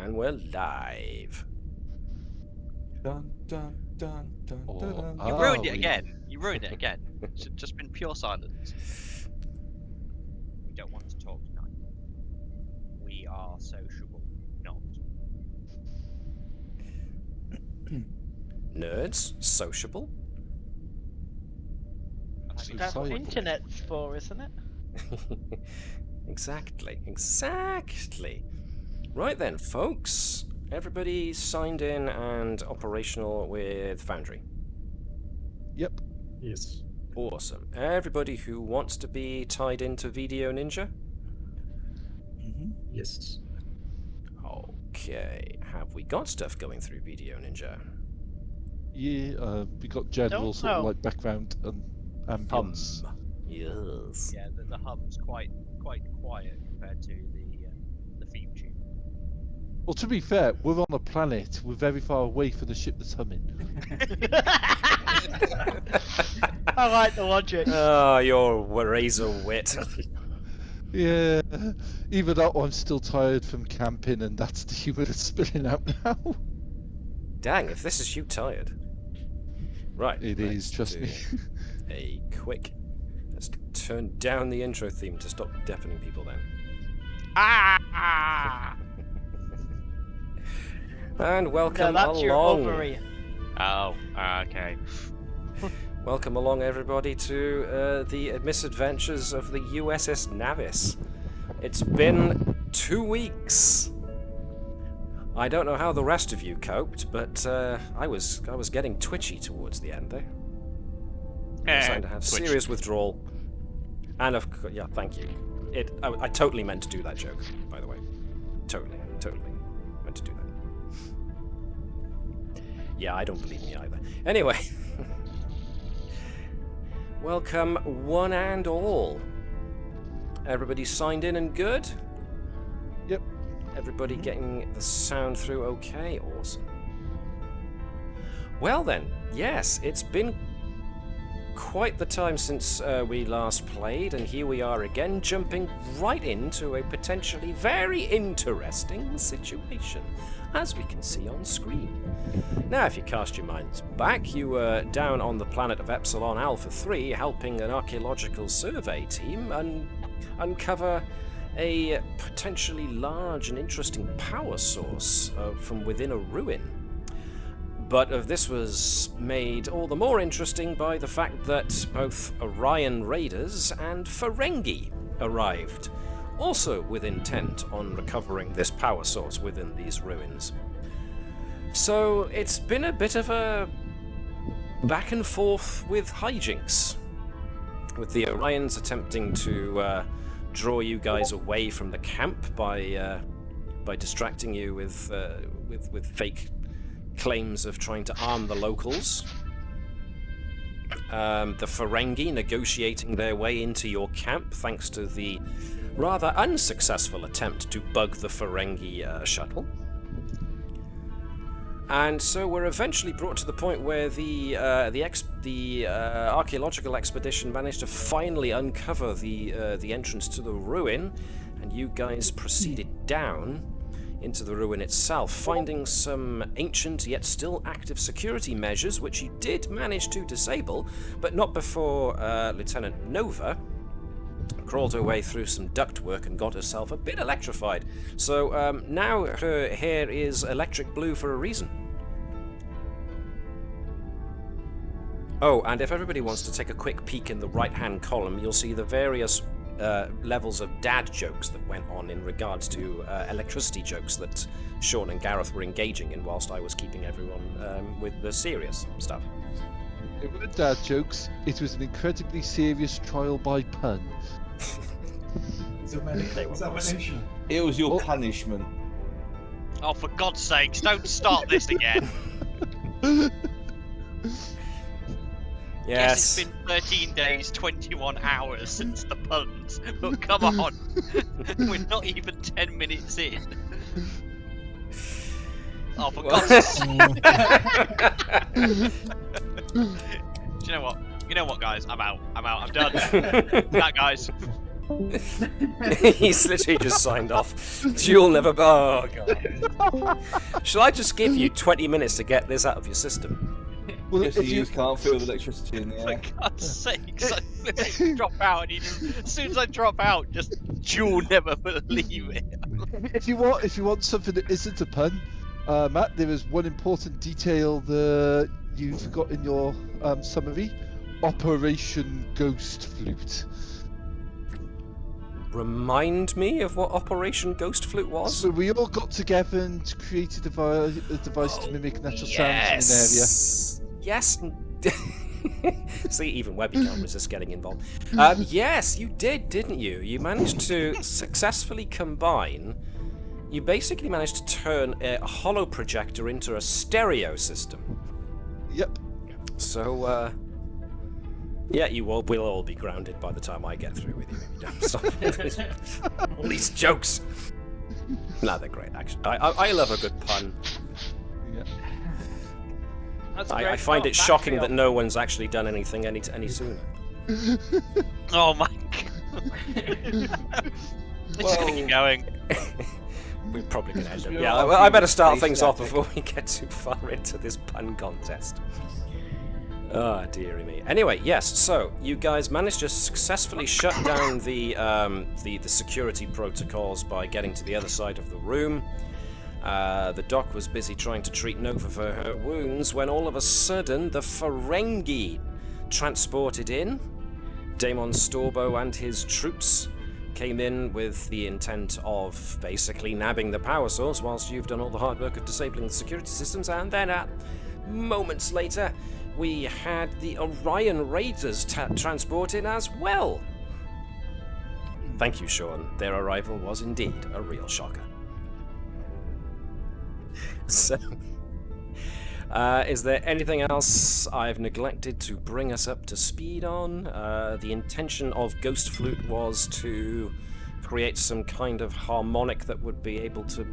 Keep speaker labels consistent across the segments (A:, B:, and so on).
A: And we're live.
B: Dun, dun, dun, dun,
C: Oh,
B: dun, dun.
D: You ruined it again. You ruined it again. It's just been pure silence. We don't want to talk tonight. We are sociable, not.
A: Nerds, sociable.
D: I mean,
C: That's what
E: Internet's for, isn't it?
A: Exactly. Right then, folks. Everybody signed in and operational with Foundry.
C: Yep.
B: Yes.
A: Awesome. Everybody who wants to be tied into Video Ninja?
B: Yes.
A: Okay. Have we got stuff going through Video Ninja?
C: Yeah, we got general
E: Don't
C: sort of
E: know.
C: like background and ambience.
A: Yes.
D: yeah, the hub's quite quiet compared to the theme tune.
C: Well, to be fair, we're on a planet. We're very far away from the ship that's humming.
E: I like the logic.
A: Oh, your razor wit.
C: Yeah, even though I'm still tired from camping, and that's the humour that's spilling out now.
A: Dang, if this is you tired. Right.
C: It
A: let's
C: is, trust
A: do
C: me.
A: a quick. Let's turn down the intro theme to stop deafening people then.
E: Ah!
A: And
E: No,
A: welcome
E: that's your
A: along.
E: ovary.
D: Oh, okay.
A: Welcome along, everybody, to the misadventures of the USS Navis. It's been 2 weeks. I don't know how the rest of you coped, but I was getting twitchy towards the end there. I was starting to have
D: Twitch.
A: serious withdrawal. And of course, yeah, thank you. I totally meant to do that joke, by the way. Totally meant to do that. Yeah, I don't believe me either. Anyway, welcome one and all. Everybody signed in and good?
C: Yep.
A: Everybody getting the sound through okay? Awesome. Well then, yes, it's been quite the time since we last played, and here we are again, jumping right into a potentially very interesting situation, as we can see on screen. Now, if you cast your minds back, you were down on the planet of Epsilon Alpha III, helping an archaeological survey team uncover a potentially large and interesting power source from within a ruin. But this was made all the more interesting by the fact that both Orion raiders and Ferengi arrived, also with intent on recovering this power source within these ruins. So it's been a bit of a back and forth with hijinks, with the Orions attempting to draw you guys away from the camp by distracting you with fake claims of trying to arm the locals. The Ferengi negotiating their way into your camp thanks to the rather unsuccessful attempt to bug the Ferengi shuttle. And so we're eventually brought to the point where the archaeological expedition managed to finally uncover the entrance to the ruin, and you guys proceeded down into the ruin itself, finding some ancient yet still active security measures, which you did manage to disable, but not before Lieutenant Nova crawled her way through some ductwork and got herself a bit electrified. So now her hair is electric blue for a reason. Oh, and if everybody wants to take a quick peek in the right-hand column, you'll see the various levels of dad jokes that went on in regards to electricity jokes that Shaun and Gareth were engaging in whilst I was keeping everyone with the serious stuff.
C: It weren't dad jokes. It was an incredibly serious trial by pun.
B: It was your
C: Oh.
B: punishment.
D: Oh, for God's sakes, don't start this again.
A: Yes.
D: It's been 13 days, 21 hours since the puns. But come on. We're not even 10 minutes in. Oh, for God's sake. Do you know what? You know what, guys? I'm out. I'm done. That, guys.
A: He's literally just signed off. You'll never. Oh god. Shall I just give you 20 minutes to get this out of your system?
C: Well,
B: Yes,
C: if
B: you
C: you
B: can't feel the electricity in the
D: For
B: air.
D: God's sakes, I literally drop out, and as soon as I drop out, you'll never believe it.
C: if you want something that isn't a pun, Matt, there is one important detail that you forgot in your summary: Operation Ghost Flute.
A: Remind me of what Operation Ghost Flute was?
C: So we all got together and created a device to mimic natural sounds in an area.
A: Yes. See, even Webby can't resist getting involved. Yes, you did, didn't you? You managed to successfully combine. You basically managed to turn a hollow projector into a stereo system.
C: Yep.
A: So, yeah, you will all be grounded by the time I get through with you. Maybe don't stop. All these jokes. No, they're great, actually. I love a good pun.
C: Yeah.
A: I find it shocking that no one's actually done anything any sooner.
D: Oh my god. It's gonna keep going.
A: We're probably going to end up. Yeah, I better start things off before we get too far into this pun contest. Ah, dearie me. Anyway, yes. So you guys managed to successfully shut down the security protocols by getting to the other side of the room. The doc was busy trying to treat Nova for her wounds when all of a sudden the Ferengi transported in. Damon Storbo and his troops came in with the intent of basically nabbing the power source whilst you've done all the hard work of disabling the security systems, and then moments later we had the Orion Raiders transport in as well. Thank you, Shaun. Their arrival was indeed a real shocker. So, is there anything else I've neglected to bring us up to speed on? The intention of Ghost Flute was to create some kind of harmonic that would be able to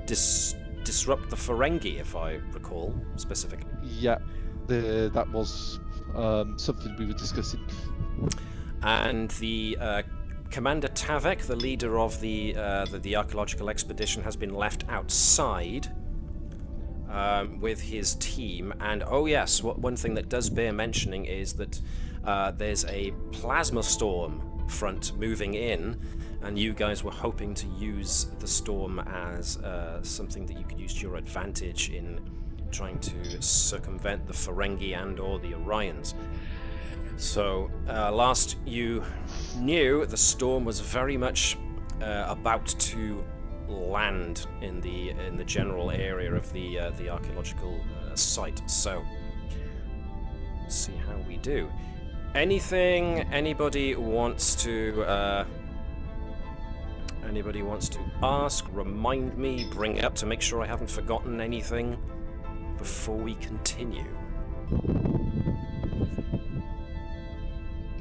A: disrupt the Ferengi, if I recall specifically.
C: Yeah, that was something we were discussing.
A: And the Commander Tavek, the leader of the archaeological expedition, has been left outside with his team. And oh yes, one thing that does bear mentioning is that there's a plasma storm front moving in, and you guys were hoping to use the storm as something that you could use to your advantage in trying to circumvent the Ferengi and or the Orions. So last you knew, the storm was very much about to land in the general area of the archaeological site. So let's see how we do. Anything anybody wants to ask, remind me, bring up to make sure I haven't forgotten anything before we continue.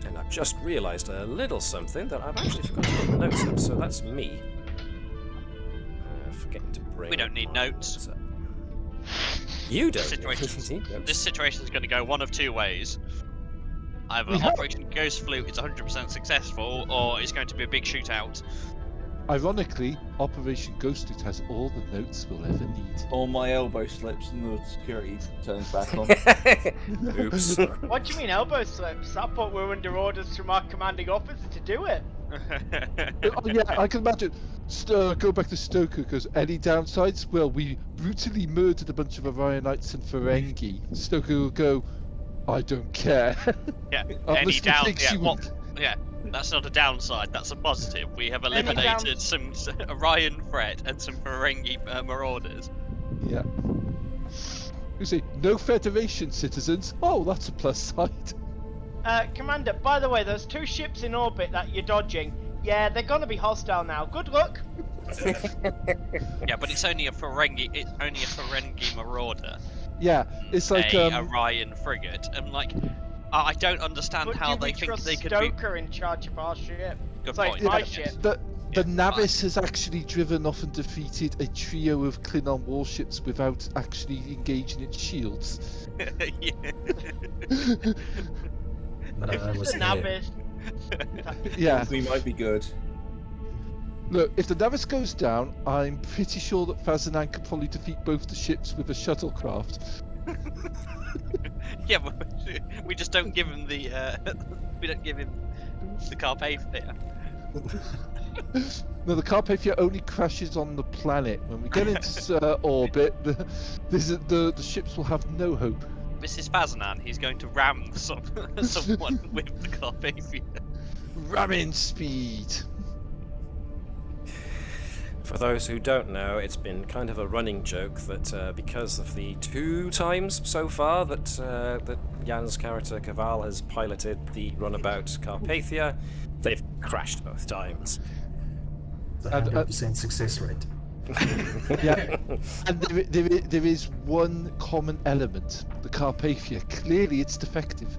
A: And I've just realized a little something that I've actually forgotten to put the notes up, so that's me. Forgetting to bring.
D: We don't need notes.
A: Up. You don't.
D: This situation is going to go one of two ways. Either Operation Ghost Flute is 100% successful, or it's going to be a big shootout.
C: Ironically, Operation Ghost Flute has all the notes we'll ever need.
B: All my elbow slips and the security turns back on.
A: Oops.
E: What do you mean elbow slips? I thought we were under orders from our commanding officer to do it.
C: Oh, yeah, I can imagine. Go back to Stoker, because any downsides? Well, we brutally murdered a bunch of Orionites and Ferengi. Stoker will go, I don't care.
D: Yeah,
C: Unless
D: any
C: we think
D: yeah, that's not a downside, that's a positive. We have eliminated some Orion threat and some Ferengi marauders.
C: Yeah. You say, no Federation citizens? Oh, that's a plus side.
E: Commander, by the way, there's two ships in orbit that you're dodging. Yeah, they're gonna be hostile now. Good luck.
D: Yeah, but it's only a Ferengi. It's only a Ferengi marauder.
C: Yeah, it's like
D: Orion frigate. And like, I don't understand how they think they could be.
E: Stoker in charge of our ship.
D: Good
E: It's
D: point.
E: like my ship.
C: The Navis has actually driven off and defeated a trio of Klingon warships without actually engaging its shields.
D: Yeah.
E: Navis.
C: Yeah.
B: We might be good.
C: Look, if the Navis goes down, I'm pretty sure that Fazanan could probably defeat both the ships with a shuttlecraft.
D: Yeah, but we just don't give him the we don't give him the Carpathia.
C: No, the Carpathia only crashes on the planet. When we get into orbit, the ships will have no hope.
D: This is Fazanan. He's going to ram someone with the Carpathia.
C: Ramming speed.
A: For those who don't know, it's been kind of a running joke that because of the 2 times so far that Jan's character Keval has piloted the runabout Carpathia, they've crashed both times.
F: It's a 100% success rate.
C: Yeah, and there is one common element: the Carpathia. Clearly, it's defective.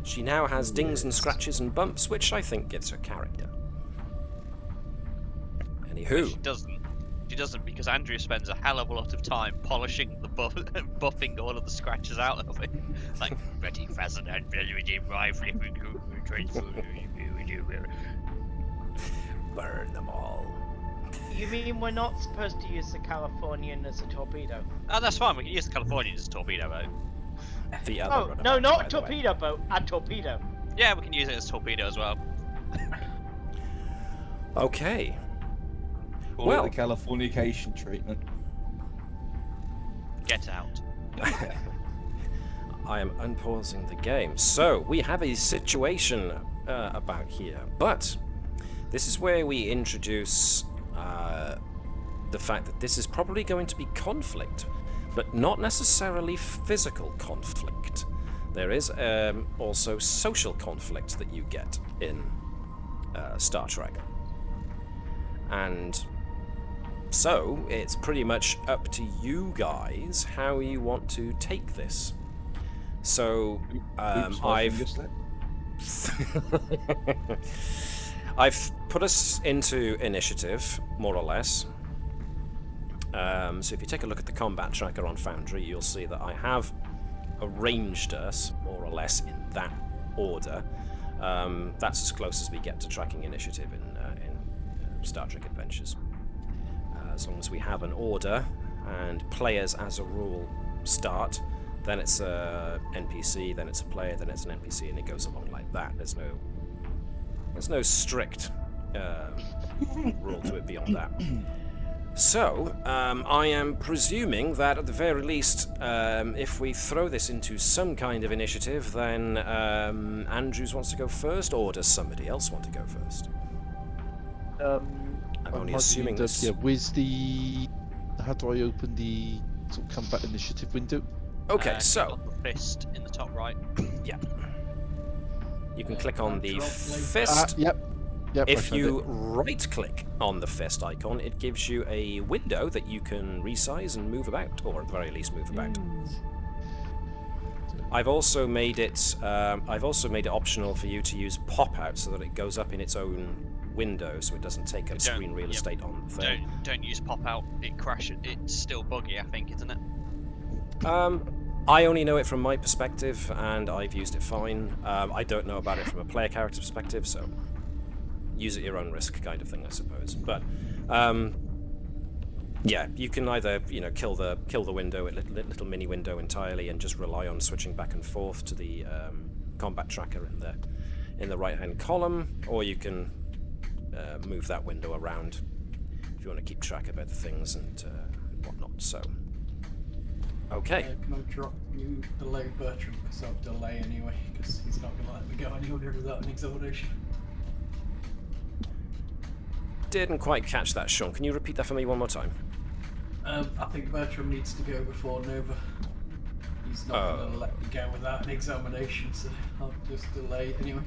A: She now has dings and scratches and bumps, which I think gives her character. Anywho.
D: She doesn't because Andrew spends a hell of a lot of time polishing the buffing all of the scratches out of it. Like, ready, Fazanan,
A: Burn them all.
E: You mean we're not supposed to use the Californian as a torpedo?
D: Oh, that's fine. We can use the Californian as a torpedo boat.
A: The other
E: Oh,
A: runabout,
E: no,
A: by
E: not
A: the way.
E: torpedo boat, a torpedo.
D: Yeah, we can use it as a torpedo as well.
A: Okay.
B: Call
A: Well.
B: it the Californication treatment.
D: Get out.
A: I am unpausing the game. So, we have a situation about here, but this is where we introduce the fact that this is probably going to be conflict, but not necessarily physical conflict. There is also social conflict that you get in Star Trek. And so, it's pretty much up to you guys how you want to take this. So,
B: Oops, my
A: I've
B: finger slipped.
A: I've put us into initiative, more or less. So if you take a look at the combat tracker on Foundry, you'll see that I have arranged us, more or less, in that order. That's as close as we get to tracking initiative in Star Trek Adventures. As long as we have an order, and players, as a rule, start, then it's a NPC, then it's a player, then it's an NPC, and it goes along like that. There's no strict rule to it beyond that. So, I am presuming that at the very least, if we throw this into some kind of initiative, then Andrews wants to go first, or does somebody else want to go first? I'm only assuming this.
C: Yeah, where's the? How do I open the sort of combat initiative window?
A: Okay,
D: You've
A: so
D: got the fist in the top right.
A: yeah, you can click on the fist.
C: Yep. I
A: If
C: found
A: you
C: it.
A: right-click on the fist icon, it gives you a window that you can resize and move about, or at the very least move about. I've also made it optional for you to use pop-out so that it goes up in its own window, so it doesn't take up screen real estate on the thing.
D: Don't use pop out. It crashes. It's still buggy, I think, isn't it?
A: I only know it from my perspective, and I've used it fine. I don't know about it from a player character perspective, so use at your own risk, kind of thing, I suppose. But yeah, you can either kill the window, a little mini window entirely, and just rely on switching back and forth to the combat tracker in the right-hand column, or you can move that window around if you want to keep track of other things and whatnot. So. Okay.
F: Can I drop you delay Bertram because I'll delay anyway because he's not going to let me go anywhere without an examination.
A: Didn't quite catch that, Shaun. Can you repeat that for me one more time?
F: I think Bertram needs to go before Nova. He's not going to let me go without an examination, so I'll just delay anyway.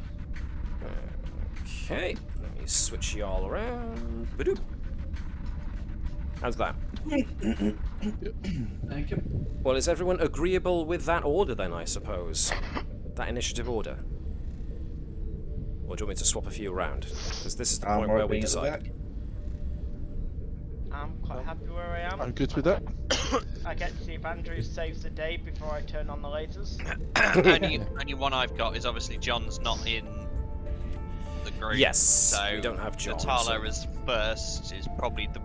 A: Okay, let me switch you all around. Ba-doop. How's that?
F: Thank you.
A: Well, is everyone agreeable with that order then, I suppose? That initiative order? Or do you want me to swap a few around? Because this is the point where we decide.
E: I'm quite happy where I am.
C: I'm good with that.
E: I get to see if Andrew saves the day before I turn on the lasers.
D: only one I've got is obviously John's not in the group.
A: Yes,
D: so
A: we don't have John.
D: Natala
A: So
D: is first is probably the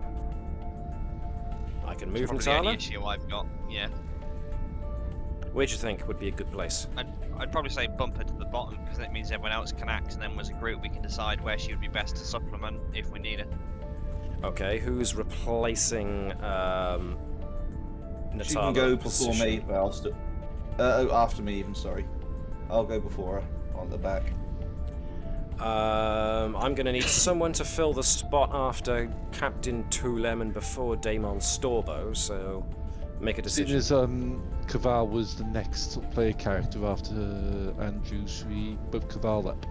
A: I can move
D: probably the only
A: Natala.
D: issue I've got. Yeah,
A: Where do you think would be a good place?
D: I'd probably say bump her to the bottom because it means everyone else can act, and then as a group we can decide where she would be best to supplement if we need her.
A: Okay, who's replacing Natala?
B: She can go before
A: position?
B: me, but I'll still. After me, even, sorry. I'll go before her, on the back.
A: I'm going to need someone to fill the spot after Captain Tulem and before Damon Storbo, so make a
C: Seeing
A: decision.
C: as Keval was the next player character after Andrew, should we both Keval up?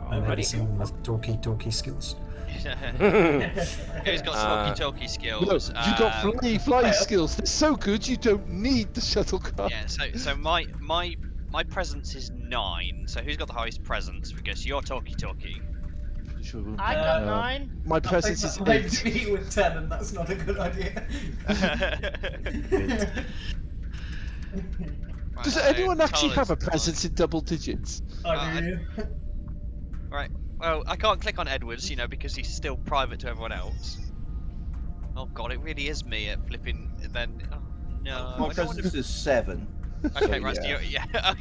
G: Maybe
A: Alrighty.
G: someone with talky skills.
D: Who's got talky
C: No,
D: skills?
C: you got fly skills. They're so good you don't need the shuttlecraft.
D: Yeah, so my presence is 9. So who's got the highest presence? Because you're talky.
C: Sure.
E: I got 9.
C: My presence is
F: I
C: 8.
F: beat with 10, and that's not a good idea.
C: Does anyone actually have a presence in double digits?
F: I do.
D: Right. Well, I can't click on Edwards, because he's still private to everyone else. Oh god, it really is me at flipping. Then no.
B: My
D: I don't want
B: presence is 7.
D: Okay,
B: so,
D: right.
B: yeah.
D: So yeah. Oh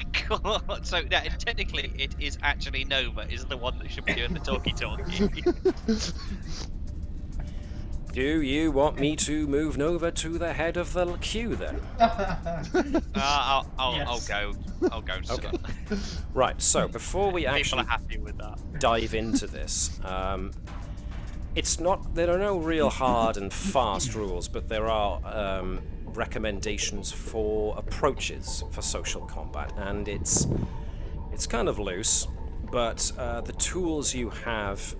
D: god. So yeah, technically, it is actually Nova is the one that should be doing the talky.
A: Do you want me to move Nova to the head of the queue then?
D: I'll
F: Yes.
D: go. I'll go.
A: Okay. Right, so before we
D: People
A: actually
D: are happy with that.
A: dive into this, there are no real hard and fast rules, but there are recommendations for approaches for social combat, and it's kind of loose, but the tools you have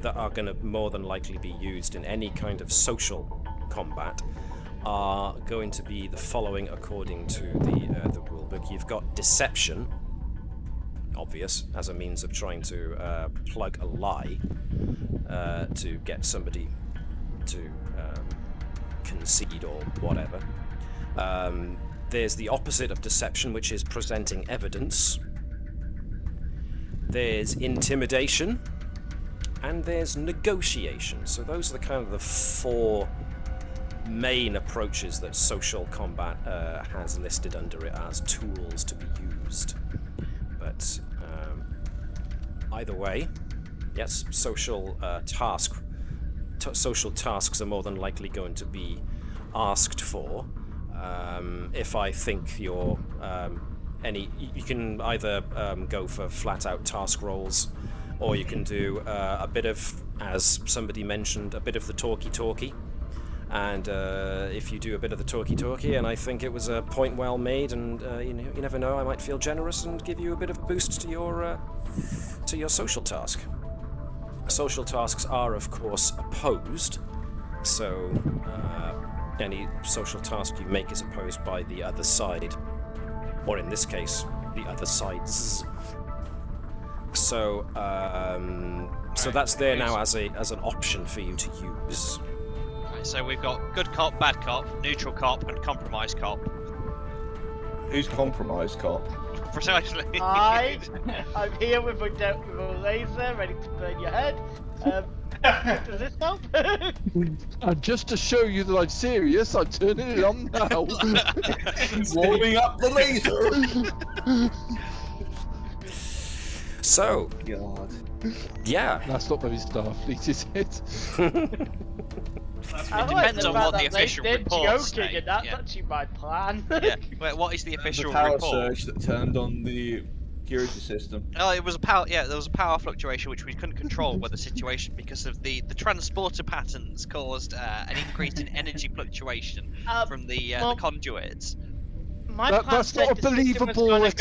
A: that are going to more than likely be used in any kind of social combat are going to be the following according to the rulebook. You've got deception, obvious, as a means of trying to plug a lie to get somebody to concede or whatever. There's the opposite of deception, which is presenting evidence. There's intimidation, and there's negotiation. So those are the kind of the 4 main approaches that social combat has listed under it as tools to be used. But either way, yes, social tasks are more than likely going to be asked for. If I think you're you can either go for flat-out task roles, or you can do a bit of, as somebody mentioned, a bit of the talky. And if you do a bit of the talky, and I think it was a point well made, and you never know, I might feel generous and give you a bit of a boost to your social task. Social tasks are, of course, opposed, so any social task you make is opposed by the other side, or in this case, the other sides. So, so that's there now as an option for you to use.
D: Right, so we've got good cop, bad cop, neutral cop, and compromised cop.
B: Who's compromised, cop?
D: Precisely.
E: I'm here with a laser ready to burn your head. Does this help?
C: And just to show you that I'm serious, I'm turning it on now.
B: Warming up the laser!
A: So,
B: God.
A: yeah.
C: That's not very Starfleet, is it?
E: I
D: It
E: like
D: depends
E: the
D: on
E: fact
D: what the
E: that they-
D: official
E: they're
D: reports
E: joking,
D: say,
E: and that's
D: yeah.
E: actually my plan.
D: Yeah. Wait, what is the
B: The
D: official
B: power
D: report?
B: surge that turned on the security system.
D: Oh, it was a power. Yeah, there was a power fluctuation which we couldn't control with the situation because of the transporter patterns caused an increase in energy fluctuation from the conduits.
E: My plan
C: That's
E: said
C: not a
E: the system was
C: believable
E: gonna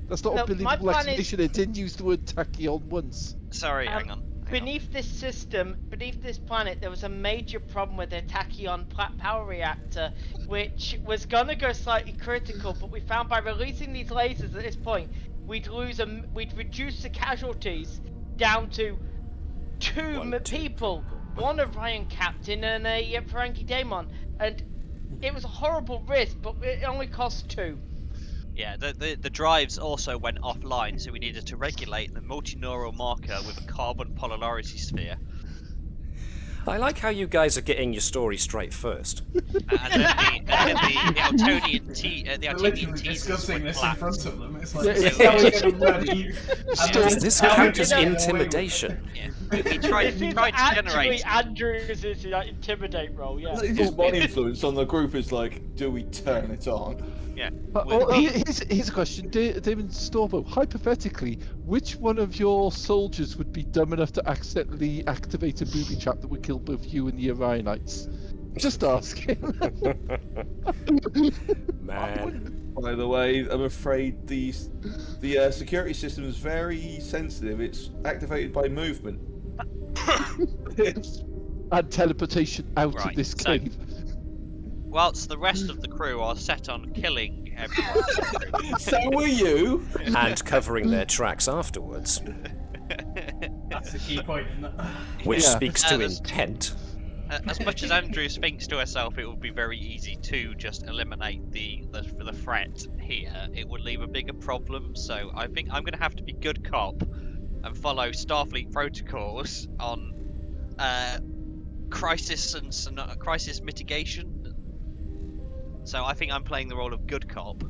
C: That's not
E: No,
C: a
E: my
C: believable
E: plan
C: explanation. It didn't use the word tachyon once.
D: Sorry, hang on.
E: Beneath this system, beneath this planet, there was a major problem with the tachyon power reactor, which was gonna go slightly critical. But we found by releasing these lasers at this point, we'd reduce the casualties down to two people, one Orion captain and a Ferengi daemon. And It was a horrible risk, but it only cost 2.
D: Yeah, the drives also went offline, so we needed to regulate the multineural marker with a carbon polarity sphere.
A: I like how you guys are getting your story straight first.
D: And then the Altonian
F: We're literally
D: teasers
F: discussing
D: would
F: this in
D: collapse.
F: front of them. It's like,
C: Yeah,
F: this is how we get them ready.
A: Does this count as intimidation?
D: Yeah. We tried to
E: Actually,
D: generate.
E: Andrews is that intimidate role, yeah.
B: It's just my influence on the group is like, do we turn it on?
D: Yeah.
C: Here's a question, Damon Storbo. Hypothetically, which one of your soldiers would be dumb enough to accidentally activate a booby trap that would kill both you and the Orionites? Just asking.
A: Man.
B: By the way, I'm afraid the security system is very sensitive. It's activated by movement.
C: And teleportation out of
D: Right,
C: this
D: so-
C: cave.
D: Whilst the rest of the crew are set on killing everyone.
B: So were you.
A: And covering their tracks afterwards,
F: That's the key point, isn't it?
A: which
C: Yeah.
A: speaks to
D: there's-
A: intent.
D: As much as Andrews thinks to herself it would be very easy to just eliminate the threat here, it would leave a bigger problem. So I think I'm going to have to be good cop and follow Starfleet protocols on crisis mitigation. So I think I'm playing the role of good cop.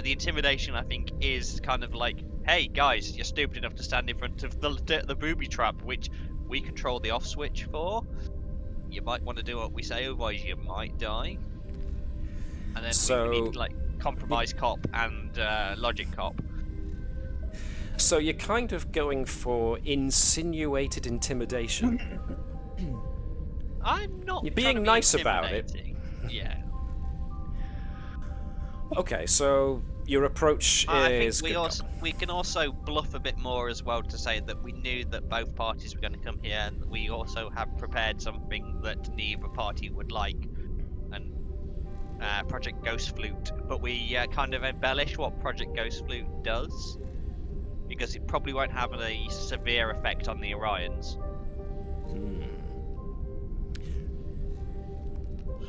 D: The intimidation, I think, is kind of like, hey guys, you're stupid enough to stand in front of the booby trap, which we control the off switch for. You might want to do what we say, otherwise you might die. And then
A: So-
D: we need like compromise cop and logic cop.
A: So you're kind of going for insinuated intimidation.
D: I'm not.
A: You're
D: trying
A: being
D: to be
A: nice about it.
D: intimidating. Yeah.
A: Okay, so your approach
D: I think
A: is good cop.
D: we can also bluff a bit more as well to say that we knew that both parties were going to come here, and we also have prepared something that neither party would like, and Project Ghost Flute. But we kind of embellish what Project Ghost Flute does, because it probably won't have a severe effect on the Orions.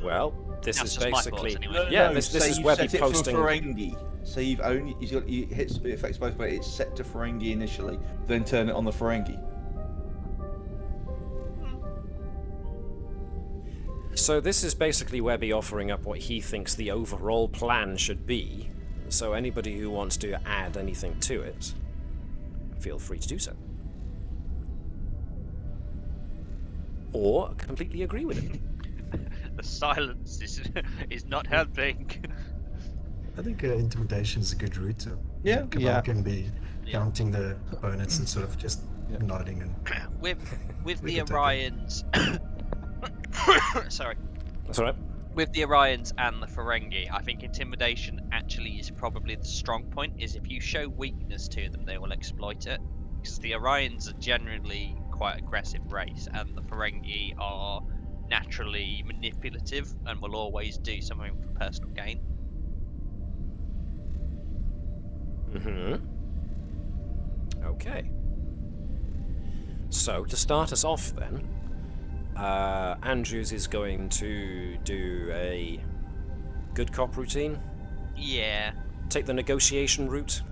A: Well, this
D: That's
A: is
D: just my
A: basically
D: thoughts anyway.
A: yeah. This
B: say
A: is
B: you've
A: Webby
B: set it
A: posting.
B: for Ferengi. So you've only it affects both ways. It's set to Ferengi initially, then turn it on the Ferengi.
A: So this is basically Webby offering up what he thinks the overall plan should be. So anybody who wants to add anything to it, feel free to do so. Or completely agree with it.
D: The silence is not helping.
G: I think intimidation is a good route. So
B: Yeah.
G: Keval
C: Yeah.
G: can be counting the opponents and sort of just nodding and.
D: with
G: We
D: the
G: can take it.
D: Orions. Sorry.
A: That's all right.
D: With the Orions and the Ferengi, I think intimidation actually is probably the strong point. Is if you show weakness to them, they will exploit it. Because the Orions are generally quite aggressive race, and the Ferengi are naturally manipulative and will always do something for personal gain.
A: Okay. So to start us off then, Andrews is going to do a good cop routine.
D: Yeah,
A: Take the negotiation route.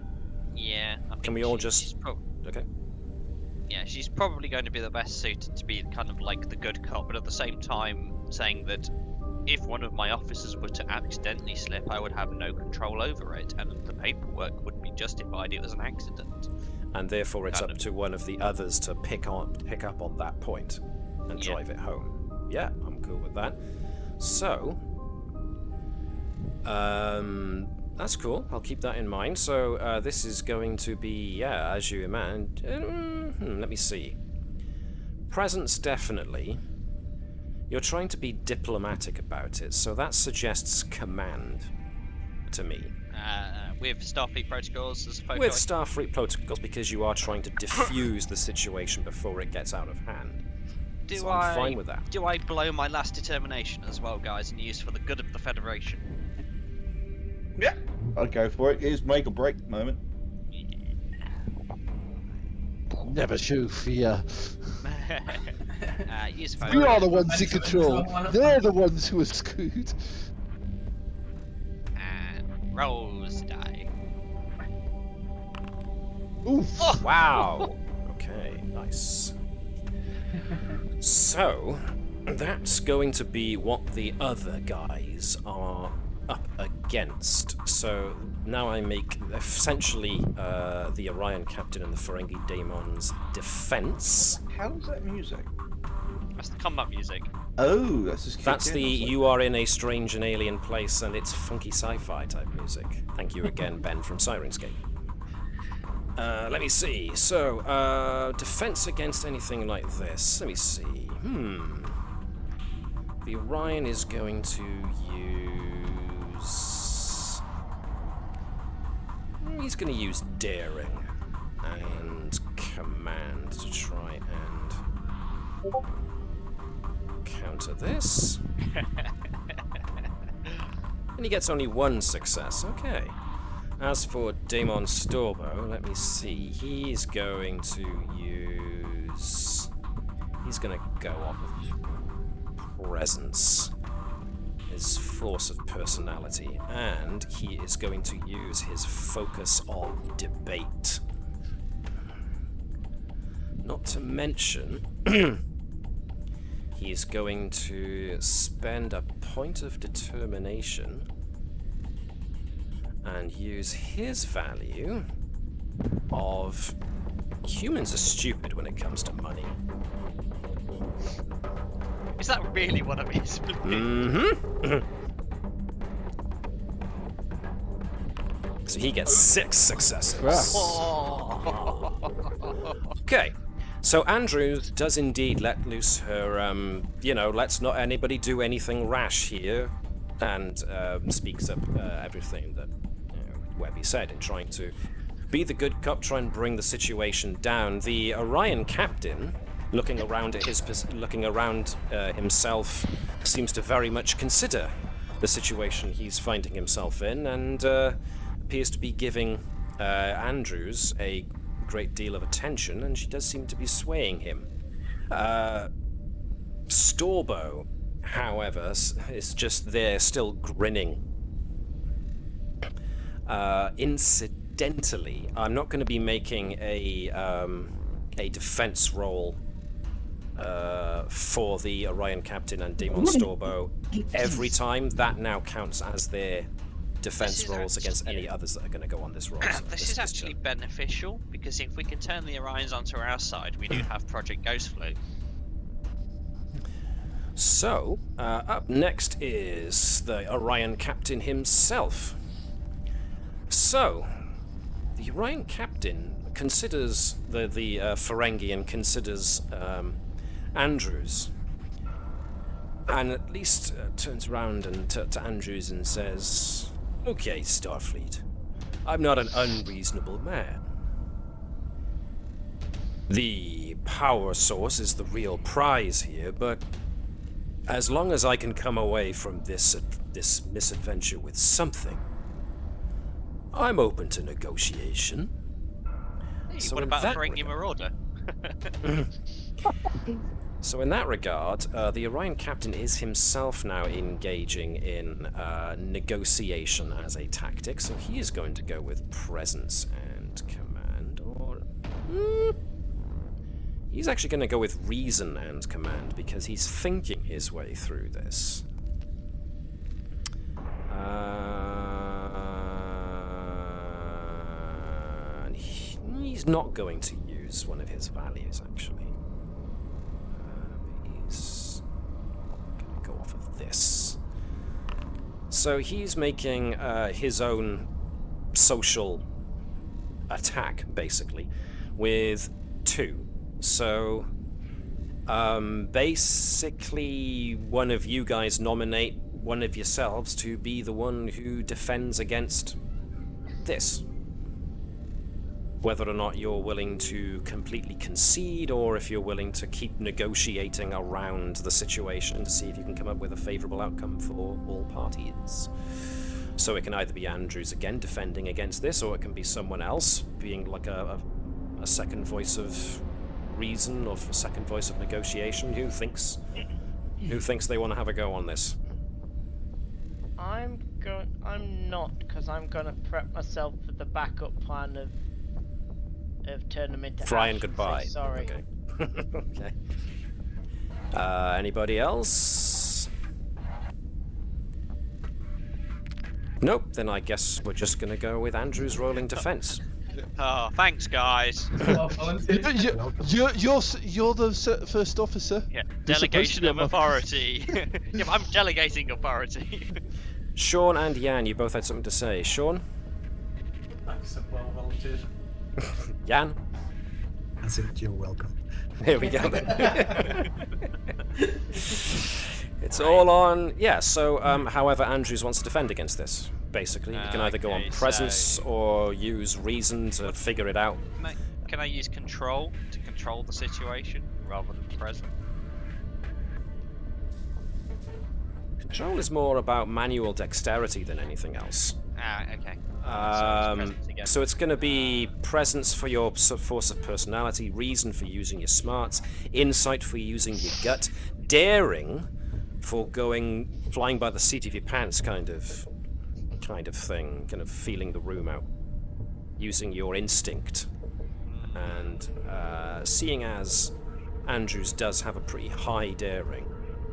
D: yeah. I think
A: Can we all
D: she's
A: just-
D: prob-
A: Okay.
D: Yeah, she's probably going to be the best suited to be kind of like the good cop, but at the same time saying that if one of my officers were to accidentally slip, I would have no control over it, and the paperwork would be justified it was an accident.
A: And therefore it's
D: Kind
A: up
D: of.
A: to one of the others to pick up on that point and
D: Yeah.
A: drive it home. Yeah, I'm cool with that. So, that's cool. I'll keep that in mind. So this is going to be, yeah, as you imagine. Let me see. Presence, definitely. You're trying to be diplomatic about it, so that suggests command to me.
D: With Starfleet protocols as a photo.
A: With Starfleet protocols, because you are trying to diffuse the situation before it gets out of hand. So I'm fine with that.
D: Do I blow my last determination as well, guys, and use for the good of the Federation?
B: Yeah. I'd go for it. It is make or break moment.
C: Never show fear.
D: Use
C: We
D: photo.
C: are the ones in control. They're the ones who are screwed.
D: Rose die.
C: Oof.
D: Oh!
A: Wow. Okay, nice. So, that's going to be what the other guys are up against. So now I make essentially the Orion Captain and the Ferengi Daemon's defense.
B: How's that music?
D: That's the combat music.
B: Oh, that's just.
A: That's the you are in a strange and alien place, and it's funky sci-fi type music. Thank you again, Ben from Sirenscape. Let me see. So, defense against anything like this. Let me see. The Orion is going to use... He's going to use daring and command to try and counter this. And he gets only one success. Okay. As for Daemon Storbo, let me see. He's going to use... He's going to go off of presence, his force of personality, and he is going to use his focus of debate. Not to mention, he's going to spend a point of determination and use his value of humans are stupid when it comes to money.
D: Is that really one of his?
A: Mm-hmm. So he gets 6 successes.
D: Oh.
A: Okay. So Andrews does indeed let loose her, let's not anybody do anything rash here, and speaks up everything that Webby said in trying to be the good cop, try and bring the situation down. The Orion captain, looking around at himself, seems to very much consider the situation he's finding himself in, and appears to be giving Andrews a great deal of attention, and she does seem to be swaying him. Storbo, however, is just there, still grinning. Incidentally, I'm not going to be making a defense roll for the Orion Captain and Daemon Storbo every time. That now counts as their defense rolls against any others that are going to go on this roll. So
D: This is actually beneficial, because if we can turn the Orions onto our side, we do have Project Ghostflow.
A: So, up next is the Orion Captain himself. So, the Orion Captain considers the Ferengi and considers Andrews, and at least turns around and to Andrews and says, "Okay, Starfleet, I'm not an unreasonable man. The power source is the real prize here, but as long as I can come away from this misadventure with something, I'm open to negotiation." So
D: what about a Ferengi Marauder?
A: So in that regard, the Orion Captain is himself now engaging in negotiation as a tactic, so he is going to go with presence and command, or... He's actually going to go with reason and command, because he's thinking his way through this. And he's not going to use one of his values, actually. He's going to go off of this. So he's making his own social attack, basically, with 2. So, basically, one of you guys nominate one of yourselves to be the one who defends against this. Whether or not you're willing to completely concede, or if you're willing to keep negotiating around the situation to see if you can come up with a favorable outcome for all parties. So it can either be Andrews again defending against this, or it can be someone else being like a second voice of reason, or a second voice of negotiation. Who thinks they want to have a go on this?
E: I'm I'm not, because I'm gonna prep myself for the backup plan of turning them into
A: Fry
E: ash
A: and
E: say
A: goodbye.
E: sorry.
A: Okay. Okay. Anybody else? Nope. Then I guess we're just gonna go with Andrew's rolling defense.
D: Oh, thanks, guys.
F: Well, volunteers.
C: You're the first officer.
D: Yeah,
C: You're supposed to
D: delegation
C: be
D: of
C: on my-
D: authority. Yeah, but I'm delegating authority.
A: Shaun and Jan, you both had something to say. Shaun,
F: Thanks, well volunteered.
A: Jan.
G: That's it. You're welcome.
A: Here we go then. It's all on. Yeah. So, however, Andrews wants to defend against this. Basically, you can either go on
D: Okay,
A: presence
D: so-
A: or use reason to figure it out.
D: Can I use control to control the situation rather than present?
A: Control is more about manual dexterity than anything else.
D: Ah, okay. So, it's presence again.
A: So it's going to be presence for your force of personality, reason for using your smarts, insight for using your gut, daring for flying by the seat of your pants kind of thing, kind of feeling the room out, using your instinct, and seeing as Andrews does have a pretty high daring.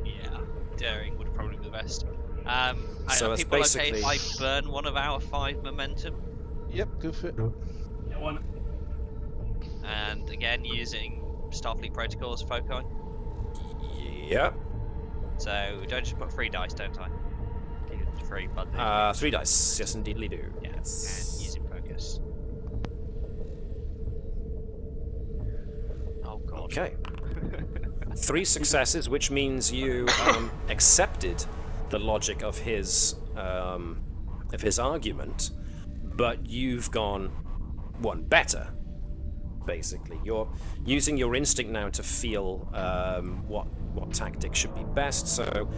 D: Yeah, daring would probably be the best.
A: So
D: are
A: that's
D: people okay
A: basically-
D: if I burn one of our 5 momentum?
C: Yep, go for it.
F: Yeah, one.
D: And again, using Starfleet protocols foci.
A: Yep.
D: So do I just put 3 dice, don't I? Keep it to 3, but
A: 3 dice. Yes, indeedly do.
D: yeah,
A: Yes.
D: and using focus. Oh god.
A: Okay. 3 successes, which means you accepted the logic of his argument, but you've gone one better. Basically, you're using your instinct now to feel what tactic should be best. So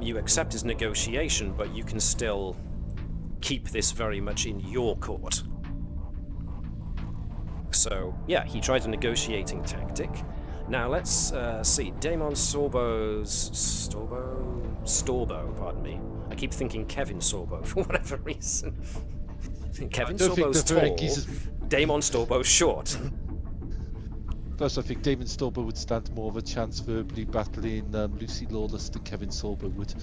A: you accept his negotiation, but you can still keep this very much in your court. So yeah, he tried a negotiating tactic. Now let's see. Damon Storbo, pardon me. I keep thinking Kevin Sorbo for whatever reason. Kevin
C: don't think
A: Sorbo's
C: the
A: tall,
C: Ferengis-
A: Damon Storbo's short.
C: Plus, I think Damon Stolber would stand more of a chance verbally battling Lucy Lawless than Kevin Sorbo would.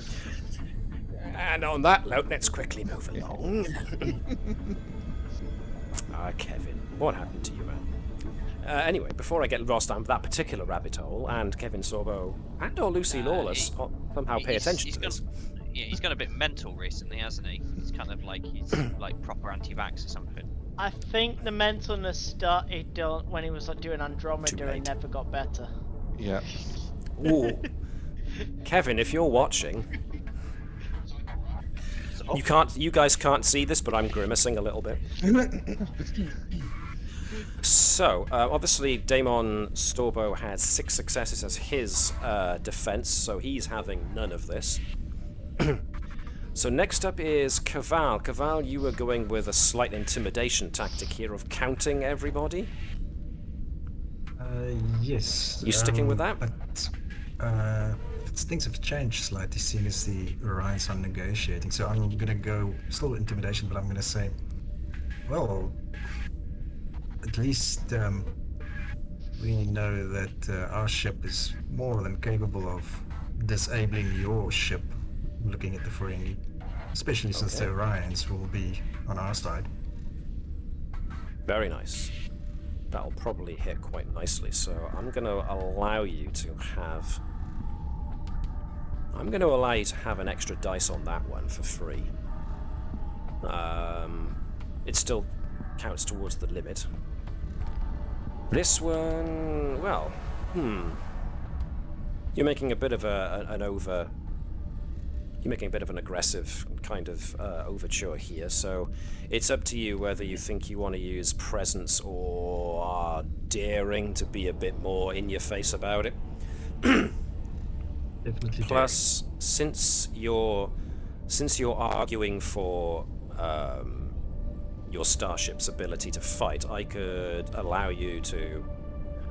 A: And on that note, let's quickly move along. Kevin, what happened to you, man? Anyway, before I get lost down that particular rabbit hole, and Kevin Sorbo and or Lucy Lawless somehow pay attention to this.
D: Yeah, he's gone a bit mental recently, hasn't he? He's kind of like he's like proper anti-vax or something.
E: I think the mentalness started when he was like doing Andromeda and never got better.
C: Yeah.
A: Ooh. Kevin, if you're watching, you guys can't see this, but I'm grimacing a little bit. So, obviously, Damon Storbo has 6 successes as his defense, so he's having none of this. So next up is Keval. Keval, you were going with a slight intimidation tactic here of counting everybody.
G: Yes.
A: You sticking with that?
G: But things have changed slightly, seeing as the Orions are negotiating. So I'm gonna go still intimidation, but I'm gonna say, well, at least we know that our ship is more than capable of disabling your ship. Looking at the Ferengi, especially since the Orions will be on our side.
A: Very nice. That'll probably hit quite nicely, so I'm going to allow you to have... I'm going to allow you to have an extra dice on that one for free. It still counts towards the limit. This one... well, You're making a bit of You're making a bit of an aggressive kind of overture here, so it's up to you whether you think you want to use presence or daring to be a bit more in your face about it.
G: Definitely.
A: Plus, since you're arguing for your starship's ability to fight, I could allow you to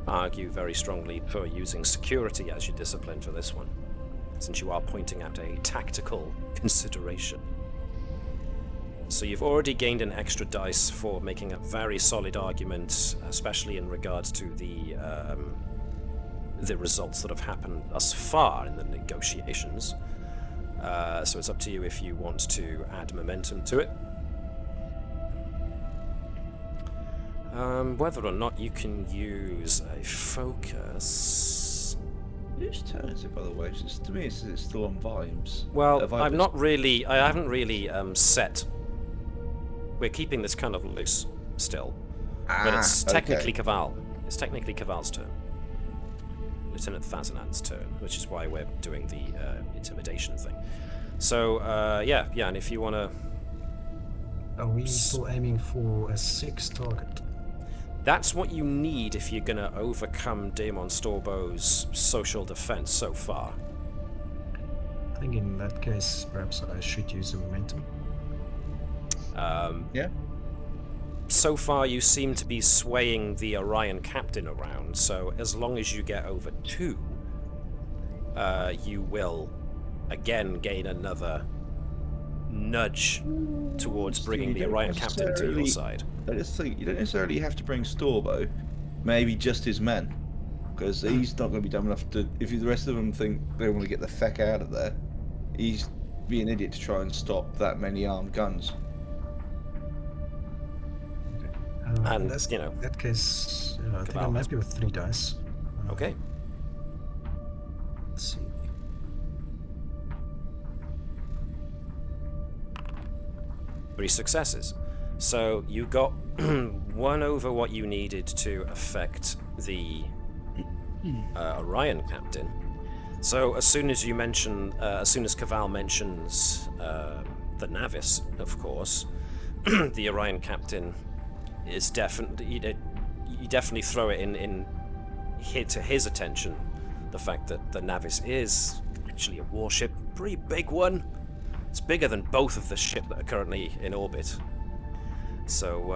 A: argue very strongly for using security as your discipline for this one, since you are pointing out a tactical consideration. So you've already gained an extra dice for making a very solid argument, especially in regards to the results that have happened thus far in the negotiations. So it's up to you if you want to add momentum to it. Whether or not you can use a focus.
B: Whose turn is it, by the way? To me, it's still on vibes.
A: Well, I haven't really set. We're keeping this kind of loose still, but it's technically Keval. It's technically Keval's turn. Lieutenant Thazanan's turn, which is why we're doing the intimidation thing. So yeah, and if you want to.
G: Are we still aiming for a 6 target?
A: That's what you need if you're going to overcome Daemon Storbo's social defense so far.
G: I think in that case, perhaps I should use the momentum.
B: Yeah.
A: So far, you seem to be swaying the Orion captain around, so as long as you get over 2, you will again gain another nudge towards bringing the Orion captain to your side.
B: I just think you don't necessarily have to bring Storbo, maybe just his men, because he's not going to be dumb enough to. If the rest of them think they want to get the feck out of there, he's be an idiot to try and stop that many armed guns.
A: And
G: in that case, I think I'm happy with 3 dice.
A: Okay.
G: Let's see.
A: Three successes. So you got 1 over what you needed to affect the Orion captain. So as soon as Keval mentions the Navis, of course, the Orion captain is definitely you definitely throw it to his attention the fact that the Navis is actually a warship, pretty big one. It's bigger than both of the ships that are currently in orbit. So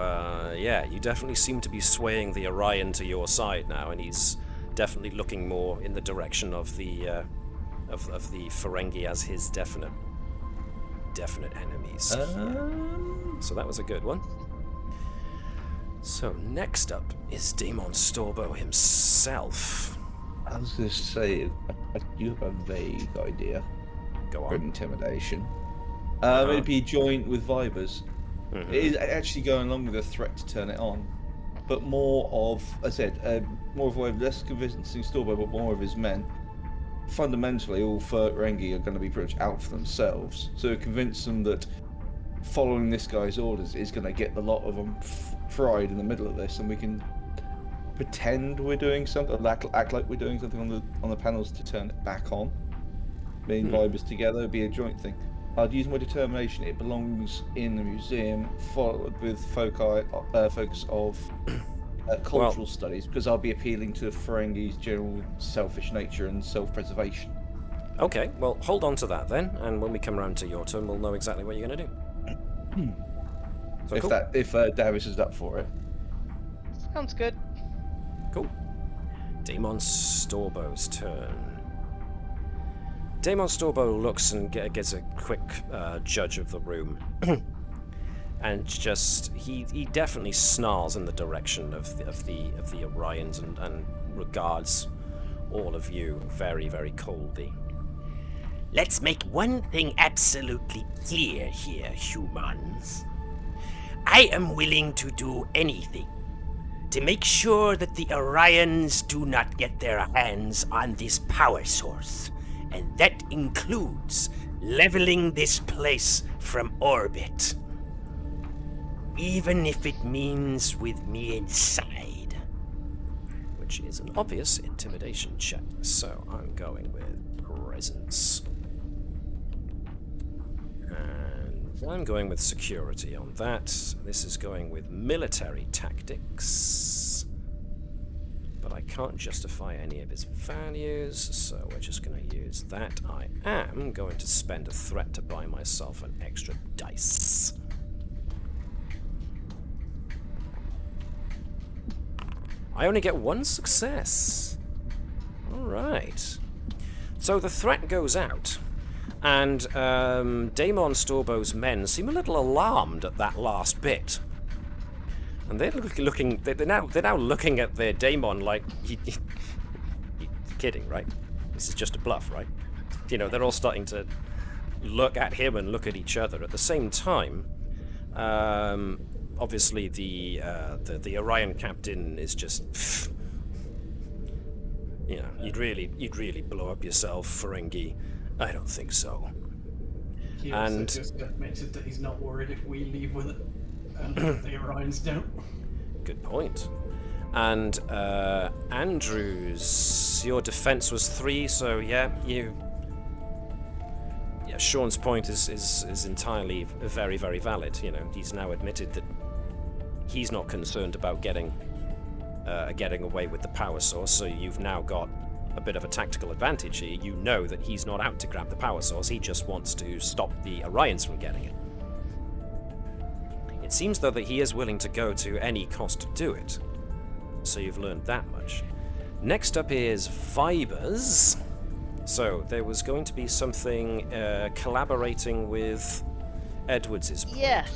A: yeah, you definitely seem to be swaying the Orion to your side now, and he's definitely looking more in the direction of the Ferengi as his definite enemies. So that was a good one. So next up is Daemon Storbo himself.
B: I was going to say, I do have a vague idea.
A: Go
B: For
A: on.
B: intimidation. It'd be joint with Vibers.
A: Mm-hmm.
B: It is actually going along with a threat to turn it on, but more of, as I said, more of a way of less convincing Storbo, but more of his men. Fundamentally, all Ferengi are going to be pretty much out for themselves, so convince them that following this guy's orders is going to get a lot of them fried in the middle of this, and we can pretend we're doing something, act like we're doing something on the panels to turn it back on. Being Vibers together would be a joint thing. I'd use my determination. It belongs in the museum, followed with focus of cultural studies, because I'll be appealing to Ferengi's general selfish nature and self-preservation.
A: Okay, well, hold on to that then, and when we come around to your turn, we'll know exactly what you're going to do. So
B: If
A: cool.
B: Davis is up for it.
E: Sounds good.
A: Cool. Daemon Storbo's turn. Daemon Storbo looks and gets a quick judge of the room, and just he definitely snarls in the direction of the Orions and regards all of you very, very coldly.
H: Let's make one thing absolutely clear here, humans. I am willing to do anything to make sure that the Orions do not get their hands on this power source, and that includes leveling this place from orbit. Even if it means with me inside.
A: Which is an obvious intimidation check, so I'm going with presence. And I'm going with security on that. This is going with military tactics. But I can't justify any of his values, so we're just going to use that. I am going to spend a threat to buy myself an extra dice. I only get 1 success. Alright. So the threat goes out, And Daemon Storbo's men seem a little alarmed at that last bit. And they're looking. They're now looking at their Daemon like, you're kidding, right? This is just a bluff, right? You know, they're all starting to look at him and look at each other at the same time. Obviously, the Orion captain is just, you know, you'd really blow up yourself, Ferengi. I don't think so.
F: He also just admitted that he's not worried if we leave with it, and the Orions don't.
A: Good point. And Andrews, your defense was 3, so yeah, Shaun's point is entirely very, very valid. You know, he's now admitted that he's not concerned about getting away with the power source, so you've now got a bit of a tactical advantage here. You know that he's not out to grab the power source, he just wants to stop the Orions from getting it. It seems, though, that he is willing to go to any cost to do it. So you've learned that much. Next up is Vibers. So there was going to be something collaborating with Edwards' point.
E: Yes.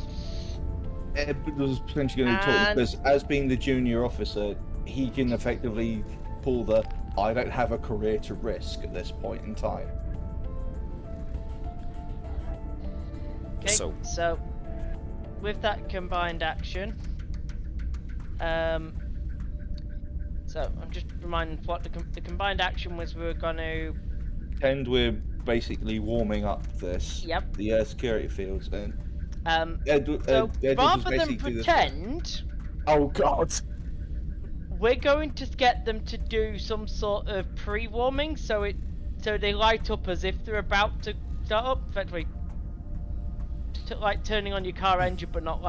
B: Edward was potentially going to talk because, as being the junior officer, he can effectively pull the "I don't have a career to risk" at this point in time.
E: Okay,
A: So-
E: so with that combined action, so I'm just reminding what the combined action was. We were going to.
B: And we're basically warming up this.
E: Yep.
B: The security fields, and
E: So
B: Edwards was
E: rather than
B: basically the-
E: pretend,
B: Oh God!
E: we're going to get them to do some sort of pre-warming, so they light up as if they're about to start up. Effectively, like turning on your car engine, but not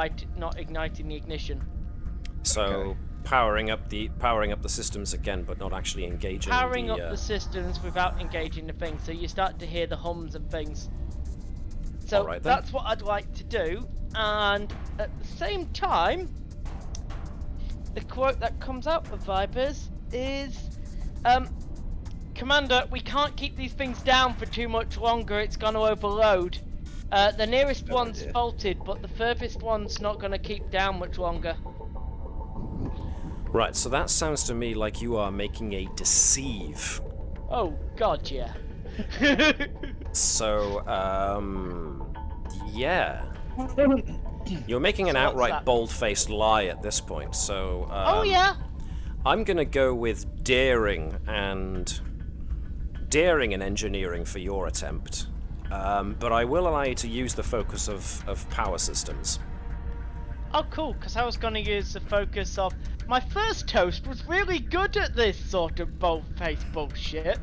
E: igniting the ignition.
A: So
B: Okay.
A: powering up the systems again, but not actually engaging.
E: Powering up the systems without engaging the thing, so you start to hear the hums and things. So
A: Alright then.
E: that's what I'd like to do, and at the same time, the quote that comes out of Vipers is, Commander, we can't keep these things down for too much longer, it's gonna overload. The nearest
B: No
E: one's
B: idea.
E: faulted, but the furthest one's not gonna keep down much longer.
A: Right, so that sounds to me like you are making a deceive.
E: Oh god, yeah.
A: So, yeah. You're making an
E: So what's
A: outright
E: that?
A: bold-faced lie at this point, so...
E: Oh yeah?
A: I'm gonna go with daring and engineering for your attempt. But I will allow you to use the focus of power systems.
E: Oh cool, because I was gonna use the focus of... My first toast was really good at this sort of bold-faced bullshit.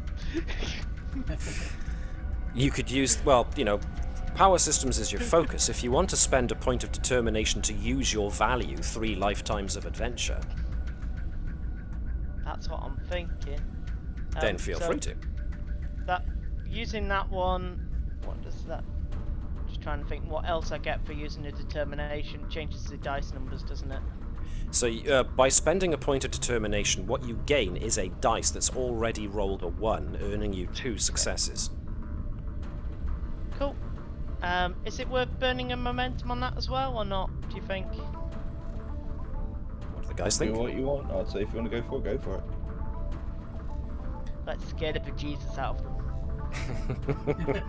A: You could use, well, you know, power systems is your focus. If you want to spend a point of determination to use your value 3 lifetimes of adventure,
E: That's what I'm thinking.
A: then feel
E: so
A: free to.
E: That using that one, what does that? Just trying to think what else I get for using a determination. Changes the dice numbers, doesn't it?
A: So by spending a point of determination, what you gain is a dice that's already rolled a 1, earning you 2 successes.
E: Cool. Is it worth burning a momentum on that as well, or not? Do you think?
A: What do the guys
B: Do
A: think?
B: what you want. I'd say if you want to go for it, go for it.
E: Let's scare the bejesus out of them.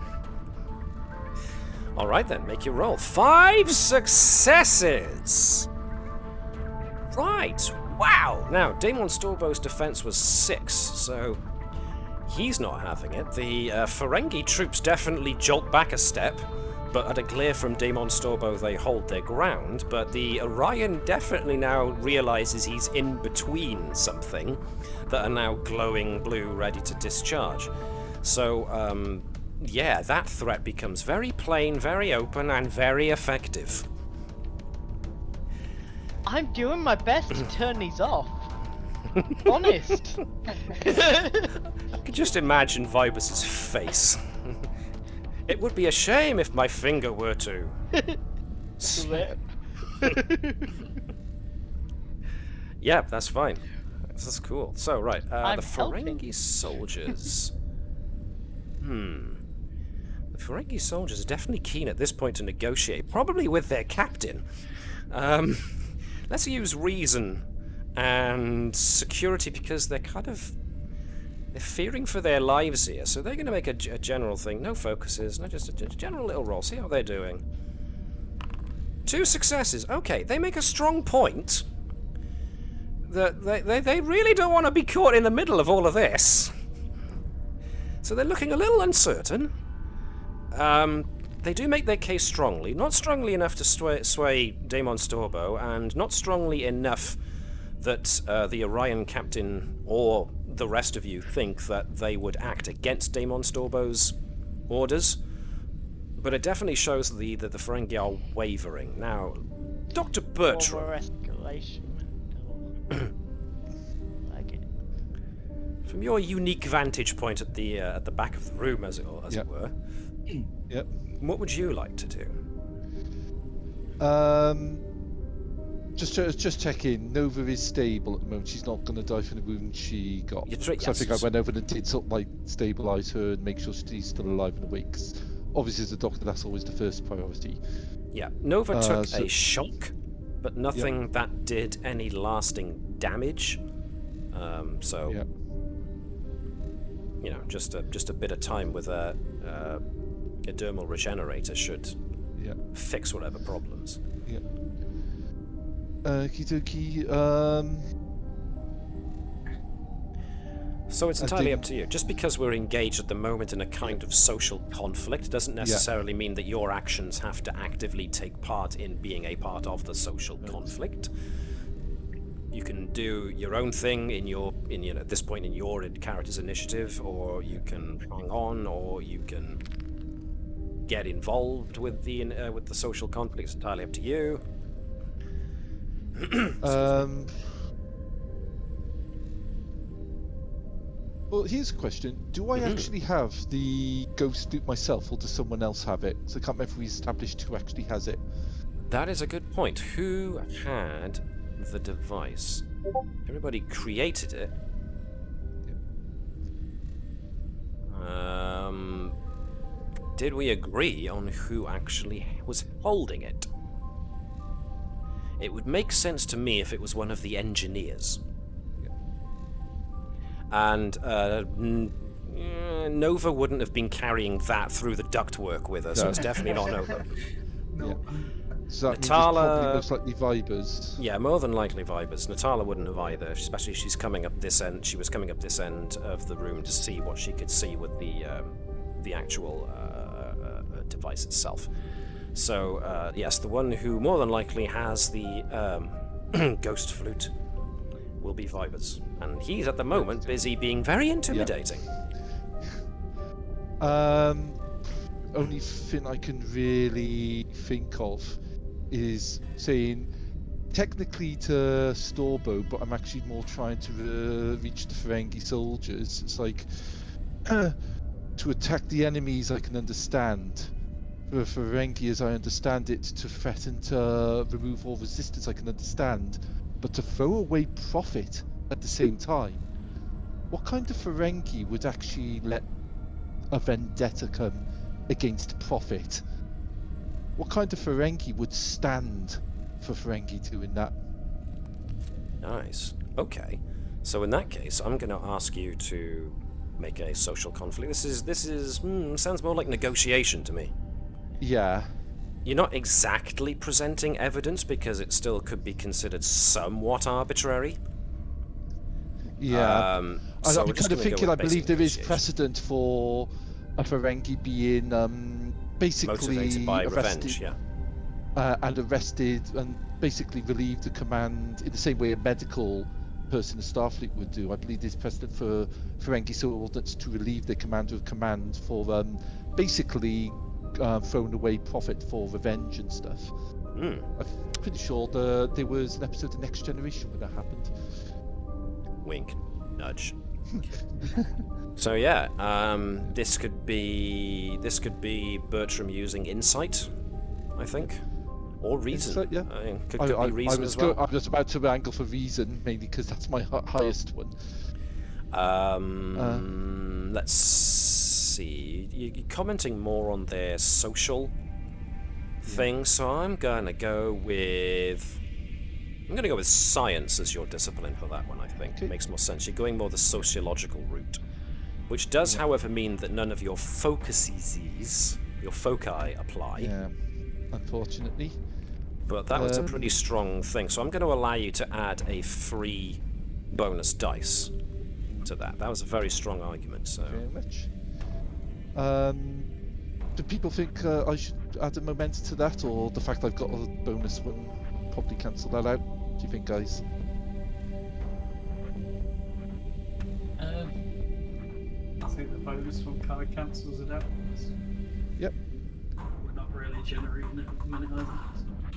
A: Alright then, make your roll. 5 successes! Right, wow! Now, Daemon Storbo's defense was 6, so he's not having it. The Ferengi troops definitely jolt back a step, but at a glare from Daemon Storbo they hold their ground, but the Orion definitely now realizes he's in between something that are now glowing blue, ready to discharge. So, yeah, that threat becomes very plain, very open, and very effective.
E: I'm doing my best to turn these off. Honest.
A: I could just imagine Vibus' face. It would be a shame if my finger were to...
E: Slip.
A: Yeah, that's fine. That's cool. So, right,
E: I'm
A: the
E: helping.
A: Ferengi soldiers... The Ferengi soldiers are definitely keen at this point to negotiate, probably with their captain. Let's use reason and security because they're fearing for their lives here, so they're going to make a general thing. No focuses, no, just a general little roll. See how they're doing. 2 successes. Okay, they make a strong point that they really don't want to be caught in the middle of all of this. So they're looking a little uncertain. They do make their case strongly. Not strongly enough to sway Daemon Storbo, and not strongly enough that the Orion captain or the rest of you think that they would act against Daemon Storbo's orders. But it definitely shows that the Ferengi are wavering. Now, Dr. Bertram.
E: More escalation. Like it.
A: From your unique vantage point at the back of the room, as it were,
C: Yep.
A: what would you like to do?
C: Just check in. Nova is stable at the moment. She's not going to die from the wound she got.
A: You're right,
C: So I
A: yes.
C: think I went over and did sort of like stabilise her and make sure she's still alive and awake. 'Cause obviously, as a doctor, that's always the first priority.
A: Yeah, Nova took
C: so-
A: a shock, but nothing that did any lasting damage. So
C: Yeah.
A: you know, just a bit of time with a dermal regenerator should
C: Yeah.
A: fix whatever problems.
C: Yeah. Okie dokie.
A: So it's
C: I
A: entirely
C: think-
A: up to you. Just because we're engaged at the moment in a kind of social conflict doesn't necessarily mean that your actions have to actively take part in being a part of the social conflict. You can do your own thing at this point in your character's initiative, or you can hang on, or you can get involved with the social conflict. It's entirely up to you.
C: Well, here's a question. Do I actually have the ghost loop myself, or does someone else have it? So I can't remember if we established who actually has it.
A: That is a good point. Who had the device? Everybody created it. Did we agree on who actually was holding it? It would make sense to me if it was one of the engineers. And Nova wouldn't have been carrying that through the ductwork with her, so
C: No.
A: it's definitely not Nova.
F: No.
C: So that means it's
A: Natala-
C: probably most likely Vibers.
A: Yeah, more than likely Vibers. Natala wouldn't have either, especially if she's coming up this end. She was coming up this end of the room to see what she could see with the actual device itself. So yes, the one who more than likely has the ghost flute will be Vibers, and he's at the moment busy being very intimidating.
C: Only thing I can really think of is saying technically to Storbo, but I'm actually more trying to reach the Ferengi soldiers. It's like to attack the enemies I can understand. For Ferengi, as I understand it, to threaten to remove all resistance I can understand, but to throw away profit at the same time. What kind of Ferengi would actually let a vendetta come against profit? What kind of Ferengi would stand for Ferengi doing that?
A: Nice. Okay. So in that case, I'm going to ask you to make a social conflict. This is sounds more like negotiation to me.
C: Yeah.
A: You're not exactly presenting evidence because it still could be considered somewhat arbitrary.
C: Yeah.
A: So
C: I'm
A: we're just
C: kind of
A: gonna go
C: thinking,
A: with
C: I believe
A: basic
C: there is
A: negotiation.
C: precedent for a Ferengi being basically
A: Motivated by
C: arrested,
A: revenge, yeah.
C: and arrested and basically relieved the command in the same way a medical person in Starfleet would do. I believe there's precedent for Ferengi subordinates to relieve their commander of command for basically throwing away profit for revenge and stuff. I'm pretty sure there was an episode of Next Generation where that happened.
A: Wink, nudge. So yeah, this could be Bertram using insight, I think, or reason.
C: Insight, yeah.
A: Could be reason as well.
C: I was about to angle for reason, mainly because that's my highest one.
A: Let's see. You're commenting more on their social thing, so I'm gonna go with science as your discipline for that one. I think it makes more sense. You're going more the sociological route, which does, however, mean that none of your your foci apply.
C: Yeah, unfortunately.
A: But that was a pretty strong thing, so I'm going to allow you to add a free bonus dice to that. That was a very strong argument. So.
C: Very much. Do people think I should add a momentum to that, or the fact I've got a bonus will probably cancel that out? Do you think, guys?
F: I think the bonus one kind of cancels it out.
C: Yep.
F: We're not really generating it at the minute either.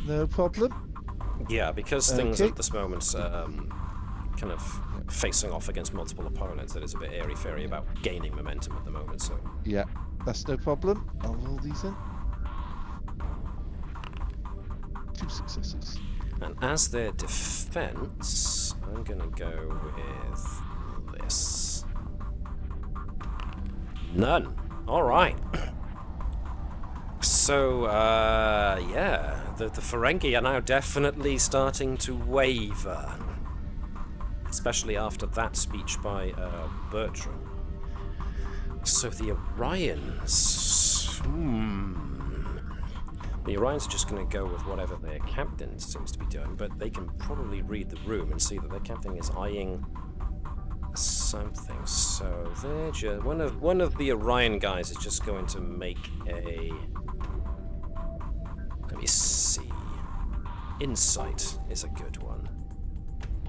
C: No problem.
A: Yeah, because things at this moment kind of facing off against multiple opponents, it is a bit airy-fairy about gaining momentum at the moment. So.
C: Yeah, that's no problem. I'll roll these in. 2 successes.
A: And as their defense, I'm going to go with this. None. All right. So, yeah, the Ferengi are now definitely starting to waver. Especially after that speech by Bertram. So the Orions... The Orions are just going to go with whatever their captain seems to be doing, but they can probably read the room and see that their captain is eyeing something. So they're just one of the Orion guys is just going to make a. Let me see. Insight is a good one,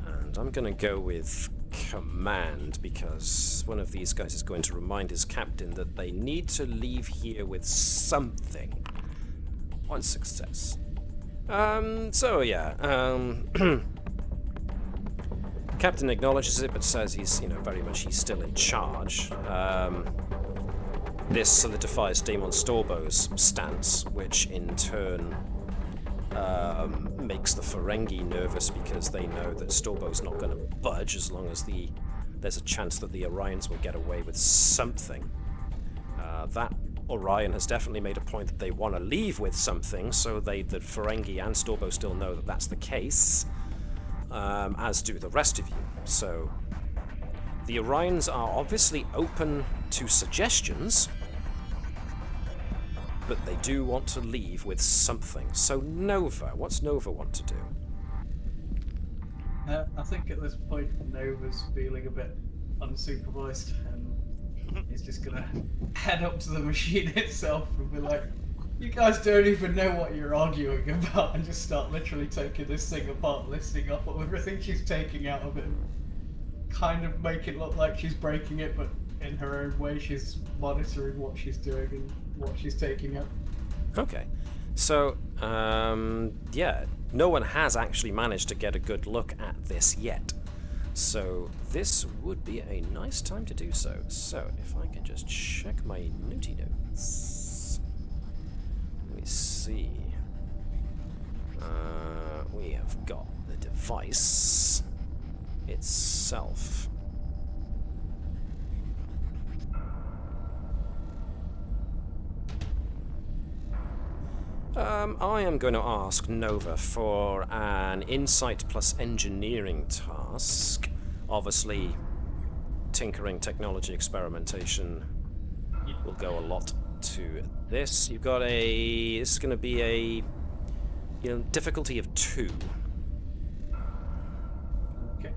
A: and I'm going to go with command because one of these guys is going to remind his captain that they need to leave here with something. 1 success. So yeah, Captain acknowledges it, but says he's, very much he's still in charge. This solidifies Damon Storbo's stance, which in turn makes the Ferengi nervous because they know that Storbo's not going to budge as long as there's a chance that the Orions will get away with something. That Orion has definitely made a point that they want to leave with something, so the Ferengi and Storbo still know that that's the case, as do the rest of you. So the Orions are obviously open to suggestions, but they do want to leave with something. So Nova, what's Nova want to do?
F: I think at this point Nova's feeling a bit unsupervised, and he's just gonna head up to the machine itself and be like, "You guys don't even know what you're arguing about," and just start literally taking this thing apart, listing off everything she's taking out of it, and kind of make it look like she's breaking it, but in her own way she's monitoring what she's doing and what she's taking out.
A: Okay, so yeah, no one has actually managed to get a good look at this yet. So this would be a nice time to do so. So if I can just check my newty notes. Let me see. We have got the device itself. I am going to ask Nova for an insight plus engineering task. Obviously, tinkering, technology, experimentation will go a lot to this. You've got this is going to be a, difficulty of 2.
F: Okay.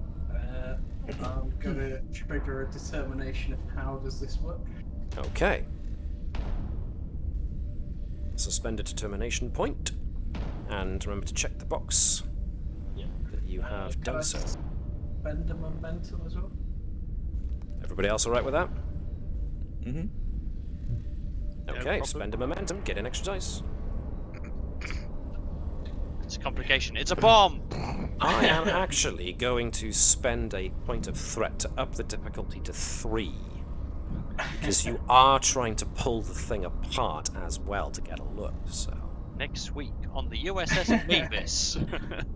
F: I'm gonna trigger a determination of how does this work.
A: Okay. Suspend a determination point, and remember to check the box that you have done so.
F: Spend a momentum as well.
A: Everybody else all right with that?
B: Mm-hmm.
A: Okay, spend a momentum, get an extra dice.
D: It's a complication. It's a bomb!
A: I am actually going to spend a point of threat to up the difficulty to 3. Because you are trying to pull the thing apart as well to get a look, so...
D: Next week on the USS Navis.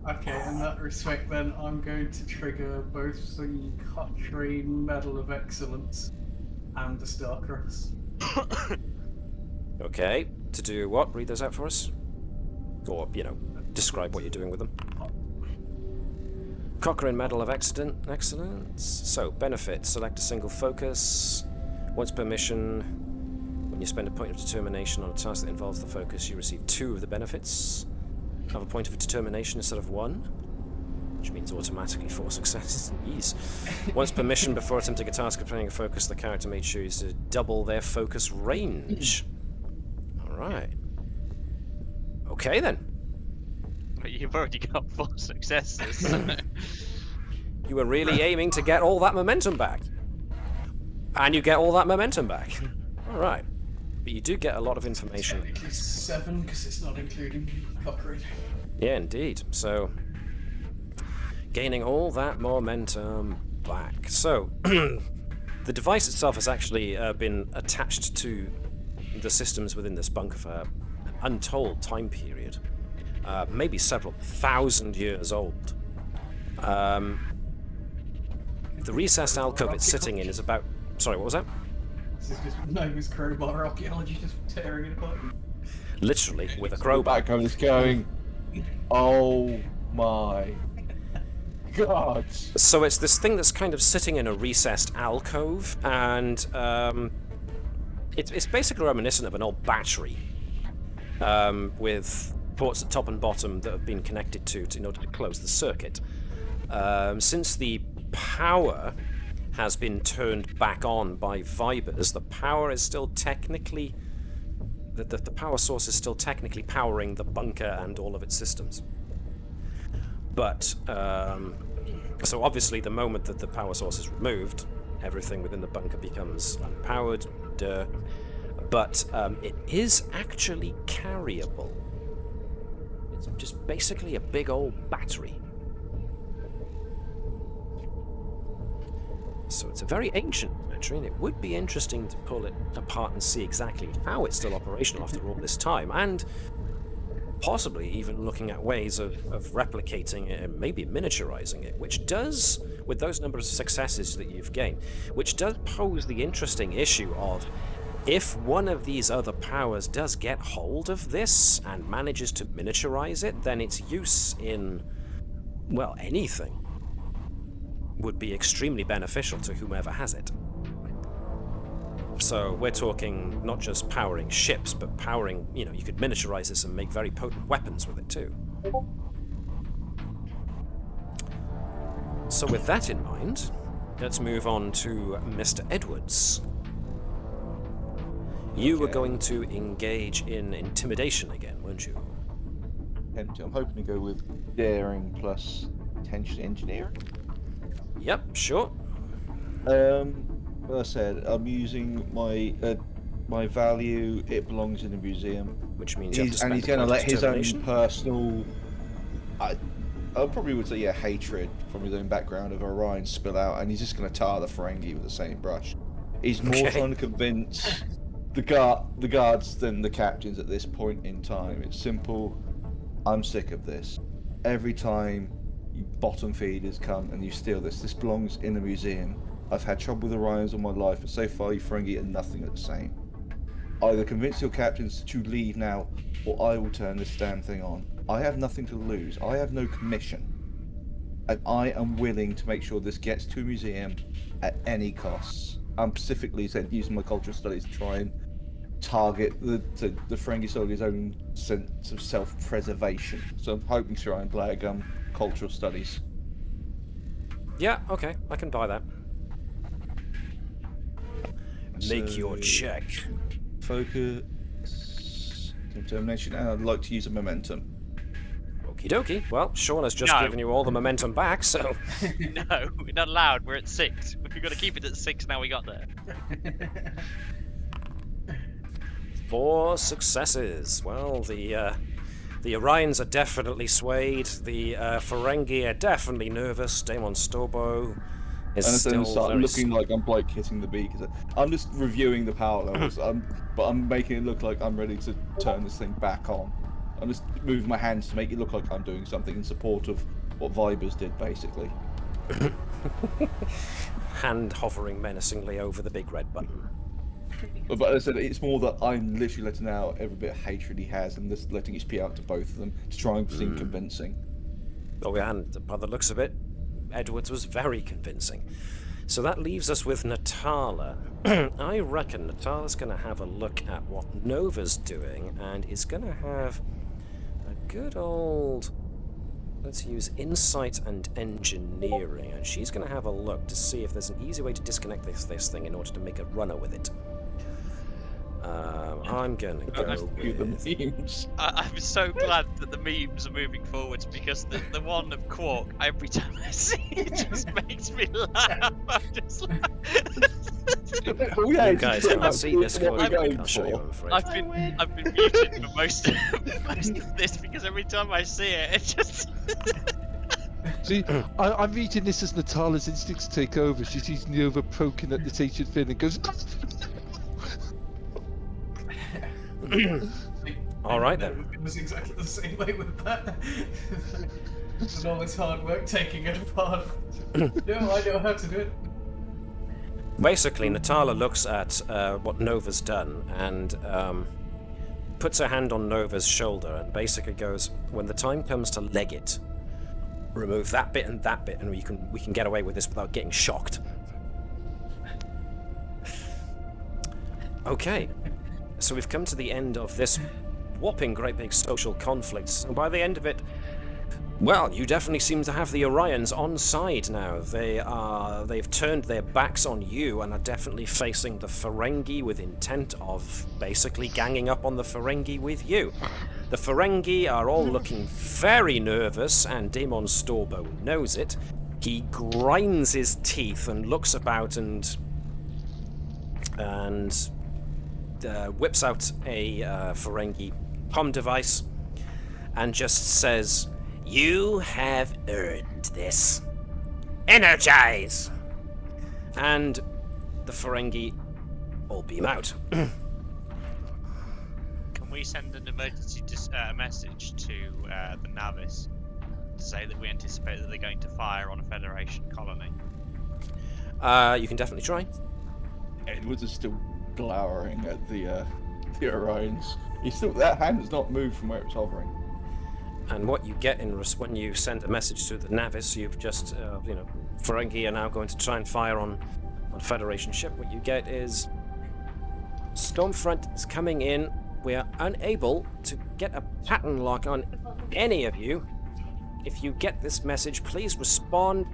F: Okay, in that respect then, I'm going to trigger both the Cochrane Medal of Excellence and the Starcross.
A: Okay, to do what? Read those out for us? Or, describe what you're doing with them. Cochrane Medal of Excellence. So, benefit. Select a single focus. Once per mission, when you spend a point of determination on a task that involves the focus, you receive 2 of the benefits. Have a point of determination instead of 1, which means automatically 4 successes. Jeez. Once per mission, before attempting a task of playing a focus, the character may choose to double their focus range. Alright. Okay then.
D: But you've already got 4 successes.
A: You were really aiming to get all that momentum back. And you get all that momentum back. Alright. But you do get a lot of information.
F: Technically 7, because it's not including Cochrane.
A: Yeah, indeed. So, gaining all that momentum back. So, the device itself has actually been attached to the systems within this bunker for an untold time period. Maybe several thousand years old. The recessed alcove it's sitting in is about... Sorry, what was that?
F: This is just Navis crowbar archaeology just tearing it apart.
A: Literally, with a crowbar.
B: Back, I'm just going, oh my god.
A: So it's this thing that's kind of sitting in a recessed alcove, and it's basically reminiscent of an old battery with ports at top and bottom that have been connected to in order to close the circuit. Since the power has been turned back on by vibers, the power is still technically... The power source is still technically powering the bunker and all of its systems. But, so obviously the moment that the power source is removed, everything within the bunker becomes unpowered, but it is actually carryable. It's just basically a big old battery. So it's a very ancient battery, and it would be interesting to pull it apart and see exactly how it's still operational after all this time, and possibly even looking at ways of replicating it and maybe miniaturizing it, which does, with those numbers of successes that you've gained, which does pose the interesting issue of, if one of these other powers does get hold of this and manages to miniaturize it, then its use in, well, anything would be extremely beneficial to whomever has it. So we're talking not just powering ships, but powering, you could miniaturize this and make very potent weapons with it too. So with that in mind, let's move on to Mr. Edwards. You were going to engage in intimidation again, weren't you?
B: Empty. I'm hoping to go with daring plus tension engineering.
A: Yep, sure.
B: Well, I said I'm using my value. It belongs in a museum,
A: Which means you have to spend
B: and he's
A: a
B: going to
A: point of
B: let his own
A: determination.
B: personal. I probably would say hatred from his own background of Orion spill out, and he's just going to tar the Ferengi with the same brush. He's more
A: Okay.
B: trying to convince the guards than the captains at this point in time. It's simple. I'm sick of this. Every time you bottom feeders come and you steal this belongs in a museum. I've had trouble with Orions all my life, but so far you Ferengi are nothing at the same. Either convince your captains to leave now, or I will turn this damn thing on. I have nothing to lose. I have no commission. And I am willing to make sure this gets to a museum at any costs. I'm specifically said using my cultural studies to try and target the Ferengi soldiers' own sense of self-preservation. So I'm hoping to try and play cultural studies.
A: Yeah, okay, I can buy that. Make
B: So,
A: your check.
B: Focus, determination, and I'd like to use a momentum.
A: Okie dokie. Well, Shaun has just
D: No.
A: given you all the momentum back, so...
D: No, we're not allowed. We're at 6. We've got to keep it at 6 now we got there.
A: 4 successes. Well, the Orions are definitely swayed. The Ferengi are definitely nervous. Damon Storbo is
B: And
A: still
B: then start
A: very...
B: looking like I'm like hitting the beak. I'm just reviewing the power levels. But I'm making it look like I'm ready to turn this thing back on. I'm just moving my hands to make it look like I'm doing something in support of what Vibers did, basically.
A: Hand hovering menacingly over the big red button.
B: But as I said, it's more that I'm literally letting out every bit of hatred he has and just letting it spew out to both of them to try and seem convincing.
A: Oh, and by the looks of it, Edwards was very convincing. So that leaves us with Natala. I reckon Natala's going to have a look at what Nova's doing and is going to have a good old... Let's use insight and engineering, and she's going to have a look to see if there's an easy way to disconnect this thing in order to make a runner with it. I'm going to go with...
B: the memes.
D: I'm so glad that the memes are moving forwards because the one of Quark, every time I see it, just makes me laugh. I'm just like...
A: You guys can't see this,
B: what we're going
A: I'll show you, I'm afraid.
D: I've been muted for most of this because every time I see it, it just...
C: See, I'm reading this as Natala's instincts take over. She sees Nova poking at the teacher's fin and goes...
A: All right then.
F: It was exactly the same way with that. And all this hard work taking it apart. No, I know how to do it.
A: Basically, Natala looks at what Nova's done and puts her hand on Nova's shoulder and basically goes, when the time comes to leg it, remove that bit and we can get away with this without getting shocked. Okay, so we've come to the end of this whopping great big social conflict, and by the end of it, well, you definitely seem to have the Orions on side now. They've turned their backs on you and are definitely facing the Ferengi with intent of basically ganging up on the Ferengi with you. The Ferengi are all looking very nervous, and Daemon Storbo knows it. He grinds his teeth and looks about and whips out a Ferengi comm device and just says, "You have earned this. Energize!" And the Ferengi all beam out.
D: Can we send an emergency message to the Navis to say that we anticipate that they're going to fire on a Federation colony?
A: You can definitely try.
B: Edwards is still glowering at the Orions. That hand has not moved from where it was hovering.
A: And what you get when you send a message to the Navis, you've just, Ferengi are now going to try and fire on Federation ship. What you get is Stormfront is coming in. We are unable to get a pattern lock on any of you. If you get this message, please respond.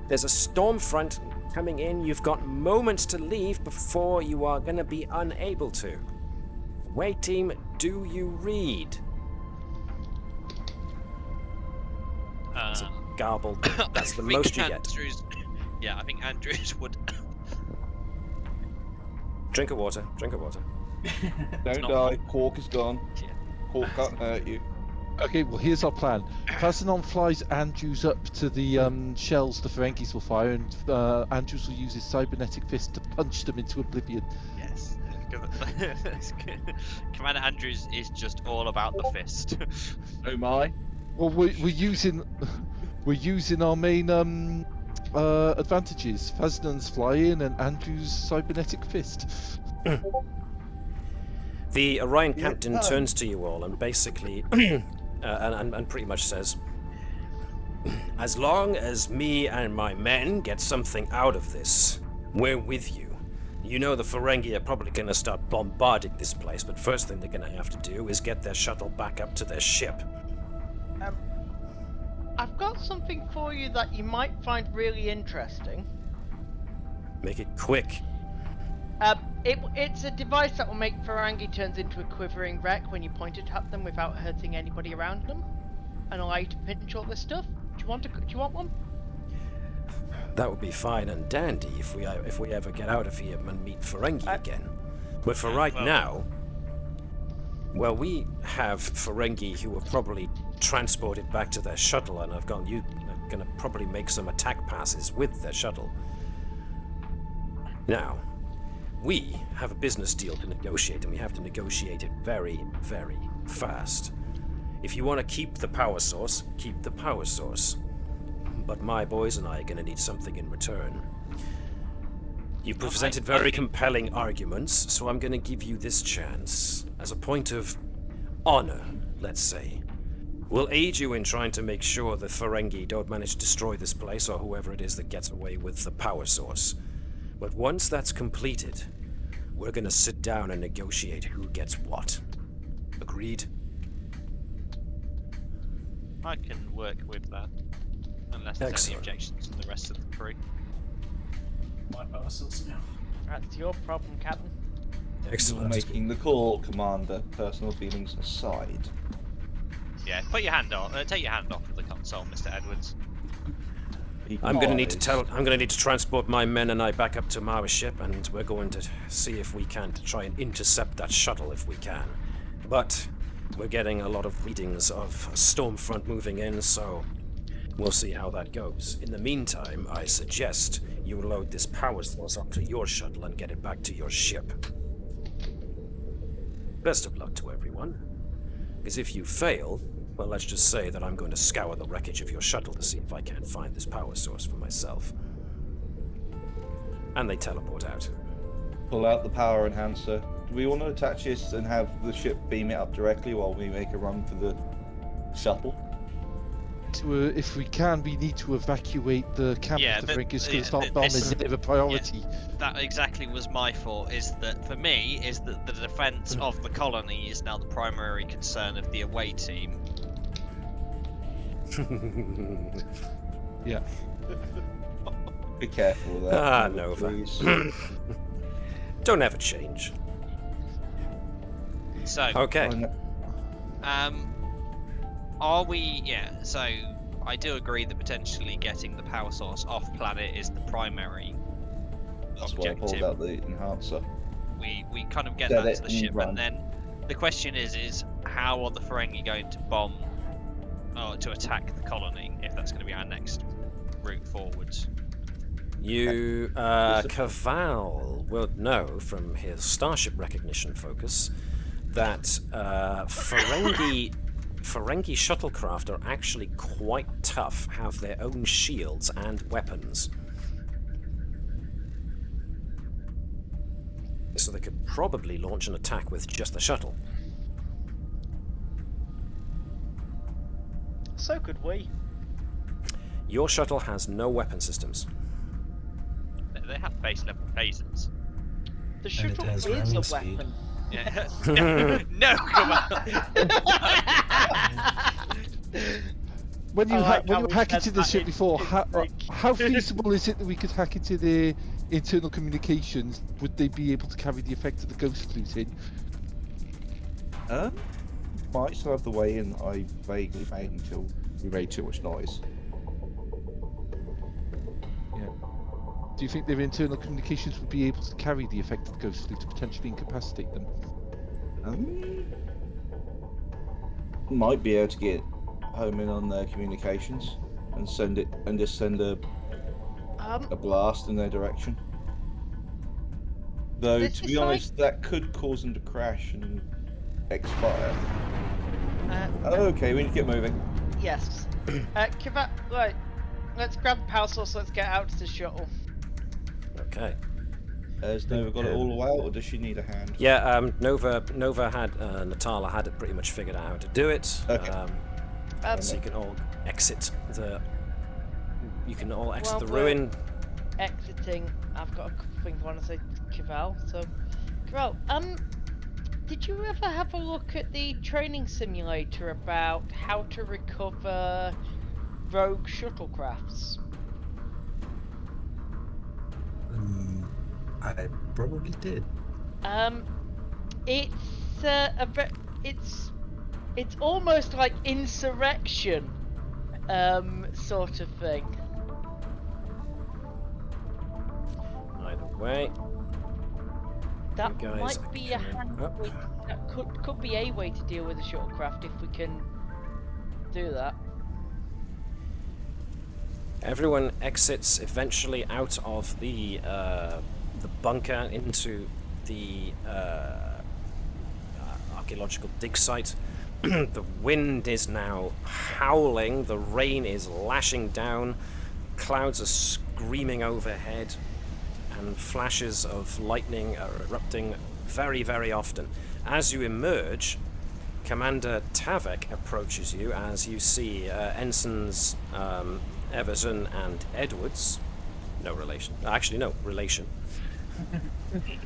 A: There's a Stormfront coming in. You've got moments to leave before you are going to be unable to. Away team, do you read? It's a garbled. That's the most you get.
D: Yeah, I think Andrews would.
A: Drink of water. Drink of water.
B: Don't die. Quark is gone.
D: Yeah.
B: Quark can't hurt you.
C: Okay, well here's our plan. Prasenon flies Andrews up to the shells the Ferengis will fire, and Andrews will use his cybernetic fist to punch them into oblivion.
D: Yes. Commander Andrews is just all about the fist.
B: Oh my.
C: Well, we're using our main advantages. Prasenon's flying and Andrews' cybernetic fist.
A: The Orion captain turns to you all and basically, and pretty much says, "As long as me and my men get something out of this, we're with you. You know the Ferengi are probably going to start bombarding this place, but first thing they're going to have to do is get their shuttle back up to their ship."
E: I've got something for you that you might find really interesting.
A: Make it quick.
E: It's a device that will make Ferengi turns into a quivering wreck when you point it at them without hurting anybody around them, and allow you to pinch all this stuff. Do you want one?
A: That would be fine and dandy if we ever get out of here and meet Ferengi again. But for right now, well, we have Ferengi who were probably transported back to their shuttle, and I've gone. You're going to probably make some attack passes with their shuttle. Now, we have a business deal to negotiate, and we have to negotiate it very, very fast. If you want to keep the power source, keep the power source. But my boys and I are going to need something in return. You presented very compelling arguments, so I'm going to give you this chance. As a point of honor, let's say. We'll aid you in trying to make sure the Ferengi don't manage to destroy this place or whoever it is that gets away with the power source. But once that's completed, we're going to sit down and negotiate who gets what. Agreed?
D: I can work with that. Unless there's any
A: Excellent.
D: objections from the rest of the crew.
F: My parcels now.
E: That's your problem, Captain.
B: You're
A: Excellent.
B: making the call, Commander. Personal feelings aside.
D: Yeah, put your hand off. Take your hand off of the console, Mr. Edwards.
A: I'm going to need to transport my men and I back up to Mara's ship, and we're going to see if we can to try and intercept that shuttle if we can. But we're getting a lot of readings of a storm front moving in, so we'll see how that goes. In the meantime, I suggest you load this power source onto your shuttle and get it back to your ship. Best of luck to everyone. Because if you fail, well, let's just say that I'm going to scour the wreckage of your shuttle to see if I can't find this power source for myself. And they teleport out.
B: Pull out the power enhancer. Do we want to attach this and have the ship beam it up directly while we make a run for the shuttle?
C: If we can, we need to evacuate the camp.
D: Yeah,
C: the
D: but-
C: Ferengi is going
D: yeah,
C: to start
D: th-
C: bombing.
D: this-
C: It's a bit of a priority.
D: That exactly was my thought, is that for me, is that the defense of the colony is now the primary concern of the away team.
C: Yeah.
B: Be careful with that.
A: Ah, Nova.
B: please.
A: Don't ever change.
D: So,
A: Okay.
D: are we? Yeah. So, I do agree that potentially getting the power source off planet is the primary
B: That's why I pulled
D: objective.
B: out the enhancer.
D: We kind of get
B: Get
D: that
B: it
D: to the
B: and
D: ship,
B: run.
D: and then the question is how are the Ferengi going to bomb or to attack the colony if that's going to be our next route forwards?
A: You, Keval will know from his starship recognition focus that Ferengi shuttlecraft are actually quite tough, have their own shields and weapons. So they could probably launch an attack with just the shuttle.
E: So could we.
A: Your shuttle has no weapon systems.
D: They have base level phasers.
E: The
G: it
E: shuttle
G: has
E: is
G: landing
E: a
G: speed.
E: weapon.
D: Yeah. No, come on.
C: When you,
E: I like
C: when
E: how
C: you
E: we
C: hack
E: said
C: into the
E: that
C: ship
E: in-
C: before,
E: in
C: how feasible is it that we could hack into the internal communications? Would they be able to carry the effect of the ghost flute in?
B: Might still have the way in I vaguely made until we made too much noise.
C: Yeah. Do you think their internal communications would be able to carry the effect of the ghost flute to potentially incapacitate them?
B: Might be able to get home in on their communications and send it and just send a blast in their direction. Though
E: This
B: to
E: is
B: be
E: like-
B: honest, that could cause them to crash and expire.
E: Uh,
B: Okay, we need to get moving.
E: yes. Keval, right. Let's grab the power source. Let's get out to the shuttle.
A: Okay.
B: Has Nova got it all the way out, or does she need a hand?
A: Yeah, Nova had Natala had it pretty much figured out how to do it.
B: Okay.
A: So you can all exit the. You can all exit
E: Well,
A: the
E: we're-
A: ruin.
E: Exiting. I've got a couple things I want to say to Keval. So, Keval, did you ever have a look at the training simulator about how to recover rogue shuttlecrafts?
G: I probably did.
E: It's almost like insurrection, sort of thing.
A: Either way,
E: That
A: You guys
E: might be a
A: can-
E: hand.
A: oh.
E: That could be a way to deal with a shuttlecraft if we can do that.
A: everyone exits eventually out of the bunker into the archaeological dig site. The wind is now howling. The rain is lashing down. Clouds are screaming overhead. and flashes of lightning are erupting very, very often. As you emerge, Commander Tavek approaches you as you see Ensigns Everton and Edwards. No relation. Actually, no, relation.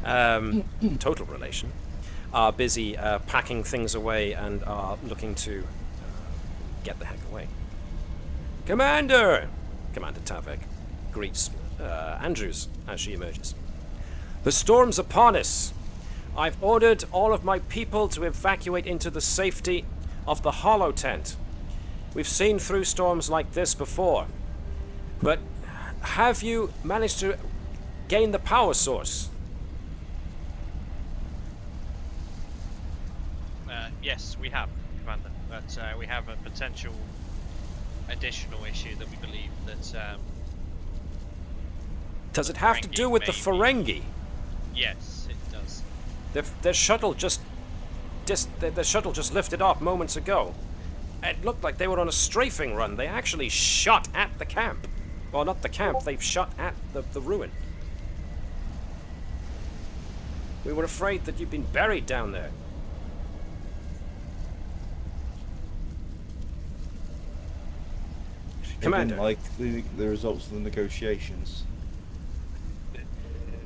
A: Total relation. Are busy packing things away and are looking to get the heck away. Commander! Commander Tavek greets Andrews as she emerges. The storm's upon us. I've ordered all of my people to evacuate into the safety of the hollow tent. We've seen through storms like this before. But have you managed to gain the power source?
D: Yes, we have, Commander. But we have a potential additional issue that we believe that...
A: Does it have to do with the Ferengi?
D: Yes, it does.
A: Their shuttle just the shuttle just lifted off moments ago. It looked like they were on a strafing run. They actually shot at the camp. Well, not the camp. They've shot at the ruin. We were afraid that you'd been buried down there. Commander.
B: Like the results of the negotiations.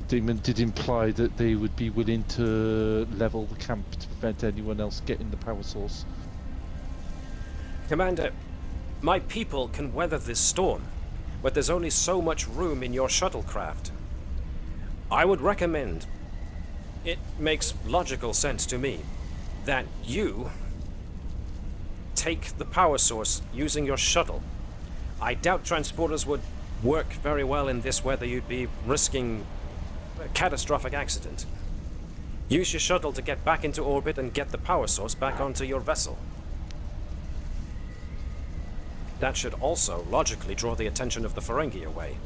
C: Demon did imply that they would be willing to level the camp to prevent anyone else getting the power source.
A: Commander, my people can weather this storm, but there's only so much room in your shuttlecraft. I would recommend, it makes logical sense to me, that you take the power source using your shuttle. I doubt transporters would work very well in this weather. You'd be risking a catastrophic accident. Use your shuttle to get back into orbit and get the power source back onto your vessel. That should also logically draw the attention of the Ferengi away.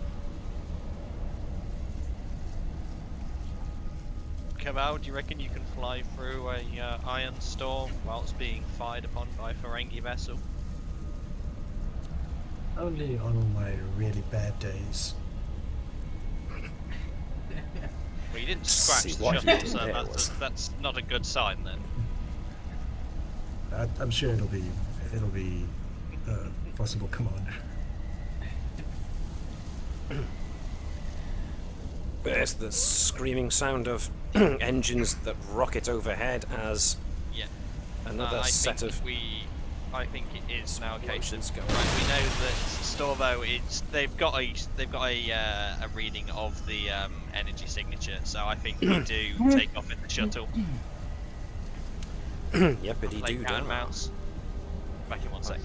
D: Keval, do you reckon you can fly through a iron storm whilst being fired upon by a Ferengi vessel?
G: Only on my really bad days.
D: Well, you didn't scratch
A: See
D: the
A: what
D: shuttle,
A: you
D: so
A: did there
D: that's not a good sign then.
G: I'm sure it'll be possible. Come on.
A: There's the screaming sound of engines that rocket overhead as
D: Yeah.
A: another set of...
D: I think it is now a case of
A: explosions going.
D: right. We know that Storvo they've got a reading of the energy signature, so I think we do take off in the shuttle.
A: Yippity
D: Play
A: doo
D: cat and mouse. Back in 1 sec.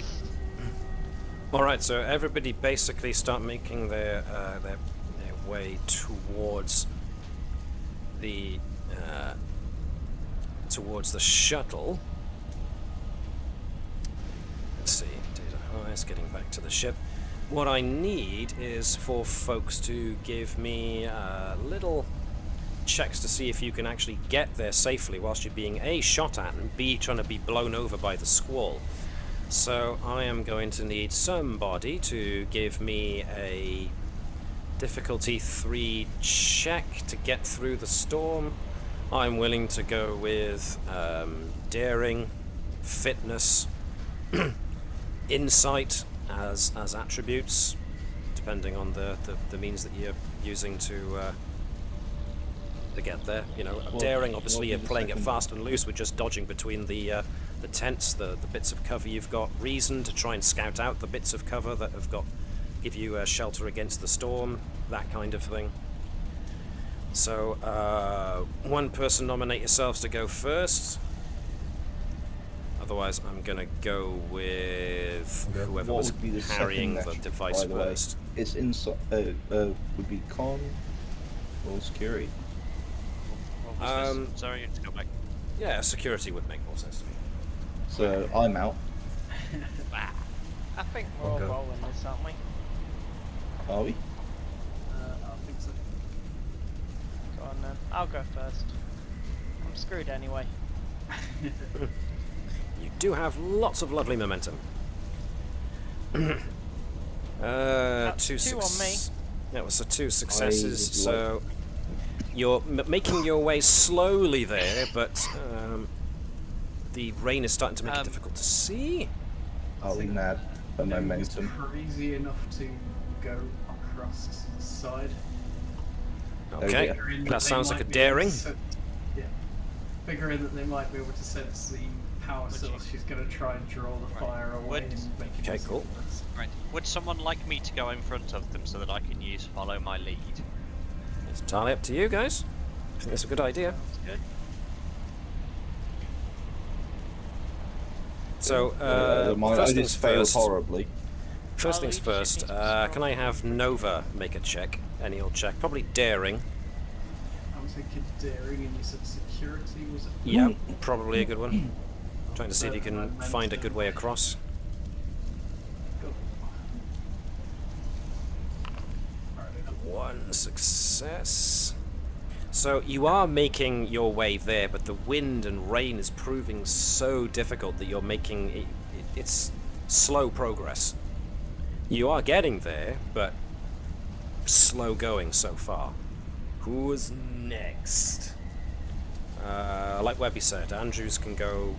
A: Alright, so everybody basically start making their way towards the shuttle. Let's see, data highest, getting back to the ship. What I need is for folks to give me little checks to see if you can actually get there safely whilst you're being A, shot at, and B, trying to be blown over by the squall. So I am going to need somebody to give me a difficulty 3 check to get through the storm. I'm willing to go with daring, fitness, insight as attributes, depending on the means that you're using to get there. You know, daring, obviously you're playing it fast and loose. We're just dodging between the tents, the bits of cover you've got. Reason to try and scout out the bits of cover that give you shelter against the storm, that kind of thing. So one person nominate yourselves to go first. Otherwise, I'm gonna go with whoever was
B: What would be the
A: carrying
B: second
A: the
B: attribute,
A: device
B: by the way?
A: first.
B: It's inside. Would be con or security.
D: What was this? Sorry, you have to go back.
A: Yeah, security would make more sense to me.
B: So I'm out.
E: I think we're all
G: Okay.
E: rolling this, aren't we?
B: Are we?
F: I think so.
E: Go on then. I'll go first. I'm screwed anyway.
A: You do have lots of lovely momentum.
E: That's two on me.
A: That was 2 successes,
B: I would
A: so You're making your way slowly there, but the rain is starting to make it difficult to see.
B: I'll mad the momentum.
F: Crazy enough to go across to the side.
A: Okay,
F: Figuring
A: that
F: they
A: sounds like
F: might
A: a
F: be able to
A: daring.
F: yeah. Figuring that they might be able to sense the power source, she's going to try and draw the fire away and make it
A: Okay,
F: easy
A: cool.
F: for us.
D: Right. Would someone like me to go in front of them so that I can use follow my lead?
A: It's entirely up to you guys. I think that's a good idea.
D: Sounds good.
A: So,
B: I
A: first things
B: just failed
A: first.
B: horribly.
A: First
E: Our
A: things
E: leadership
A: first.
E: needs to be strong.
A: Can I have Nova make a check? Any old check? Probably daring.
F: I was thinking daring and you said security, was it?
A: Yeah, probably a good one. Trying to see if you can find a good way across.
F: Go.
A: One success. So you are making your way there, but the wind and rain is proving so difficult that you're making it, it's slow progress. You are getting there, but slow going so far. Who's next? Like Webby said, Andrews can go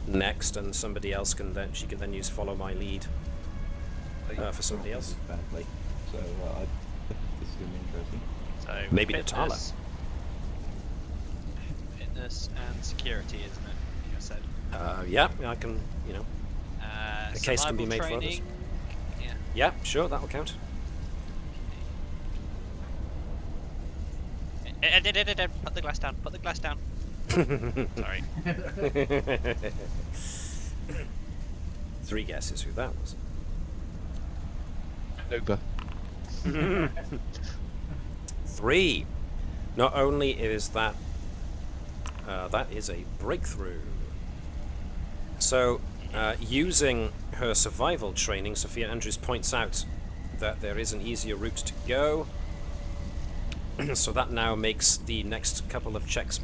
A: next, and somebody else can then use follow my lead for somebody else.
B: Badly. So this is going to be interesting.
D: So
A: Maybe
D: fitness, fitness and security, isn't it? You said.
A: Yeah, I can. A case can be made for
D: survival
A: others.
D: training, yeah.
A: Yeah, sure, that'll count.
D: Put the glass down. Put the glass down. Sorry.
A: 3 guesses who that was.
C: Nova.
A: 3. Not only is that that is a breakthrough. So, using her survival training, Sophia Andrews points out that there is an easier route to go. So that now makes the next couple of checks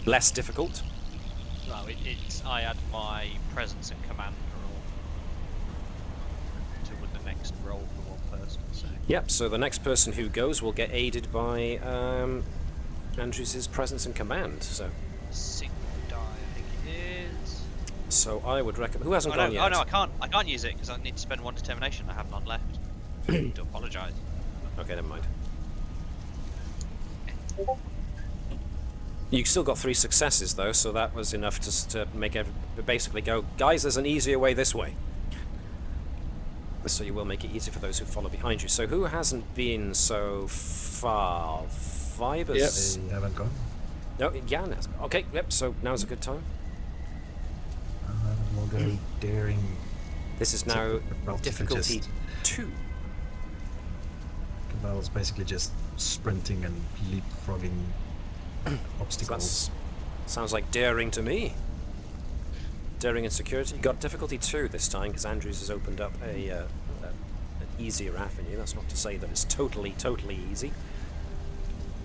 A: less difficult.
D: No, I add my presence and command roll to the next roll for one person. So.
A: Yep, so the next person who goes will get aided by Andrews' presence and command. So
D: Single die, I think it is.
A: So I would recommend. Who hasn't
D: Oh
A: gone
D: no,
A: yet?
D: oh no, I can't use it because I need to spend 1 determination. I have none left. To apologise.
A: Okay, never mind. You still got 3 successes though, so that was enough to make basically go, guys, there's an easier way this way. So you will make it easy for those who follow behind you. So who hasn't been so far? Vibers?
G: They haven't gone.
A: No, Jan has. Okay, yep, so now's a good time.
G: We'll go daring.
A: This is
G: So,
A: well,
G: well,
A: difficulty
G: just-
A: 2.
G: Keval's basically just sprinting and leapfrogging obstacles.
A: Sounds like daring to me. Daring and security. Got difficulty 2 this time because Andrews has opened up an easier avenue. That's not to say that it's totally easy,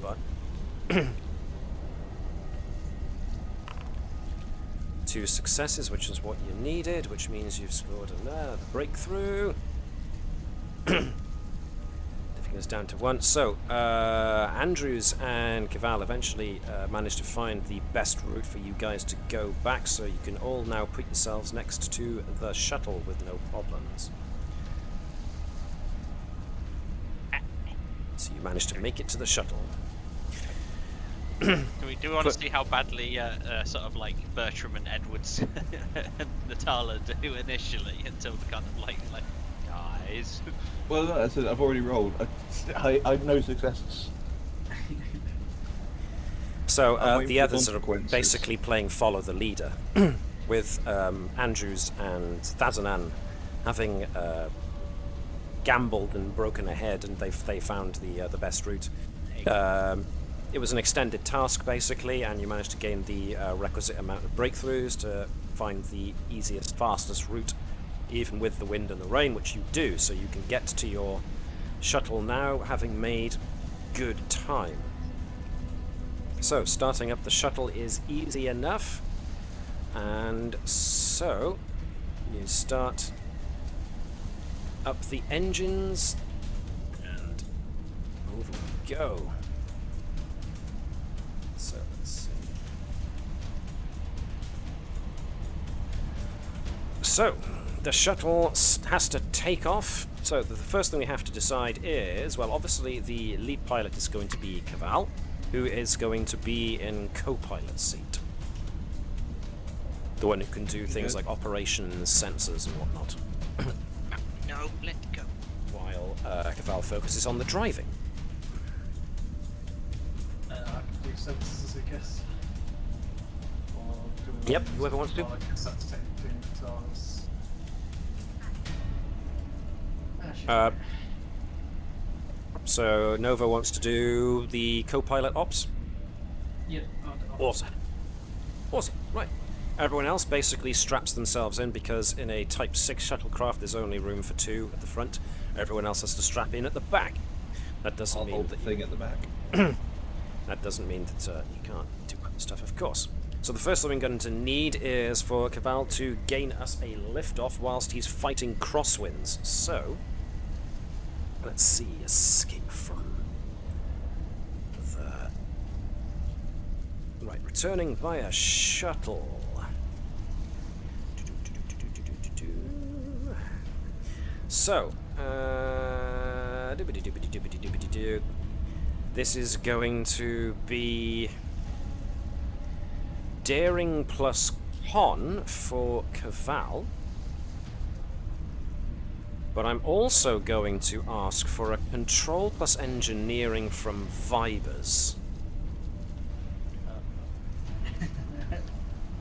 A: but 2 successes, which is what you needed, which means you've scored another breakthrough. Difficulty is down to 1. So Andrews and Keval eventually managed to find the best route for you guys to go back, so you can all now put yourselves next to the shuttle with no problems. So you managed to make it to the shuttle.
D: Do we want to see how badly sort of like Bertram and Edwards and Natala do initially until the kind of like guys.
B: Well, no, I said I've already rolled. I no successes.
A: So
B: I'm waiting
A: the
B: for
A: others are
B: consequences.
A: basically playing follow the leader, with Andrews and Thazanan having gambled and broken ahead, and they found the best route. It was an extended task basically, and you managed to gain the requisite amount of breakthroughs to find the easiest, fastest route, even with the wind and the rain, which you do. So you can get to your shuttle now, having made good time. So starting up the shuttle is easy enough, and so you start up the engines, and over we go. So, the shuttle has to take off. So the first thing we have to decide is, well, obviously the lead pilot is going to be Keval, who is going to be in co-pilot seat. The one who can do things like operations, sensors, and whatnot.
D: No, let go.
A: While Keval focuses on the driving.
F: I can do sensors, I guess. Or do
A: Yep, whoever wants to.
F: I guess that's technically Natala's.
A: So Nova wants to do the co-pilot ops.
F: Yeah.
A: Awesome. Awesome. Right. Everyone else basically straps themselves in because in a Type 6 shuttlecraft there's only room for 2 at the front. Everyone else has to strap in at the back. That doesn't
B: I'll
A: mean
B: hold
A: that
B: the thing at the back.
A: that doesn't mean that you can't do other stuff, of course. So the first thing we're going to need is for Keval to gain us a liftoff whilst he's fighting crosswinds. So let's see, escape from the... Right, returning via shuttle. So, this is going to be daring plus con for Keval. But I'm also going to ask for a control plus engineering from Vibers.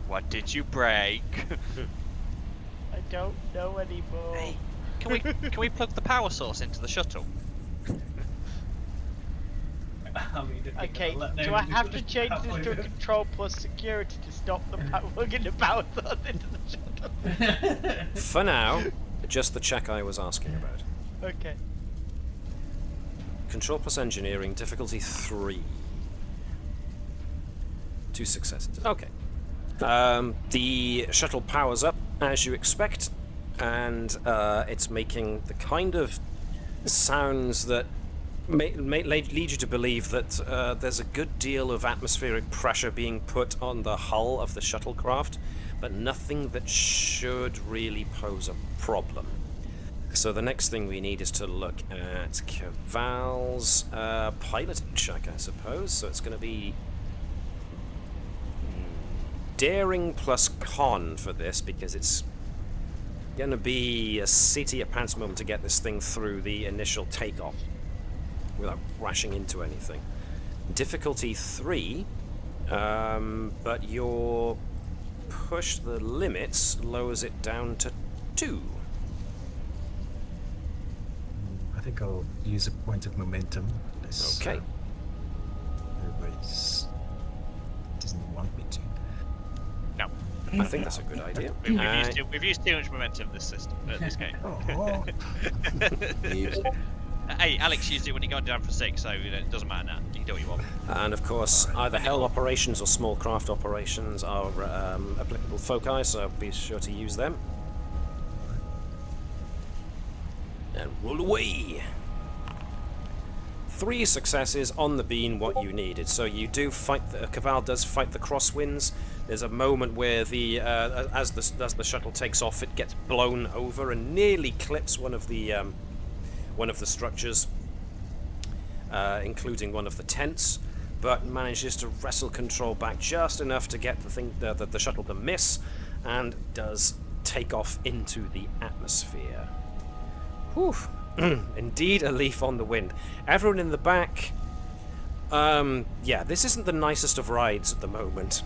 D: What did you break?
E: I don't know anymore.
D: Hey, can we plug the power source into the shuttle?
F: I mean,
E: Okay, do I have to change this to a control plus security to stop the plugging the power source into the shuttle?
A: For now, just the check I was asking about.
E: Okay.
A: Control plus engineering, difficulty 3. 2 successes. Okay. The shuttle powers up, as you expect, and it's making the kind of sounds that lead you to believe that there's a good deal of atmospheric pressure being put on the hull of the shuttlecraft, but nothing that should really pose a problem. So the next thing we need is to look at Keval's piloting check, I suppose. So it's going to be daring plus con for this, because it's going to be a seat of your pants moment to get this thing through the initial takeoff without crashing into anything. Difficulty 3, but your push the limits lowers it down to 2.
G: I think I'll use a point of momentum.
A: Okay.
G: Everybody doesn't want me to.
D: No.
A: I think that's a good idea.
D: We've used too much momentum this system, this game.
G: Oh.
D: Hey, Alex used it when he got down for 6, so it doesn't matter now. You can do what you want.
A: And of course, either Helm operations or small craft operations are applicable foci, so be sure to use them. And roll away! 3 successes on the bean, what you needed. So you do fight. Keval does fight the crosswinds. There's a moment where the as the shuttle takes off, it gets blown over and nearly clips one of the structures, including one of the tents, but manages to wrestle control back just enough to get the shuttle to miss, and does take off into the atmosphere. Whew. Indeed, a leaf on the wind. Everyone in the back, yeah, this isn't the nicest of rides at the moment.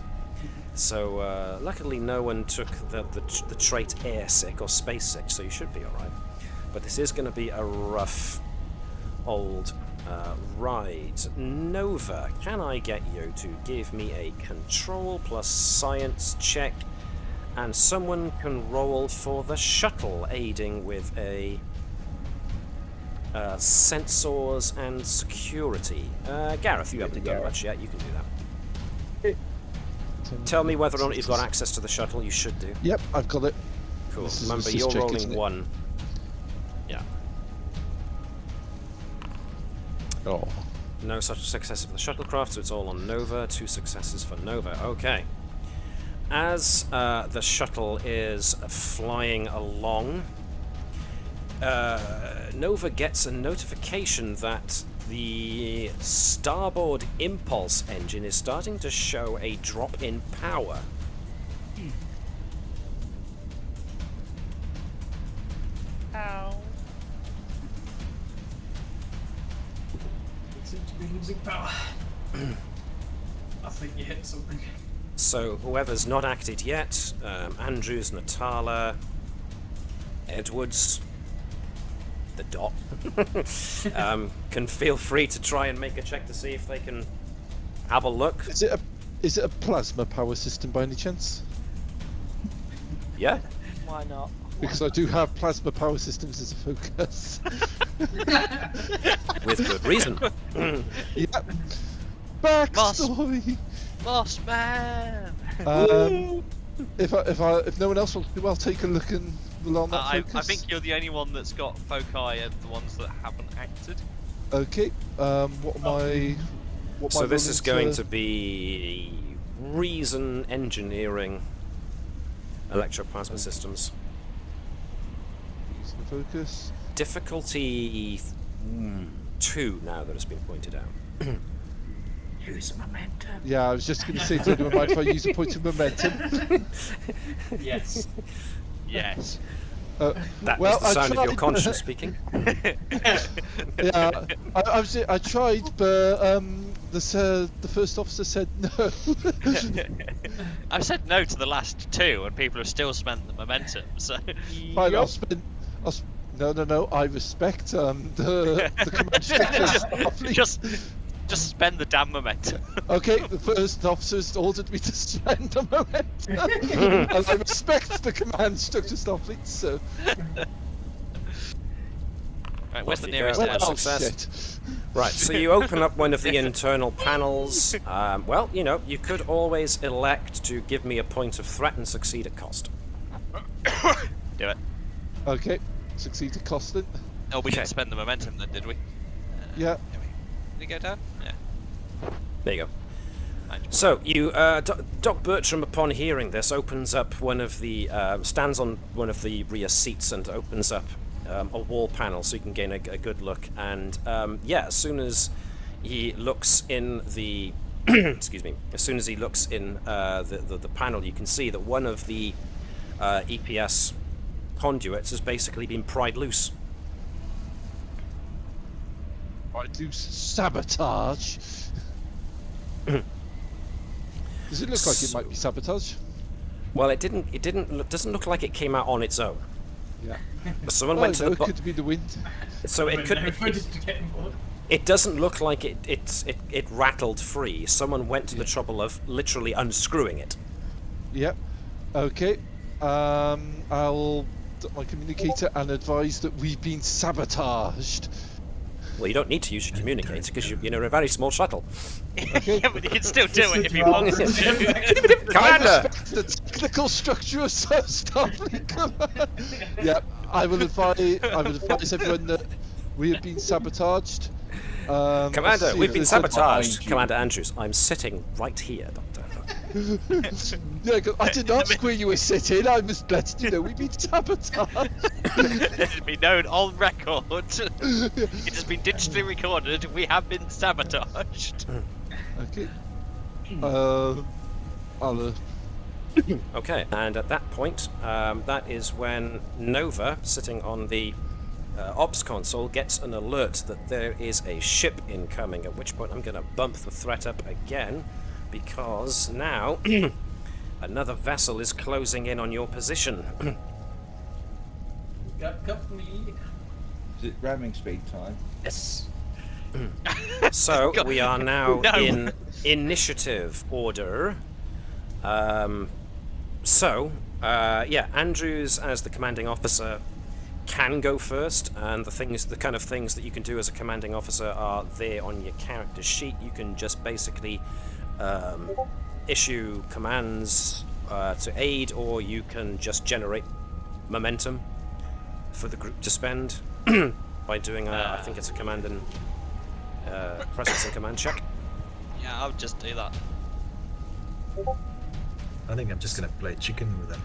A: So luckily no one took the trait air sick or space sick, so you should be alright. But this is going to be a rough old ride. Nova, can I get you to give me a control plus science check? And someone can roll for the shuttle, aiding with a sensors and security. Gareth, you haven't done much yet. You can do that. Tell me whether or not you've got access to the shuttle. You should do.
C: Yep, I've got it.
A: Cool.
C: This is
A: Remember,
C: assist
A: you're
C: check,
A: rolling
C: isn't it?
A: 1. Yeah.
C: Oh.
A: No such success for the shuttlecraft, so it's all on Nova. 2 successes for Nova. Okay. as the shuttle is flying along, Nova gets a notification that the starboard impulse engine is starting to show a drop in power.
E: Ow.
F: We seem to be losing power. I think you hit something.
A: So whoever's not acted yet, Andrews, Natala, Edwards, the dot, can feel free to try and make a check to see if they can have a look.
C: Is it a plasma power system by any chance?
A: Yeah?
E: Why not?
C: Because I do have plasma power systems as a focus.
A: With good reason.
C: Yep. Backstory.
D: Boss man.
C: If no one else wants to, I'll take a look and along that focus.
D: I think you're the only one that's got foci and the ones that haven't acted.
C: Okay. What am I?
A: So this is going to be reason engineering electroplasma systems.
C: Using focus.
A: Difficulty 2 now that has been pointed out.
H: Use momentum.
C: Yeah, I was just going to say to anyone, mind if I use a point of momentum?
F: Yes.
D: Yes.
A: That
C: well,
A: was the sound of your
C: tried,
A: conscience speaking.
C: Yeah, I tried, but the first officer said no.
D: I've said no to the last two, and people have still spent the momentum. So.
C: Fine, I'll spend. No. I respect the command structure.
D: Just spend the damn momentum.
C: Okay, the first officer's ordered me to spend the momentum, and I respect the command structure, Starfleet. So.
D: Right, where's
A: Off
D: the
A: you
D: nearest
A: go.
D: air?
A: Success. Right, so you open up one of the internal panels. Well, you could always elect to give me a point of threat and succeed at cost.
D: Do it.
C: Okay, succeed to cost it.
D: Oh, we
A: Okay.
D: didn't spend the momentum then, did we?
C: Yeah.
D: Did it go down? Yeah.
A: There you go. So you, Doc Bertram, upon hearing this, opens up one of the stands on one of the rear seats and opens up a wall panel so you can gain a good look. And as soon as he looks in the excuse me, as soon as he looks in the panel, you can see that one of the EPS conduits has basically been pried loose.
C: I do sabotage. Does it look like it might be sabotage?
A: Well, doesn't look like it came out on its own.
C: Yeah.
A: Someone went to the
C: it could be the wind.
A: so it could. It doesn't look like it rattled free. Someone went to the trouble of literally unscrewing it.
C: Yep. Okay. I'll dot my communicator and advise that we've been sabotaged.
A: Well, you don't need to use your communicator because you're a very small shuttle.
C: Okay.
D: Yeah, but you can still do it if you want to.
C: I respect the technical structure of Starfleet Command. Yep. I will advise everyone that we have been sabotaged.
A: Commander, we've been sabotaged.
B: you.
A: Commander Andrews, I'm sitting right here, Doctor.
C: Yeah, 'cause I did not ask where you were sitting. I was letting you know we've been sabotaged.
D: It has been known on record. It has been digitally recorded. We have been sabotaged.
C: Okay. I'll.
A: Okay, and at that point, that is when Nova, sitting on the ops console, gets an alert that there is a ship incoming, at which point I'm going to bump the threat up again, because now another vessel is closing in on your position.
F: Got company.
B: Is it ramming speed time?
F: Yes.
A: So
D: God.
A: we are now
D: No.
A: in initiative order. Andrews, as the commanding officer, can go first, and the kind of things that you can do as a commanding officer are there on your character sheet. You can just basically issue commands to aid, or you can just generate momentum for the group to spend by doing I think it's a command and presence and command check.
D: Yeah, I'll just do that.
G: I think I'm just gonna play chicken with them.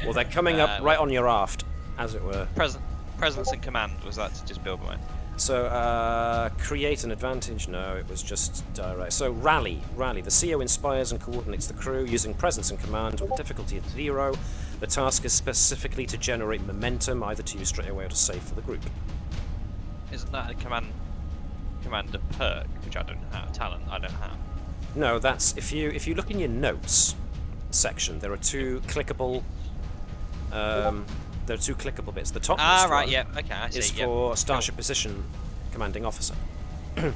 A: Well, they're coming up right on your aft, as it were.
D: Presence and command, was that to just build one?
A: So, create an advantage? No, it was just direct. So, rally. The CO inspires and coordinates the crew using presence and command with difficulty at 0. The task is specifically to generate momentum, either to use straight away or to save for the group.
D: Isn't that a commander perk, which I don't have, talent I don't have?
A: No, that's if you look in your notes section, there are two clickable. There are two clickable bits. The top
D: right, yeah, okay, I see.
A: is for Starship Position Commanding Officer.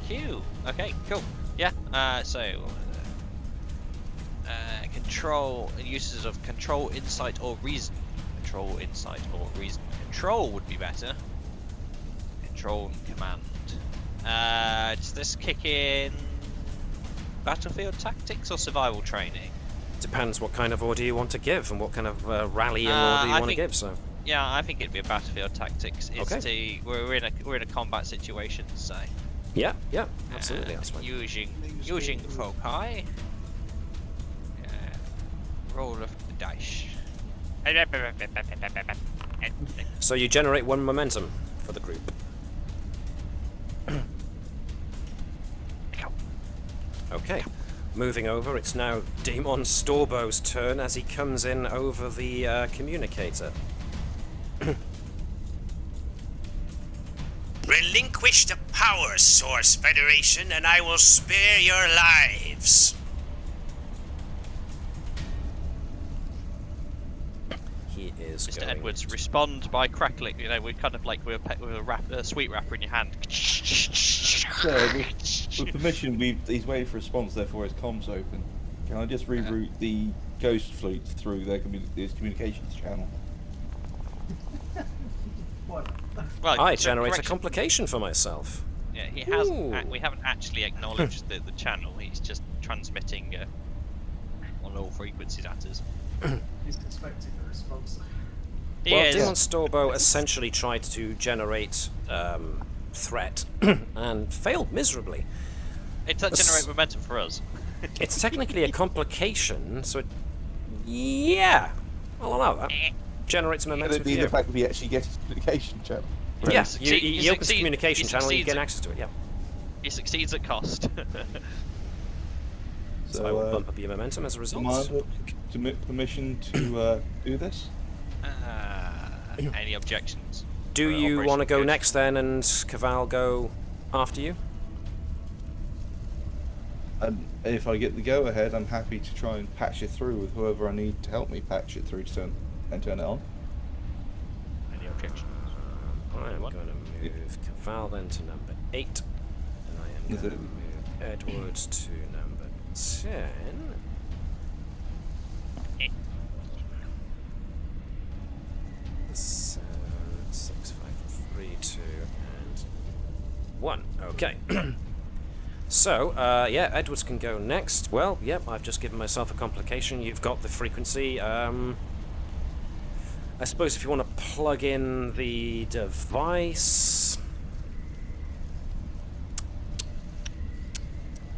D: Q. Okay, cool. Yeah. Control uses of control, insight, or reason. Control, insight, or reason. Control would be better. Control and command. Does this kick in battlefield tactics or survival training?
A: Depends what kind of order you want to give and what kind of rally and order you want to give. So.
D: Yeah, I think it'd be a battlefield tactics. It's
A: Okay.
D: We're in a combat situation, so.
A: Yeah, absolutely. That's fine.
D: Using foci. Roll of the dice.
A: So you generate 1 momentum for the group. Okay. Moving over, it's now Daemon Storbo's turn as he comes in over the communicator.
H: Relinquish the power source, Federation, and I will spare your lives.
A: He is
D: Mr.
A: going
D: Edwards,
A: to...
D: respond by crackling. You know, we're kind of like with a sweet wrapper in your hand.
B: So, with permission, he's waiting for a response, therefore his comms open. Can I just reroute the ghost fleet through his communications channel?
F: What?
D: Well,
A: I
D: so
A: generate a
D: correction-
A: complication for myself.
D: Yeah, he hasn't.
A: Ooh.
D: We haven't actually acknowledged the channel. He's just transmitting on all frequencies at us.
F: He's expecting a response.
D: He
A: Well,
D: is.
A: Daemon Storbo essentially tried to generate threat and failed miserably.
D: It does generate momentum for us.
A: It's technically a complication, so yeah, I'll allow that. Generates
B: Could
A: momentum
B: it
A: for
B: be
A: you.
B: the fact that we actually get his communication channel?
A: Yeah,
D: Succeed-
A: he
D: he
A: opens the
D: succeed-
A: communication
D: he
A: channel, you
D: succeeds
A: get
D: at-
A: access to it, yeah.
D: He succeeds at cost.
A: So I will bump up your momentum as a result.
B: Commander, permission to do this?
D: Any objections?
A: Do
D: for
A: you
D: Operation
A: want to go
D: Ghost?
A: next then and Keval go after you?
B: If I get the go-ahead, I'm happy to try and patch it through with whoever I need to help me patch it through to turn it on.
D: Any objections?
A: I'm going to move Keval then to number 8. And I am
B: Is
A: going
B: it-
A: to move Edwards to number 10. So, 6, 5, 3, 2, and 1. Okay. So, yeah, Edwards can go next. Well, yep, I've just given myself a complication. You've got the frequency. I suppose if you want to plug in the device...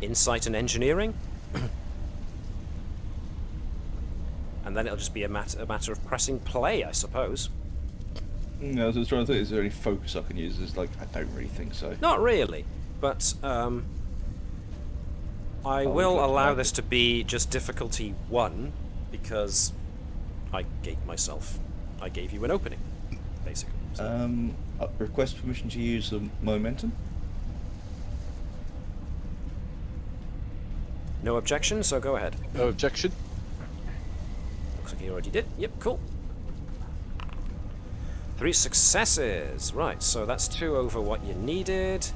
A: Insight and engineering. And then it'll just be a matter of pressing play, I suppose.
B: No, I was trying to think, is there any focus I can use? It's like, I don't really think so.
A: Not really, but I will
B: good
A: allow
B: plan.
A: this to be just difficulty 1 because I gave you an opening, basically. So,
B: Request permission to use the momentum?
A: no objection, so go ahead.
C: No objection.
A: Looks like he already did. Yep, cool. 3 successes. Right, so that's 2 over what you needed.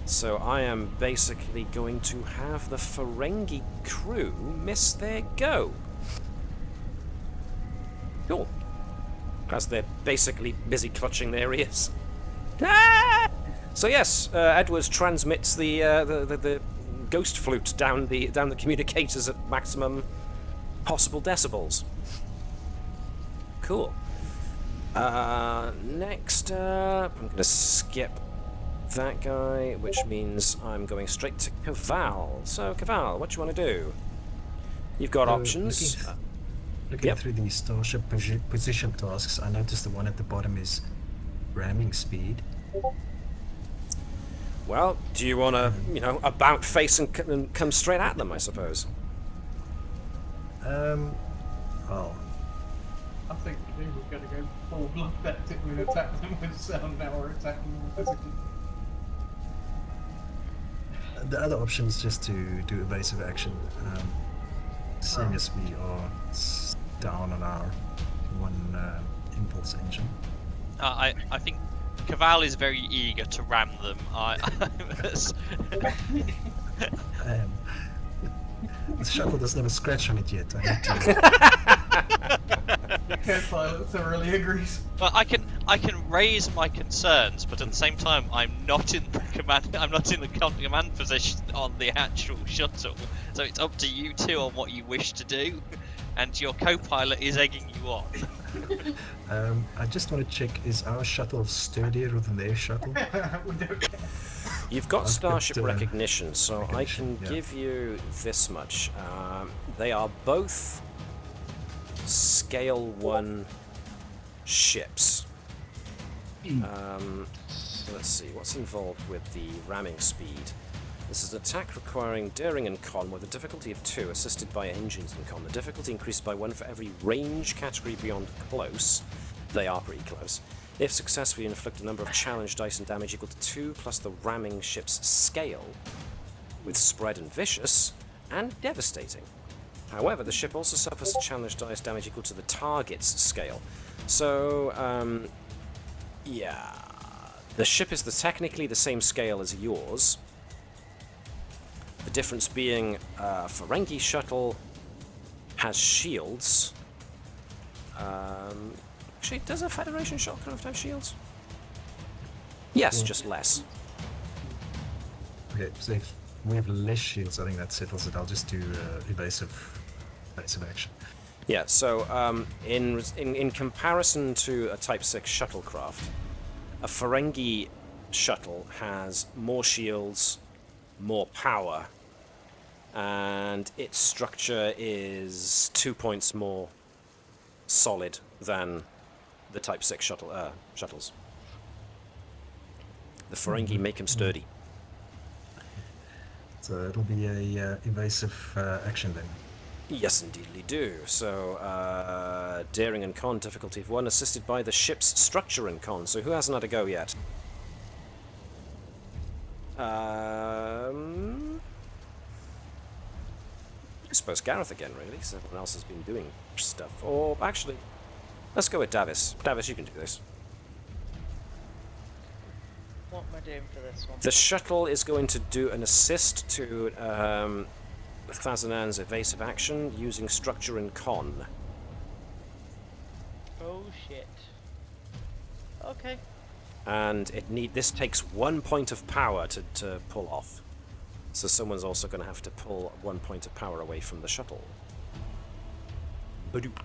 A: So I am basically going to have the Ferengi crew miss their go. Cool. As they're basically busy clutching their ears. Ah! So yes, Edwards transmits the ghost flute down the communicators at maximum possible decibels. Cool. Next up, I'm going to skip that guy, which means I'm going straight to Keval. So, Keval, what do you want to do? You've got
G: Uh,
A: options.
G: Looking
A: Yep.
G: through the starship position tasks, I noticed the one at the bottom is ramming speed.
A: Well, do you want to, about face and come straight at them, I suppose?
G: Well,
F: I think we do. We're going to go full blood tactic. We attack them with sound now, or attacking them physically.
G: the other option is just to do evasive action. Seeing as we are down on our one impulse engine.
D: I think Keval is very eager to ram them.
G: The shuttle doesn't have a scratch on it yet. I need to.
F: The co-pilot thoroughly agrees.
D: But I can raise my concerns, but at the same time, I'm not in the command. I'm not in the command position on the actual shuttle. So it's up to you two on what you wish to do, and your co-pilot is egging you on.
G: I just want to check: is our shuttle sturdier than their shuttle?
F: We don't care.
A: You've got
G: I've
A: starship
G: got,
A: recognition, so I can
G: recognition, yeah.
A: give you this much. They are both Scale 1 ships. Let's see, what's involved with the ramming speed? This is an attack requiring daring and con with a difficulty of 2, assisted by engines and con. The difficulty increases by 1 for every range category beyond close. They are pretty close. If successfully, inflict a number of challenge dice and damage equal to 2 plus the ramming ship's scale, with spread and vicious, and devastating. However, the ship also suffers challenge dice damage equal to the target's scale. So, yeah. The ship is technically the same scale as yours. The difference being Ferengi shuttle has shields. Actually, does a Federation shuttle have shields? Yes, just less.
G: Okay, so if we have less shields, I think that settles it. I'll just do evasive action.
A: Yeah, so in comparison to a Type 6 shuttlecraft, a Ferengi shuttle has more shields, more power, and its structure is 2 points more solid than the Type 6 shuttles. The Ferengi make them sturdy.
G: So it'll be a evasive action then.
A: Yes, indeed, they do. So, daring and con, difficulty of 1, assisted by the ship's structure and con. So, who hasn't had a go yet? I suppose Gareth again, really, because everyone else has been doing stuff. Or, actually, let's go with Davis. Davis, you can do this.
E: What am I doing for this one?
A: The shuttle is going to do an assist to Thazanan's evasive action using structure and con.
E: Oh shit. Okay.
A: And this takes 1 point of power to pull off. So someone's also going to have to pull 1 point of power away from the shuttle. Badoop.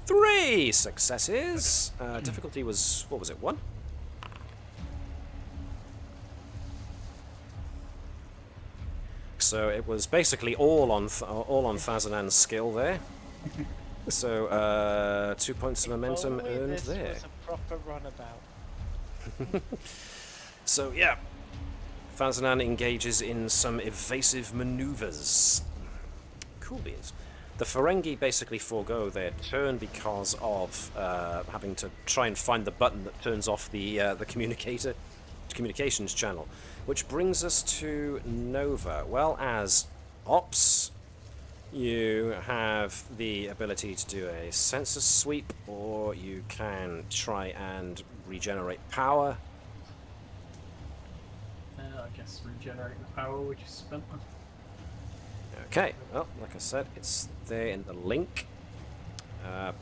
A: 3 successes. Difficulty was, what was it, 1? So it was basically all on Thazanan's skill there. So 2 points of momentum
E: Only
A: earned
E: this
A: there.
E: was a proper runabout.
A: So yeah, Thazanan engages in some evasive maneuvers. Cool beans. The Ferengi basically forego their turn because of having to try and find the button that turns off the communications channel. Which brings us to Nova. Well, as Ops, you have the ability to do a sensor sweep, or you can try and regenerate power.
F: I guess regenerate the power we just spent.
A: Okay, well, like I said, it's there in the link.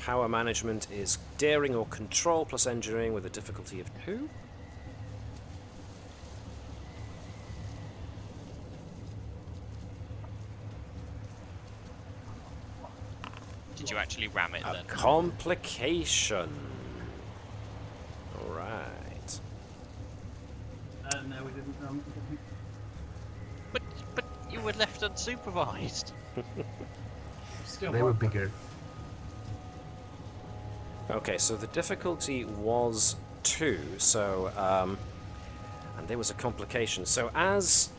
A: Power management is daring or control plus engineering with a difficulty of 2.
D: Did you actually ram it
A: A
D: then?
A: complication. Alright.
F: No, we didn't.
D: But You were left unsupervised.
F: Still
G: They were bigger.
A: Okay, so the difficulty was 2, so, and there was a complication. So as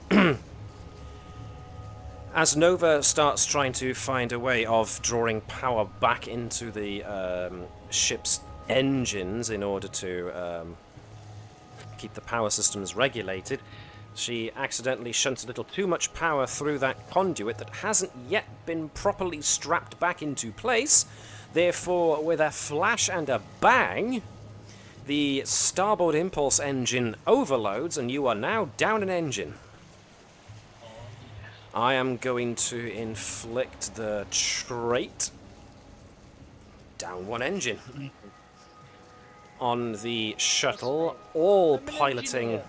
A: as Nova starts trying to find a way of drawing power back into the ship's engines in order to keep the power systems regulated, she accidentally shunts a little too much power through that conduit that hasn't yet been properly strapped back into place. Therefore, with a flash and a bang, the starboard impulse engine overloads and you are now down an engine. I am going to inflict the trait down one engine. On the shuttle, all piloting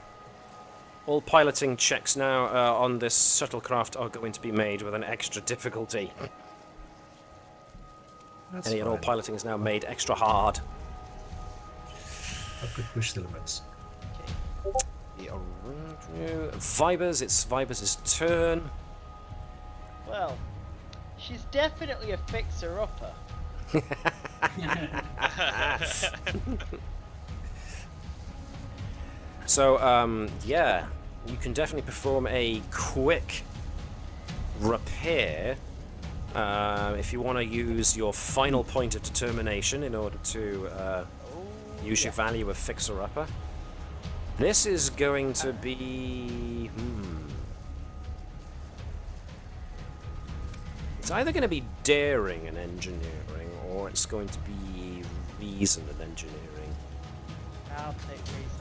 A: checks now on this shuttlecraft are going to be made with an extra difficulty.
G: That's
A: Any and all
G: fine.
A: piloting is now made extra hard.
G: I could push the limits.
A: Vibers, it's Vibers' turn.
E: Well, she's definitely a fixer-upper.
A: So, yeah, you can definitely perform a quick repair if you want to use your final point of determination in order to use your value of fixer-upper. This is going to be... It's either going to be daring and engineering, or it's going to be reason and engineering.
E: I'll take reason.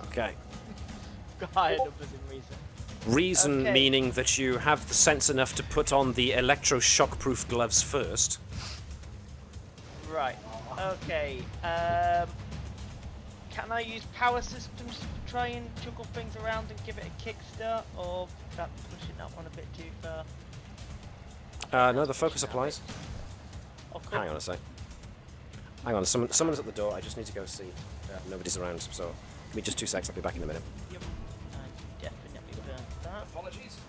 A: Okay.
E: Got higher numbers in reason.
A: Reason
E: Okay.
A: meaning that you have the sense enough to put on the electroshock-proof gloves first.
E: Right. Okay. Can I use power systems to try and juggle things around and give it a kickstart, or that's pushing that one a bit too far?
A: No, the focus applies.
E: Oh, cool.
A: Hang on a sec. Hang on, someone's at the door. I just need to go see. Nobody's around, so give me just 2 seconds. I'll be back in a minute.
E: Yep. I definitely burned that.
A: Apologies.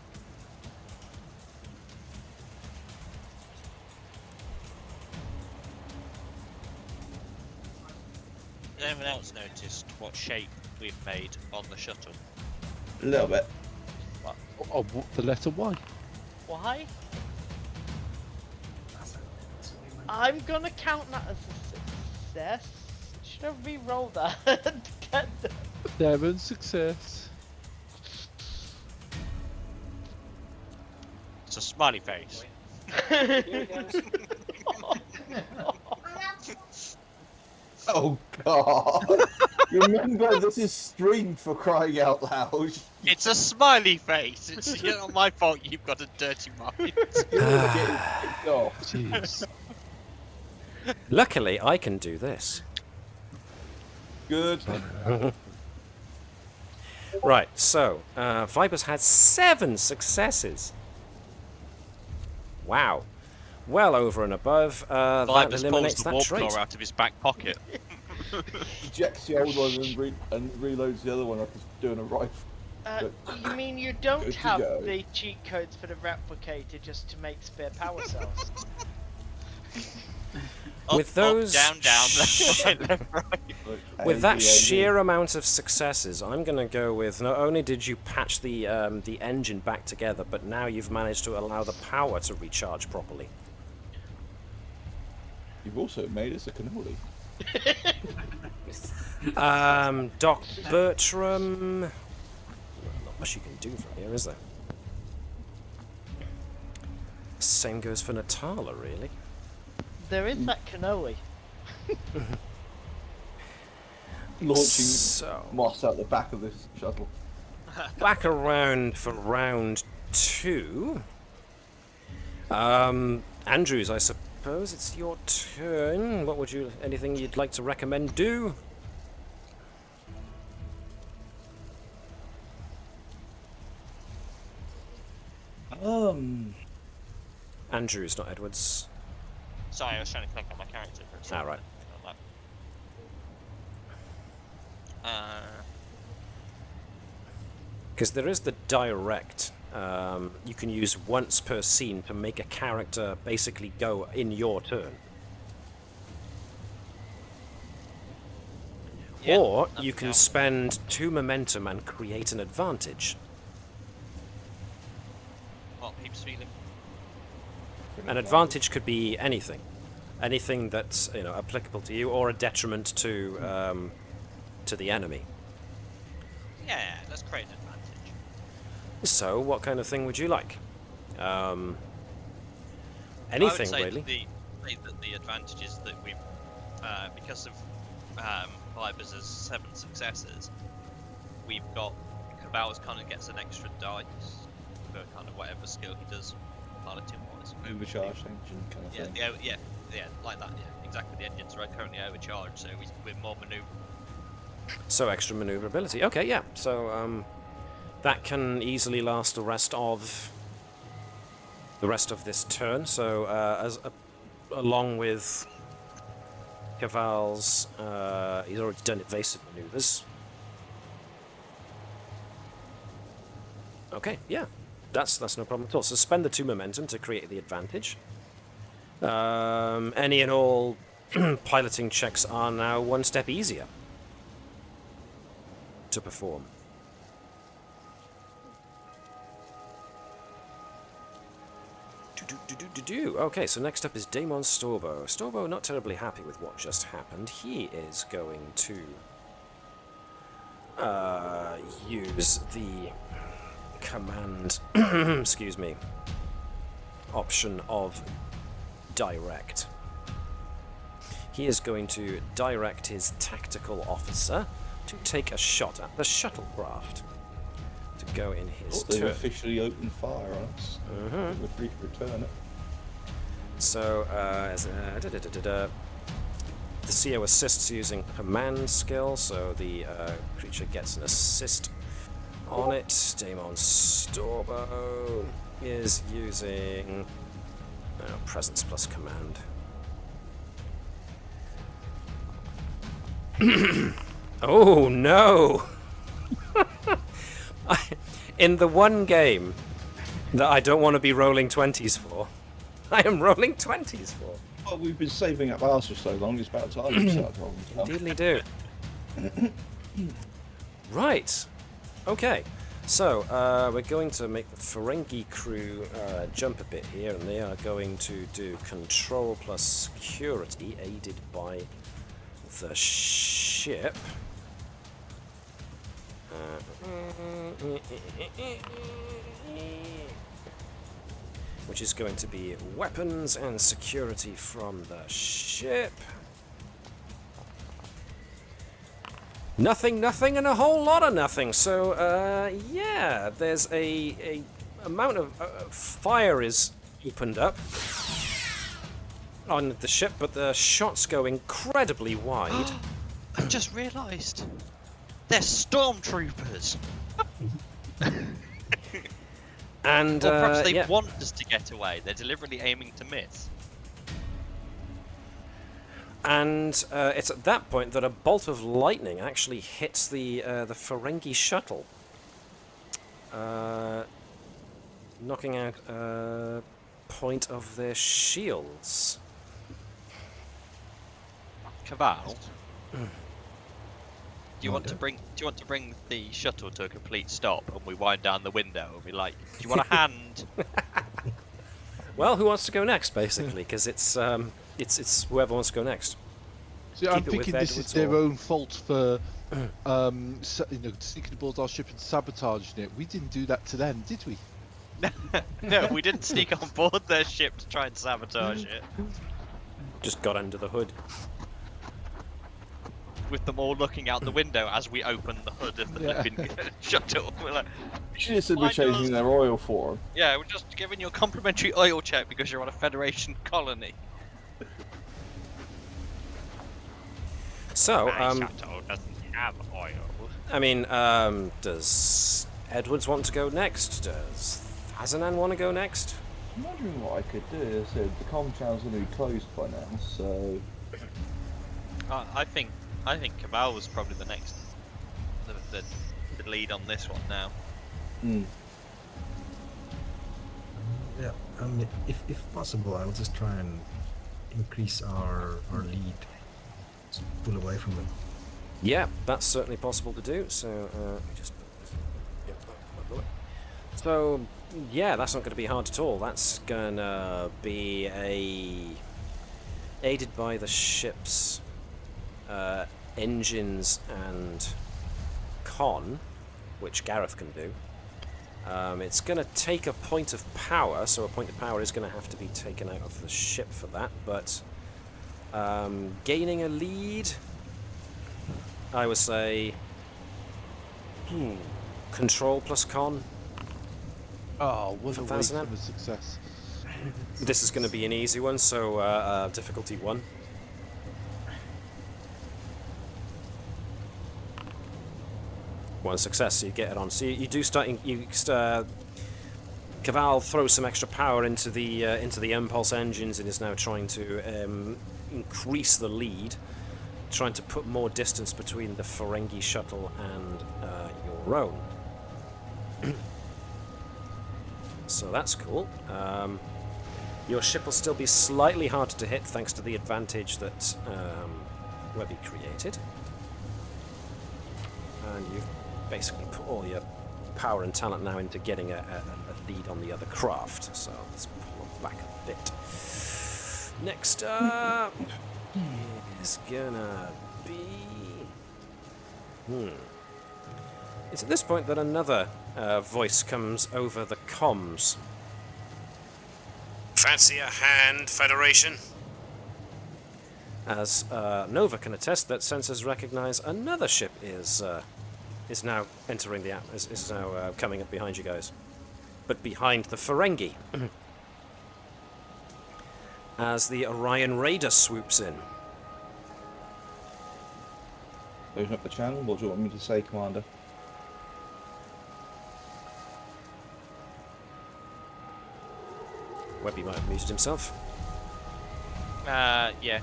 D: Has anyone else noticed what shape we've made on the shuttle?
B: A little bit.
C: Oh, the letter Y.
E: Why? I'm gonna count that as a success. Should I re-roll that?
C: Darren's success.
D: It's a smiley face.
B: Oh God! Remember, this is streamed for crying out loud.
D: It's a smiley face. It's not my fault you've got a dirty mind.
B: You're getting kicked off.
C: Jeez.
A: Luckily, I can do this.
B: Good.
A: Right, so, Vibers had 7 successes. Wow. Well over and above. That
D: Vibers pulls
A: eliminates
D: the
A: that
D: warp
A: trait.
D: core out of his back pocket.
B: Ejects the old one and reloads the other one like it's doing a rifle.
E: You mean you don't
B: Good to
E: have
B: go.
E: the cheat codes for the replicator just to make spare power cells?
A: With
D: Up,
A: those
D: down, left, right, left, right.
A: With that sheer amount of successes, I'm going to go with not only did you patch the engine back together, but now you've managed to allow the power to recharge properly.
B: You've also made us a cannoli.
A: Doc Bertram... Not much you can do from here, is there? Same goes for Natala, really.
E: There is that cannoli.
B: Launching
A: So,
B: moss out the back of this shuttle.
A: back around for round 2. Andrews, I suppose it's your turn. What would you... anything you'd like to recommend do? Andrews, not Edwards.
D: Sorry, I was trying to click on my character for a second.
A: Ah, right. Because there is the direct you can use once per scene to make a character basically go in your turn.
D: Yeah,
A: Or
D: that'd
A: you
D: be
A: can
D: cool.
A: spend 2 momentum and create an advantage.
D: What Peeps feeling?
A: An advantage could be anything. Anything that's applicable to you, or a detriment to the enemy.
D: Yeah, let's create an advantage.
A: So, what kind of thing would you like?
D: I would
A: Anything,
D: say
A: really.
D: that the advantage is that we, because of Viber's 7 successes, we've got Keval kind of gets an extra dice for kind of whatever skill he does, piloting wise.
B: Overcharged engine kind of thing.
D: Yeah, like that. Yeah, exactly. The engines are currently overcharged, so we're more maneuverable.
A: So, extra maneuverability. Okay, yeah. So, that can easily last the rest of this turn. So, along with Keval's, he's already done evasive maneuvers. Okay, yeah, that's no problem at all. So spend the 2 momentum to create the advantage. Any and all piloting checks are now 1 step easier to perform. Okay, so next up is Damon Storbo. Storbo not terribly happy with what just happened. He is going to use the command, excuse me, option of direct. He is going to direct his tactical officer to take a shot at the shuttlecraft. To go in his
B: They've
A: turn.
B: officially opened fire on us. We're free to return it.
A: So, the CO assists using command skill, so the creature gets an assist on it. Damon Storbo is using presence plus command. Oh no! In the one game that I don't want to be rolling 20s for, I am rolling 20s for.
B: Well, we've been saving up ours for so long, it's about time we start rolling stuff.
A: Indeedly do. Right. Okay. So, we're going to make the Ferengi crew jump a bit here, and they are going to do control plus security, aided by the ship. Which is going to be weapons and security from the ship. Nothing, and a whole lot of nothing. So, yeah, there's a amount of fire is opened up on the ship, but the shots go incredibly wide.
D: I just realised they're stormtroopers.
A: And
D: Or perhaps they
A: yeah.
D: want us to get away. They're deliberately aiming to miss.
A: And it's at that point that a bolt of lightning actually hits the Ferengi shuttle, knocking out a point of their shields.
D: Keval, do you want to bring the shuttle to a complete stop, and we wind down the window and be like, "Do you want a hand?"
A: Well, who wants to go next, basically? Because it's whoever wants to go next.
C: See, I'm
A: Keep it with
C: thinking this is
A: Edwards
C: their
A: or-
C: own fault for, sneaking aboard our ship and sabotaging it. We didn't do that to them, did we?
D: No, we didn't sneak on board their ship to try and sabotage it.
A: Just got under the hood.
D: With them all looking out the window as we open the hood of the flipping shuttle. We're like,
B: You should have said we're
D: Why
B: changing
D: does-
B: their oil for them.
D: yeah, we're just giving you a complimentary oil check because you're on a Federation colony.
A: So,
D: shuttle doesn't have oil.
A: I mean, does Edwards want to go next? Does Fazanan want to go next?
B: I'm wondering what I could do. I said the comm channel's going to be closed by now, so
D: I think Keval was probably the next, the lead on this one now.
G: Yeah, if possible, I'll just try and increase our lead, just pull away from them.
A: Yeah, that's certainly possible to do. So just so yeah, that's not going to be hard at all. That's gonna be aided by the ship's engines and con, which Gareth can do. It's going to take a point of power, so a point of power is going to have to be taken out of the ship for that, but gaining a lead, I would say control plus con.
C: Oh, what a
A: For
C: waste
A: Fazanab?
C: of a success.
A: This is going to be an easy one, so difficulty 1. One success, so you get it on. So you do start. Keval throws some extra power into the impulse engines and is now trying to increase the lead, trying to put more distance between the Ferengi shuttle and your own. So that's cool. Your ship will still be slightly harder to hit thanks to the advantage that Webby created, and you've basically put all your power and talent now into getting a lead on the other craft. So let's pull back a bit. Next up is gonna be... It's at this point that another voice comes over the comms.
H: Fancy a hand, Federation?
A: As Nova can attest that sensors recognize another ship is now entering the is now coming up behind you guys, but behind the Ferengi. As the Orion Raider swoops in.
B: Open up the channel. What do you want me to say, Commander?
A: Webby might have muted himself.
D: Yeah.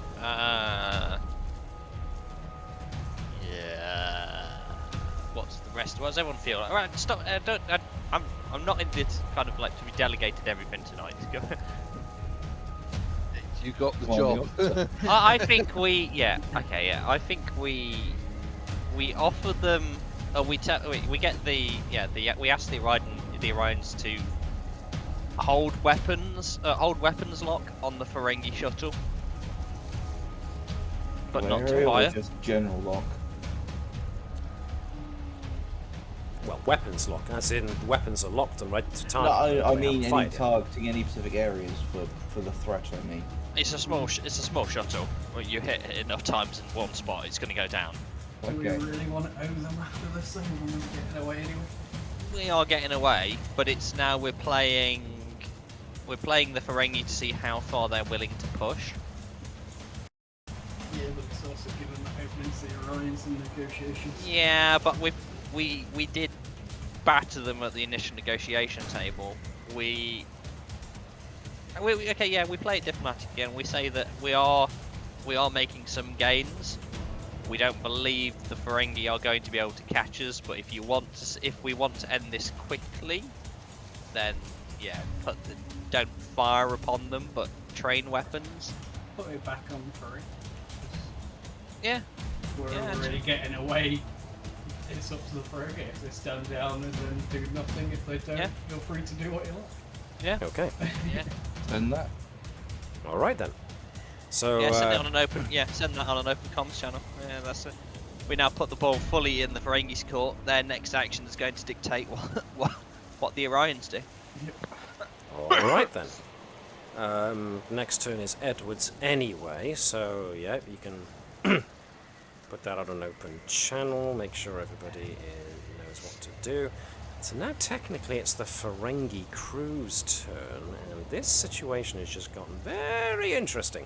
D: What's the rest? What does everyone feel like? Right, stop. I'm not in this kind of like to be delegated everything tonight.
C: You got the
B: Come on,
C: job.
D: I think we. Yeah. Okay. Yeah. I think we offer them. We get the we ask the Orions to hold weapons lock on the Ferengi shuttle, but not to
B: Area or
D: fire.
B: just general lock.
A: Well, weapons lock, as in weapons are locked and ready to
B: No,
A: target.
B: I mean any
A: fired.
B: targeting any specific areas for the threat. I mean.
D: It's a small shuttle. Well, you hit it enough times in one spot, it's going to go down.
F: Do we
B: Okay.
F: really want to owe them after this thing? We're getting away anyway.
D: We are getting away, but it's now we're playing the Ferengi to see how far they're willing to push.
F: Yeah, but it's also given the opening to the Orions in negotiations.
D: Yeah, but we did batter them at the initial negotiation table. We play it diplomatic again. We say that we are making some gains. We don't believe the Ferengi are going to be able to catch us, but if we want to end this quickly, then yeah, don't fire upon them, but train weapons.
F: Put it back on free.
D: Yeah.
F: We're
D: Yeah,
F: already getting away. It's up to the Ferengi. If they stand down and then do nothing, if they don't,
D: Yeah.
F: feel free to do what you like.
D: Yeah.
A: Okay.
D: Yeah.
B: And that.
A: All right then. So
D: Yeah, send it on an open. Yeah, send that on an open comms channel. Yeah, that's it. We now put the ball fully in the Ferengi's court. Their next action is going to dictate what the Orions do.
A: all right then. Next turn is Edward's anyway, so yeah, you can put that on an open channel. Make sure everybody knows what to do. So now technically it's the Ferengi crew's turn, and this situation has just gotten very interesting.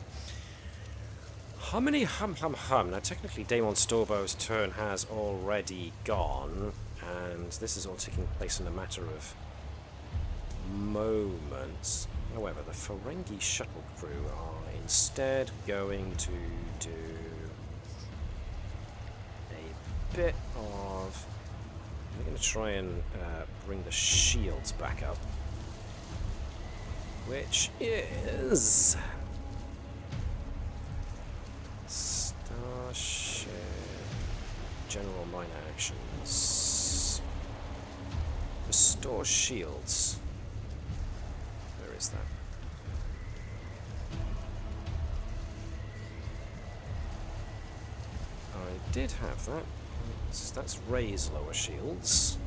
A: Hummity hum hum hum. Now technically Daemon Storbo's turn has already gone, and this is all taking place in a matter of moments. However, the Ferengi shuttle crew are instead going to do a bit of... I'm going to try and bring the shields back up. which is Starship General Minor Actions. Restore shields. Where is that? I did have that. That's raise lower shields.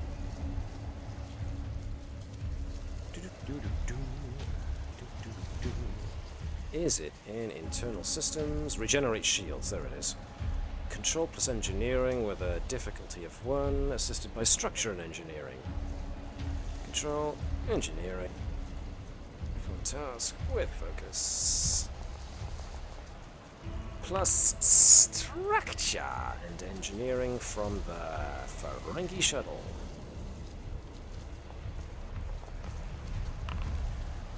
A: Is it in internal systems? Regenerate shields, there it is. Control plus engineering with a difficulty of 1, assisted by structure and engineering. Control, engineering. From task with focus. Plus structure and engineering from the Ferengi shuttle.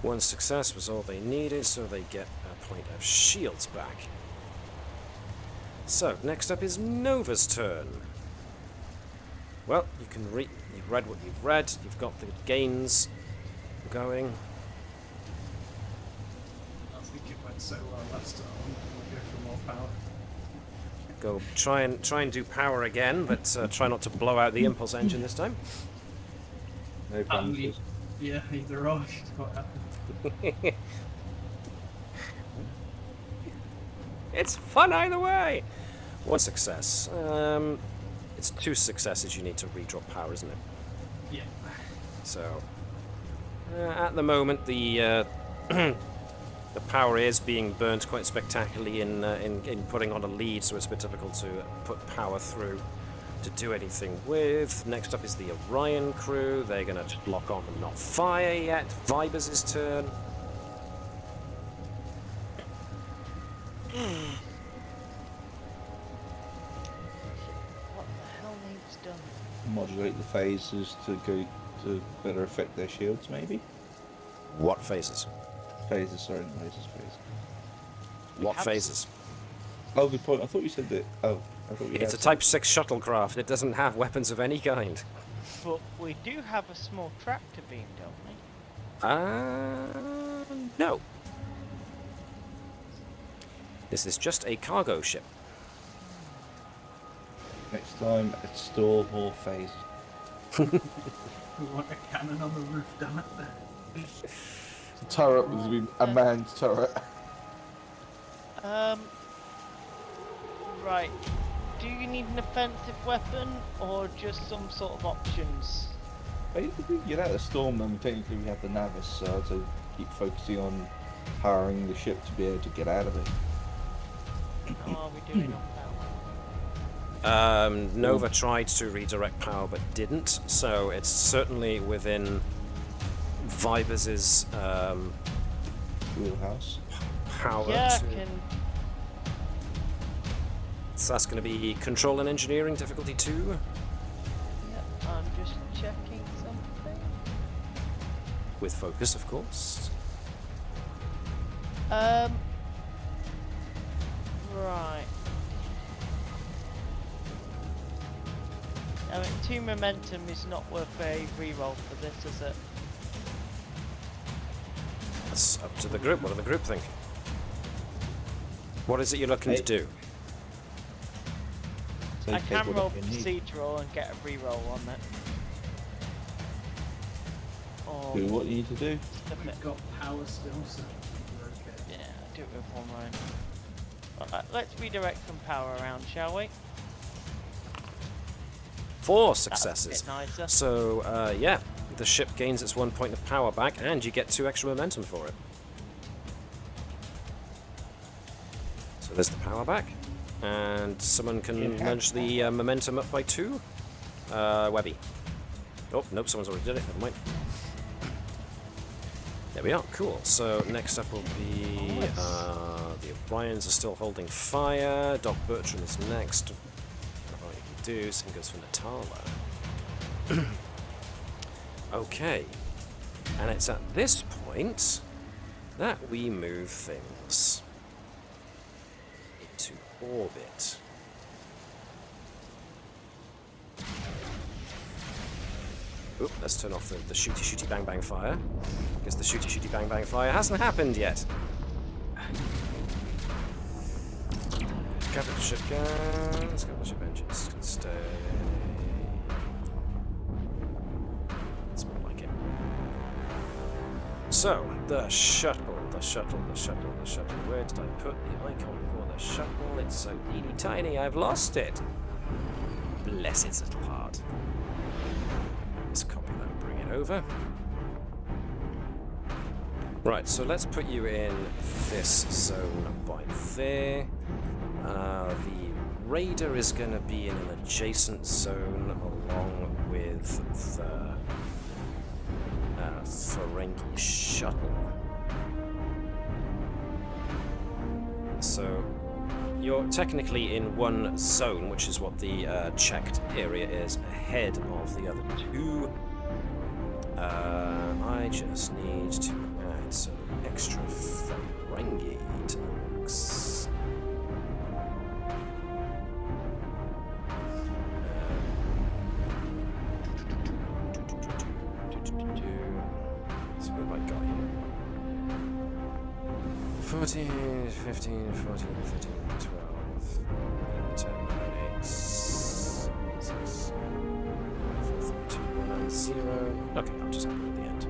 A: 1 success was all they needed, so they get a point of shields back. So, next up is Nova's turn. Well, you can you've read what you've read, you've got the gains going.
F: I think it went so well last time. We'll go for more power.
A: Go try and do power again, but try not to blow out the impulse engine this time.
B: No promises.
F: Yeah, either or. What happened?
A: It's fun either way! 1 success. It's 2 successes you need to redraw power, isn't it?
F: Yeah.
A: So, at the moment, the the power is being burnt quite spectacularly in putting on a lead, so it's a bit difficult to put power through to do anything with. Next up is the Orion crew. They're going to lock on and not fire yet. Vibers' turn.
E: What the hell needs done?
B: Modulate the phases to go to better affect their shields, maybe?
A: What phases?
B: Phases, sorry, not phases, phases.
A: What
E: have
A: phases?
B: Oh, good point. I thought you said that. Oh, I thought you
A: It's a
B: had
A: Type 6 shuttlecraft. It doesn't have weapons of any kind.
E: But we do have a small tractor beam, don't we?
A: No. This is just a cargo ship.
B: Next time, install more phases.
F: We want a cannon on the roof, damn it.
B: The turret was going to be a manned turret.
E: Right. Do you need an offensive weapon or just some sort of options?
B: If we get out of the storm, then technically we have the Navis, so to keep focusing on powering the ship to be able to get out of it.
E: How are we doing on power?
A: Nova tried to redirect power but didn't, so it's certainly within Vibers'
B: Wheelhouse.
A: power
E: Yeah,
A: to...
E: I can.
A: So that's going to be control and engineering difficulty 2.
E: Yeah, I'm just checking something.
A: With focus, of course.
E: Right. I mean, 2 momentum is not worth a reroll for this, is it?
A: That's up to the group. What do the group think? What is it you're looking to do?
B: So
E: I
B: take
E: can roll
B: whatever you need.
E: procedural and get a reroll on it. Or
B: Do what you need to do.
E: stuff it.
F: We've got power still, so we're okay.
E: Yeah, do it with 1 round. Alright, let's redirect some power around, shall we?
A: 4
E: That's a
A: successes.
E: bit nicer.
A: So, yeah, the ship gains its 1 point of power back, and you get 2 extra momentum for it. So there's the power back. And someone can nudge the momentum up by 2. Webby. Oh, nope, someone's already did it. Never mind. There we are. Cool. So next up will be the Orions are still holding fire. Doc Bertram is next. What you can do? Same goes for Natala. Okay. And it's at this point that we move things into orbit. Oop, let's turn off the shooty bang bang fire. Because the shooty bang bang fire hasn't happened yet. Capital ship guns, capital ship engines can stay. That's more like it. So, the shuttle. Where did I put the icon for the shuttle? It's so teeny tiny, I've lost it. Bless its little heart. Let's copy that and bring it over. Right, so let's put you in this zone by there. The raider is going to be in an adjacent zone along with the Ferengi shuttle. So you're technically in one zone, which is what the checked area is, ahead of the other two. I just need to add some extra Ferengi to the mix. So what have I got here? 14, 15, 14, 15, 12, 10, 9, 8, 6, 5, 4, 3, 2, 1, 9, 0. Okay, I'll just have it at the end.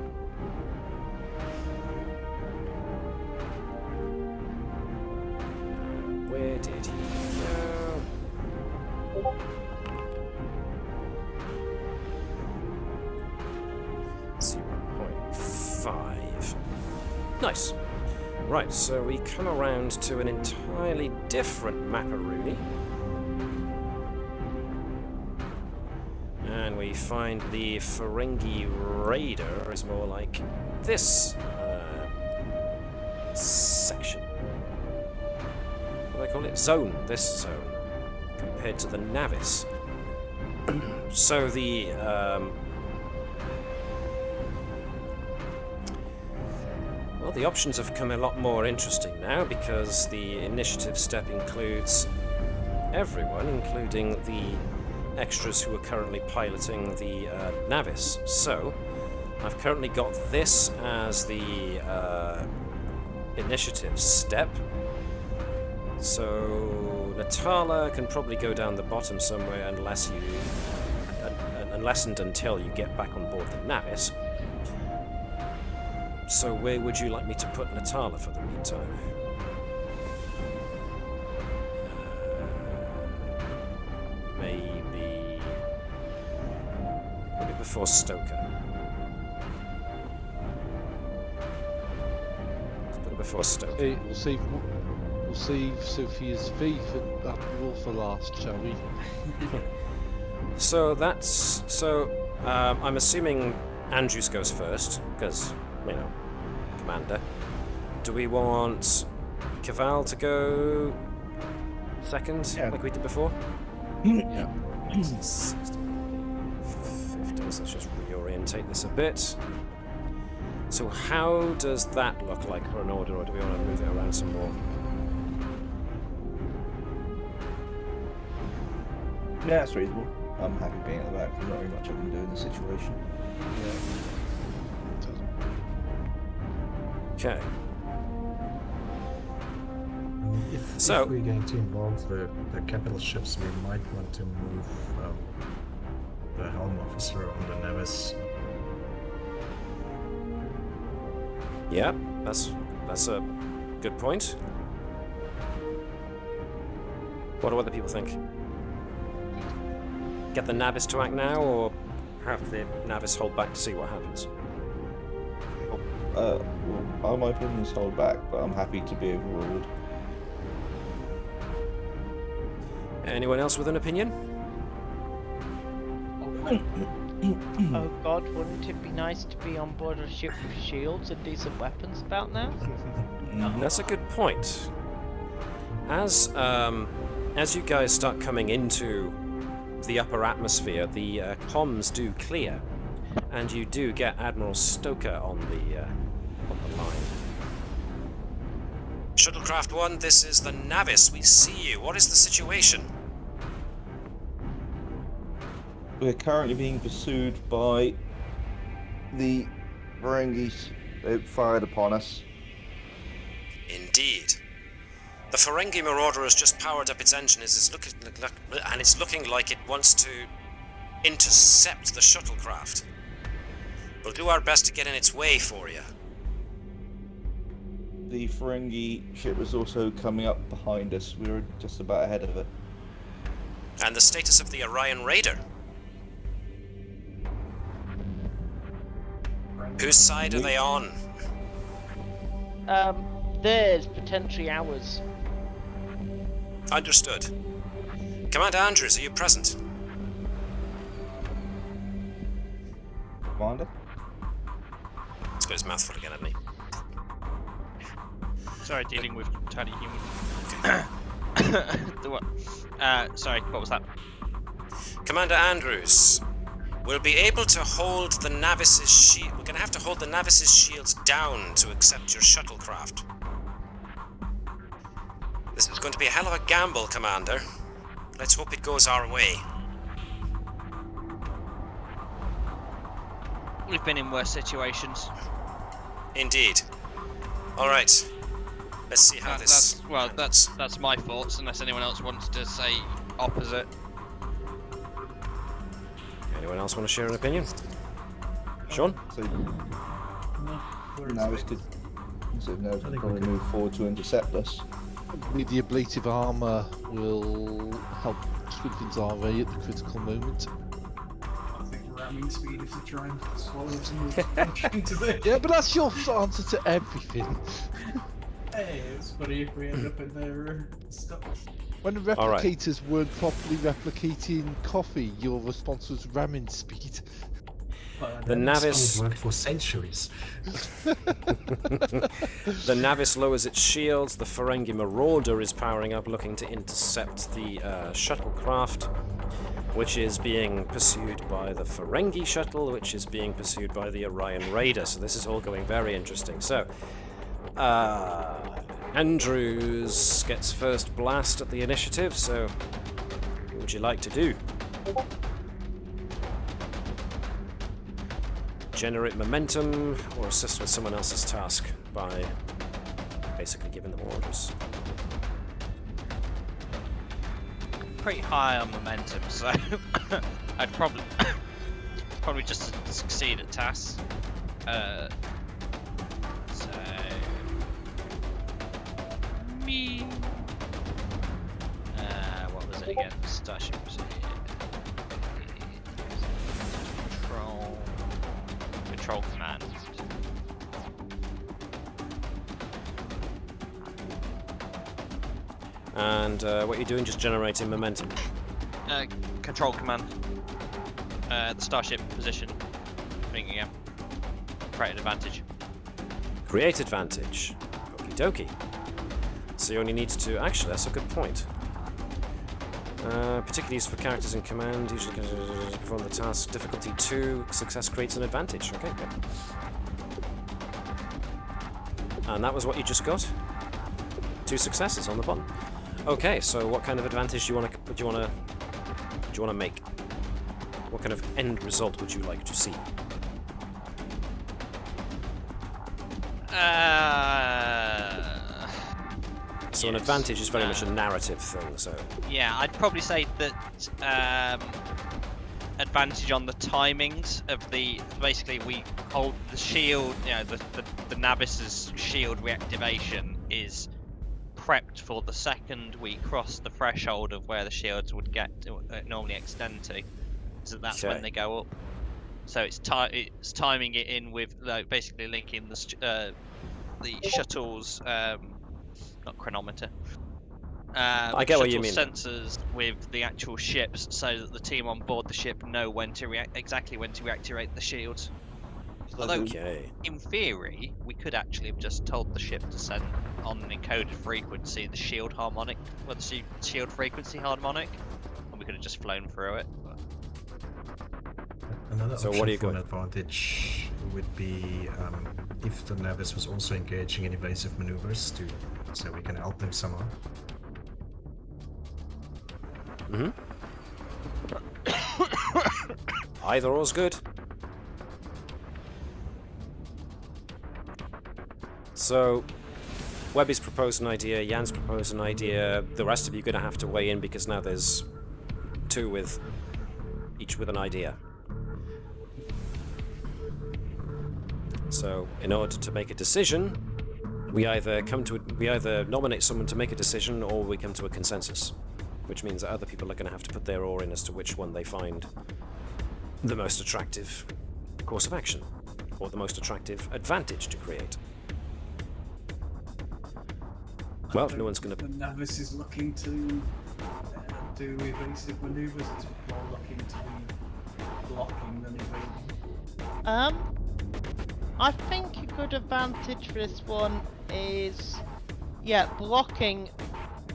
A: Where did he go? .5. Nice. Right, so we come around to an entirely different macaroni. And we find the Ferengi Raider is more like this section. What do they call it? Zone. This zone. Compared to the Navis. So the well, the options have become a lot more interesting now because the initiative step includes everyone, including the extras who are currently piloting the Navis. So, I've currently got this as the initiative step. So, Natala can probably go down the bottom somewhere unless and until you get back on board the Navis. So where would you like me to put Natala for the meantime? Maybe before Stoker. Let's put it before Stoker.
C: Hey, we'll save Sophia's faith and Admiral for last, shall we?
A: So I'm assuming Andrews goes first because you know. Commander. Do we want Keval to go second, like we did before?
C: Yeah.
A: 60, 50, so let's just reorientate this a bit. So how does that look like for an order, or do we want to move it around some more?
B: Yeah, that's reasonable. I'm happy being at the back. There's not very much I can do in this situation.
A: Okay.
G: If
A: So-
G: we're going to involve the capital ships, we might want to move the Helm officer on the Navis.
A: Yeah, that's a good point. What do other people think? Get the Navis to act now, or have the Navis hold back to see what happens?
B: Well, my opinions hold back, but I'm happy to be overruled.
A: Anyone else with an opinion?
E: Oh god, wouldn't it be nice to be on board a ship with shields and decent weapons about now?
A: That's a good point. As you guys start coming into the upper atmosphere, the comms do clear, and you do get Admiral Stoker on the line. Shuttlecraft 1, this is the Navis. We see you. What is the situation?
B: We're currently being pursued by the Ferengis, they fired upon us.
A: Indeed. The Ferengi Marauder has just powered up its engine, and it's looking like it wants to intercept the shuttlecraft. We'll do our best to get in its way for you.
B: The Ferengi ship was also coming up behind us. We were just about ahead of it.
A: And the status of the Orion Raider? Whose side are they on?
E: Theirs, potentially ours.
A: Understood. Commander Andrews, are you present?
B: Commander?
A: He's got his mouth full again, hasn't he?
D: Sorry, dealing with tiny human. Sorry, what was that?
A: Commander Andrews, we'll be able to hold the Navis's shield. We're going to have to hold the Navis's shields down to accept your shuttlecraft. This is going to be a hell of a gamble, Commander. Let's hope it goes our way.
D: We've been in worse situations.
A: Indeed. All right. Let's see how this.
D: That's my thoughts. Unless anyone else wants to say opposite.
A: Anyone else want to share an opinion? Shaun?
B: So
F: No,
B: Navis could probably move forward to intercept us.
C: With the ablative armor will help strengthen our array at the critical moment.
F: I think ramming speed is to try and swallow some of the punch into the.
C: Yeah, but that's your answer to everything.
F: Hey, it's funny if we end up in their stuff.
C: When the
A: All right.
C: replicators weren't properly replicating coffee, your response was ramming speed.
A: The Navis.
G: Worked for centuries.
A: The Navis lowers its shields. The Ferengi Marauder is powering up, looking to intercept the shuttlecraft, which is being pursued by the Ferengi shuttle, which is being pursued by the Orion Raider. So this is all going very interesting. So, Andrews gets first blast at the initiative. So, what would you like to do? Generate momentum, or assist with someone else's task by basically giving them orders.
D: Pretty high on momentum, so I'd probably just succeed at tasks. So me. What was it again? Starship. Control command.
A: And what you're doing, just generating momentum.
D: Control command. The starship position. Bringing up. Create advantage.
A: Create advantage. Okie dokie. So you only need to. Actually, that's a good point. Particularly used for characters in command, usually perform the task. Difficulty 2, success creates an advantage. Okay, good. And that was what you just got? 2 successes on the bottom. Okay, so what kind of advantage do you want to make? What kind of end result would you like to see? So an advantage is very much a narrative thing, so...
D: Yeah, I'd probably say that advantage on the timings of the... Basically, we hold the shield, you know, the Navis's shield reactivation is prepped for the second we cross the threshold of where the shields would normally extend to. So that's when they go up. So it's timing it in with, like, basically linking the shuttle's... not chronometer.
A: I get what you mean.
D: Sensors with the actual ships, so that the team on board the ship know when to exactly when to reactivate the shields. Although, in theory, we could actually have just told the ship to send on an encoded frequency the shield harmonic, well, the shield frequency harmonic, and we could have just flown through it.
G: Another
A: So
G: option
A: what are you
G: for an
A: going?
G: advantage would be if the Navis was also engaging in evasive maneuvers, so we can help them somehow.
A: Mm-hmm. Either or's good. So, Webby's proposed an idea, Jan's proposed an idea, the rest of you are going to have to weigh in because now there's two with each with an idea. So, in order to make a decision, we either nominate someone to make a decision, or we come to a consensus, which means that other people are going to have to put their oar in as to which one they find the most attractive course of action, or the most attractive advantage to create. Well, if no one's going to...
F: The Navis is looking to do evasive maneuvers. It's more looking to be blocking than evading.
E: I think a good advantage for this one is, yeah, blocking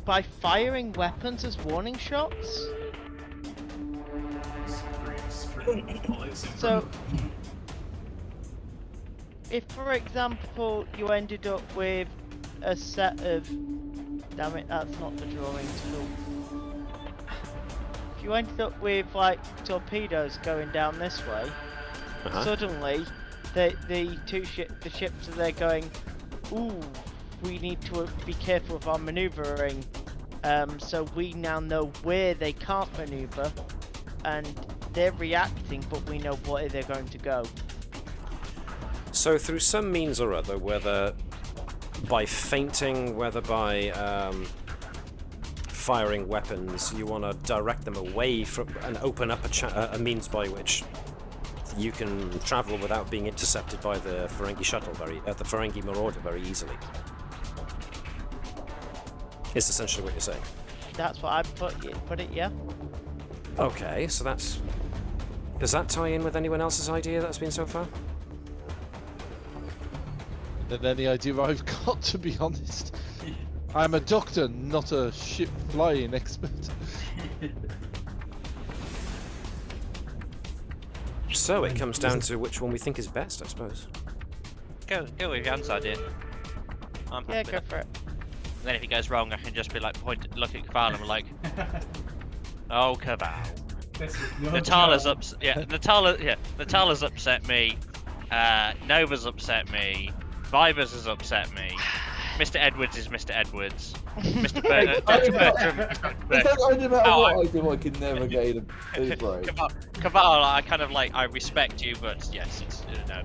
E: by firing weapons as warning shots. So, if for example you ended up with a set of... Damn it, that's not the drawing tool. If you ended up with like torpedoes going down this way, suddenly the ships are there going, ooh, we need to be careful of our manoeuvring. So we now know where they can't manoeuvre, and they're reacting, but we know where they're going to go.
A: So through some means or other, whether by feinting, whether by firing weapons, you want to direct them away from and open up a means by which you can travel without being intercepted by the Ferengi shuttle the Ferengi Marauder very easily. Is essentially what you're saying.
E: That's what I put it, yeah.
A: Okay, so that's... Does that tie in with anyone else's idea that's been so far?
C: Than any idea I've got, to be honest. I'm a doctor, not a ship flying expert.
A: So it comes down to which one we think is best, I suppose.
D: Go with Jan's idea. I'm
E: Yeah,
D: happy
E: go
D: with
E: for it.
D: And then if it goes wrong, I can just be like, look at Keval and be like, oh, Keval. Natala's upset. Yeah, Natala's upset me. Nova's upset me. Vibers has upset me. Mr. Edwards is Mr. Edwards. Mr. Dr. Bertram is Dr. Bertram.
B: No matter what I do, I can never get a break.
D: Keval, I kind of like, I respect you, but yes, it's, no,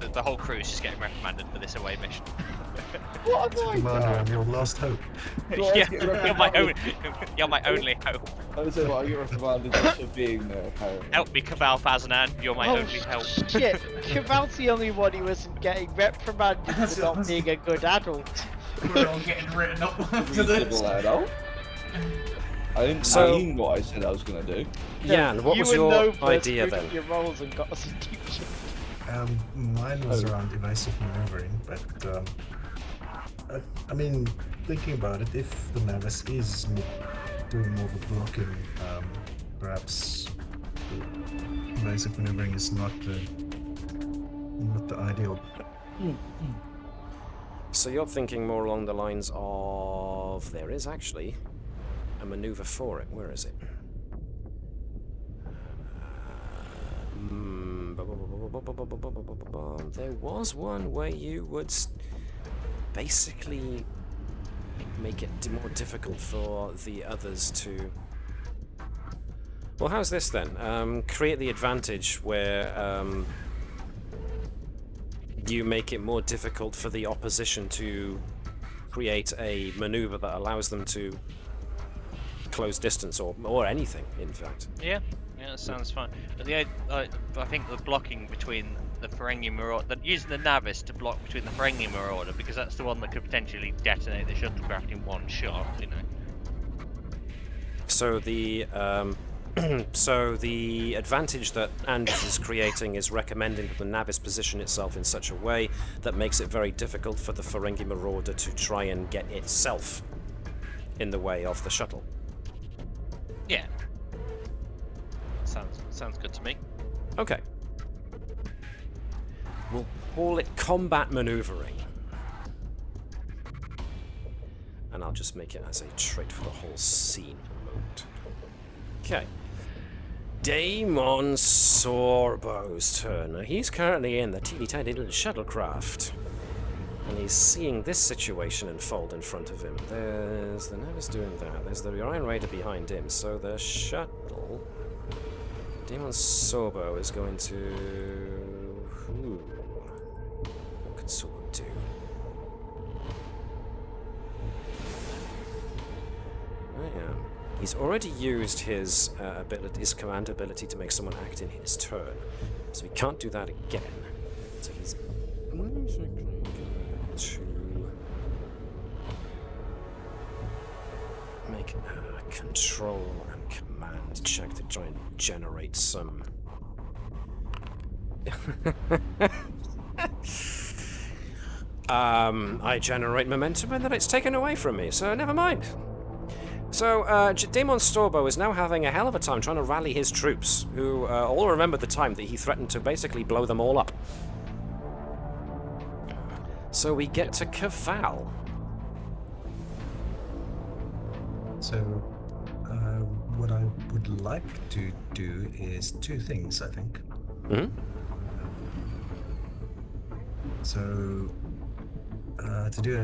D: the whole crew is just getting reprimanded for this away mission.
B: What have I
G: Come on,
B: done?
G: your last hope.
D: Yeah, you're my only hope.
B: I would say, well, I get reprimanded just for being there, apparently.
D: Help me, Keval Faznan, you're my only help.
E: Shit, Keval's the only one who isn't getting reprimanded for not being a good adult.
F: We're all getting written up after this.
B: Reasonable adult. I didn't
A: So-
B: mean what I said I was going to do.
A: Jan, what
E: you
A: was
E: and
A: your
E: Nova
A: idea
E: screwed
A: then?
E: up your roles and got us a teacher.
G: Mine was around evasive maneuvering, but I mean, thinking about it, if the Navis is doing more of a blocking, perhaps evasive maneuvering is not the ideal.
A: So you're thinking more along the lines of... There is actually a maneuver for it. Where is it? There was one where you would basically make it more difficult for the others to... Well, how's this then? Create the advantage where you make it more difficult for the opposition to create a maneuver that allows them to close distance or anything, in fact.
D: Yeah, that sounds fine. But I think the blocking between the Ferengi Marauder, using the Navis to block between the Ferengi Marauder, because that's the one that could potentially detonate the shuttlecraft in one shot, you know.
A: So the advantage that Anders is creating is recommending that the Navis position itself in such a way that makes it very difficult for the Ferengi Marauder to try and get itself in the way of the shuttle.
D: Yeah. Sounds good to me.
A: Okay. We'll call it combat maneuvering. And I'll just make it as a trait for the whole scene for the moment. Okay. Damon Sorbo's turn. Now, he's currently in the teeny tiny little shuttlecraft. And he's seeing this situation unfold in front of him. There's the Navis doing that. There's the Orion Raider behind him. So the shuttle... Demon Sorbo is going to... Ooh. What could Sorbo do? Oh, yeah. He's already used his his command ability to make someone act in his turn. So he can't do that again. So he's... to make a control and command check to try and generate some I generate momentum and then it's taken away from me, so never mind. So Daemon Storbo is now having a hell of a time trying to rally his troops, who all remember the time that he threatened to basically blow them all up. So we get to Keval.
G: So, what I would like to do is two things, I think.
A: Mm-hmm.
G: So, to do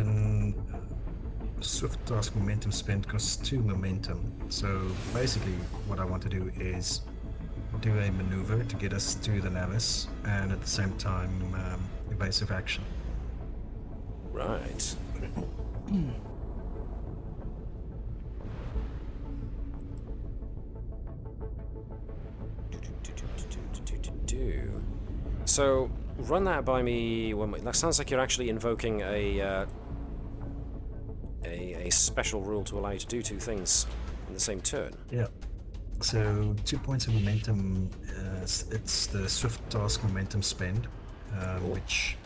G: a swift task momentum spent costs 2 momentum. So, basically, what I want to do is do a maneuver to get us to the Navis, and at the same time, evasive action.
A: Right. So, run that by me. That sounds like you're actually invoking a special rule to allow you to do two things in the same turn.
G: Yeah. So 2 points of momentum. It's the swift task momentum spend, which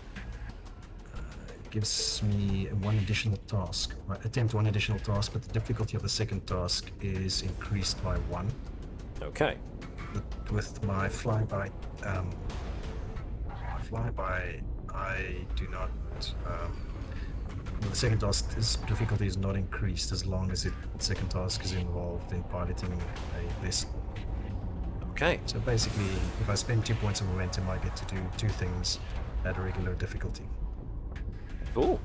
G: gives me one additional task. I attempt one additional task, but the difficulty of the second task is increased by 1.
A: Okay.
G: But with my flyby, I do not. The second task difficulty is not increased as long as the second task is involved in piloting a vessel.
A: Okay.
G: So basically, if I spend 2 points of momentum, I get to do 2 things at a regular difficulty.
A: Cool.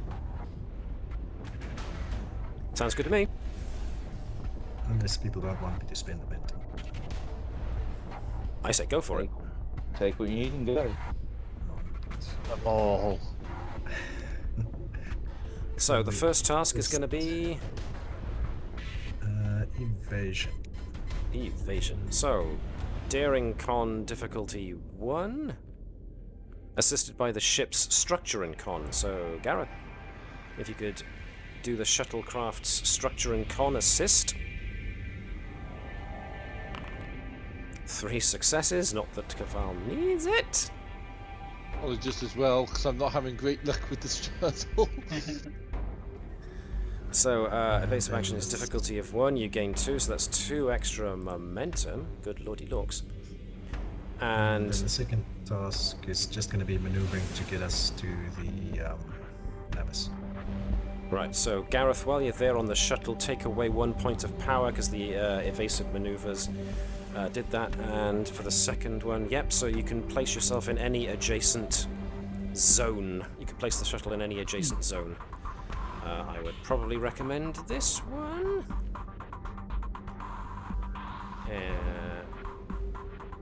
A: Sounds good to me.
G: Unless people don't want me to spend momentum.
A: I say go for it.
B: Take what you need and go.
C: Oh,
A: So the first task is going to be
G: evasion.
A: evasion. So, daring con difficulty 1, assisted by the ship's structuring con. So, Gareth, if you could do the shuttlecraft's structuring con assist. 3 successes, not that Keval needs it.
C: probably just as well, because I'm not having great luck with this shuttle.
A: So, evasive action is difficulty of 1, you gain 2, so that's 2 extra momentum. Good lordy lorks.
G: And
A: And
G: then the second task is just going to be maneuvering to get us to the Navis.
A: right, so Gareth, while you're there on the shuttle, take away 1 point of power because the evasive maneuvers did that. And for the second one, yep, so you can place yourself in any adjacent zone. You can place the shuttle in any adjacent zone. I would probably recommend this one.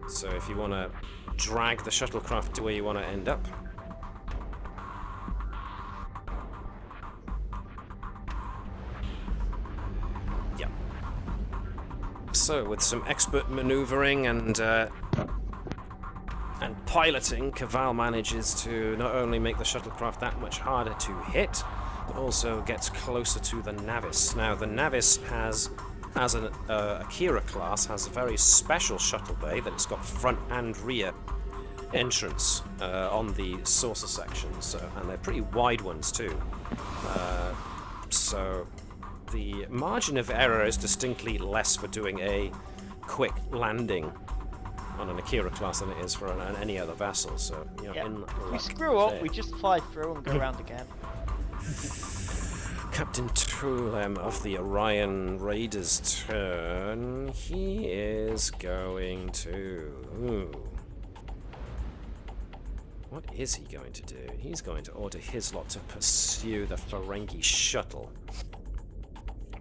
A: So if you want to drag the shuttlecraft to where you want to end up. Yeah. So with some expert maneuvering and piloting, Keval manages to not only make the shuttlecraft that much harder to hit, but also gets closer to the Navis. Now, the Navis has, as an Akira class, has a very special shuttle bay that it's got front and rear entrance on the saucer sections, and they're pretty wide ones too. So the margin of error is distinctly less for doing a quick landing on an Akira class than it is for any other vessel. So you're
E: Yeah.
A: in
E: If we
A: luck
E: screw up,
A: there.
E: we just fly through and go around again.
A: Captain Tulem of the Orion Raiders' turn. He is going to... What is he going to do? He's going to order his lot to pursue the Ferengi shuttle.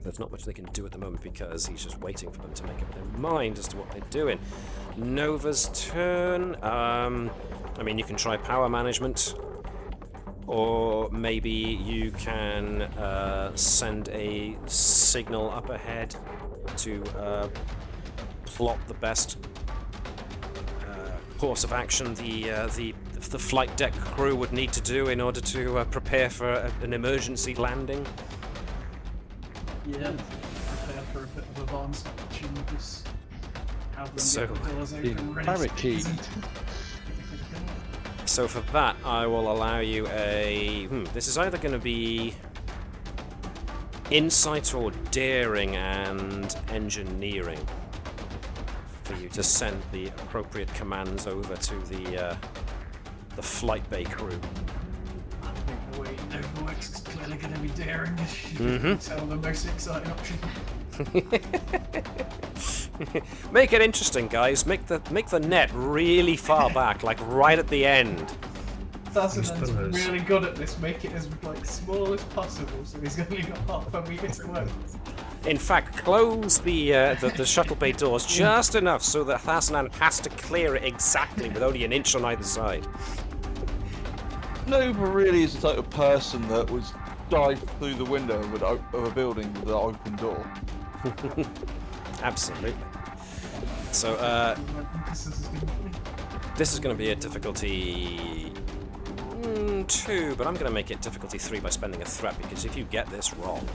A: There's not much they can do at the moment because he's just waiting for them to make up their mind as to what they're doing. Nova's turn. I mean, you can try power management, or maybe you can send a signal up ahead to plot the best course of action the flight deck crew would need to do in order to prepare for an emergency landing.
F: Yeah, prepare for a bit of advanced action, just have them
A: So,
F: get the doors open, ready to
C: barricade.
A: So for that, I will allow you a... this is either going to be insight or daring and engineering for you to send the appropriate commands over to the flight bay crew.
F: I think the way Nova works is clearly going to be daring.
A: Mhm.
F: Tell the most exciting option.
A: Make it interesting, guys. Make the net really far back, like right at the end.
F: Tassin's
G: Pillars.
F: really good at this. Make it as like small as possible, so he's only got half a meter to work.
A: In fact, close the shuttle bay doors just enough so that Tassin has to clear it exactly with only an inch on either side.
B: Nova really is the type of person that would dive through the window of a building with an open door.
A: Absolutely. So, this is going to be a difficulty 2, but I'm going to make it difficulty 3 by spending a threat, because if you get this wrong...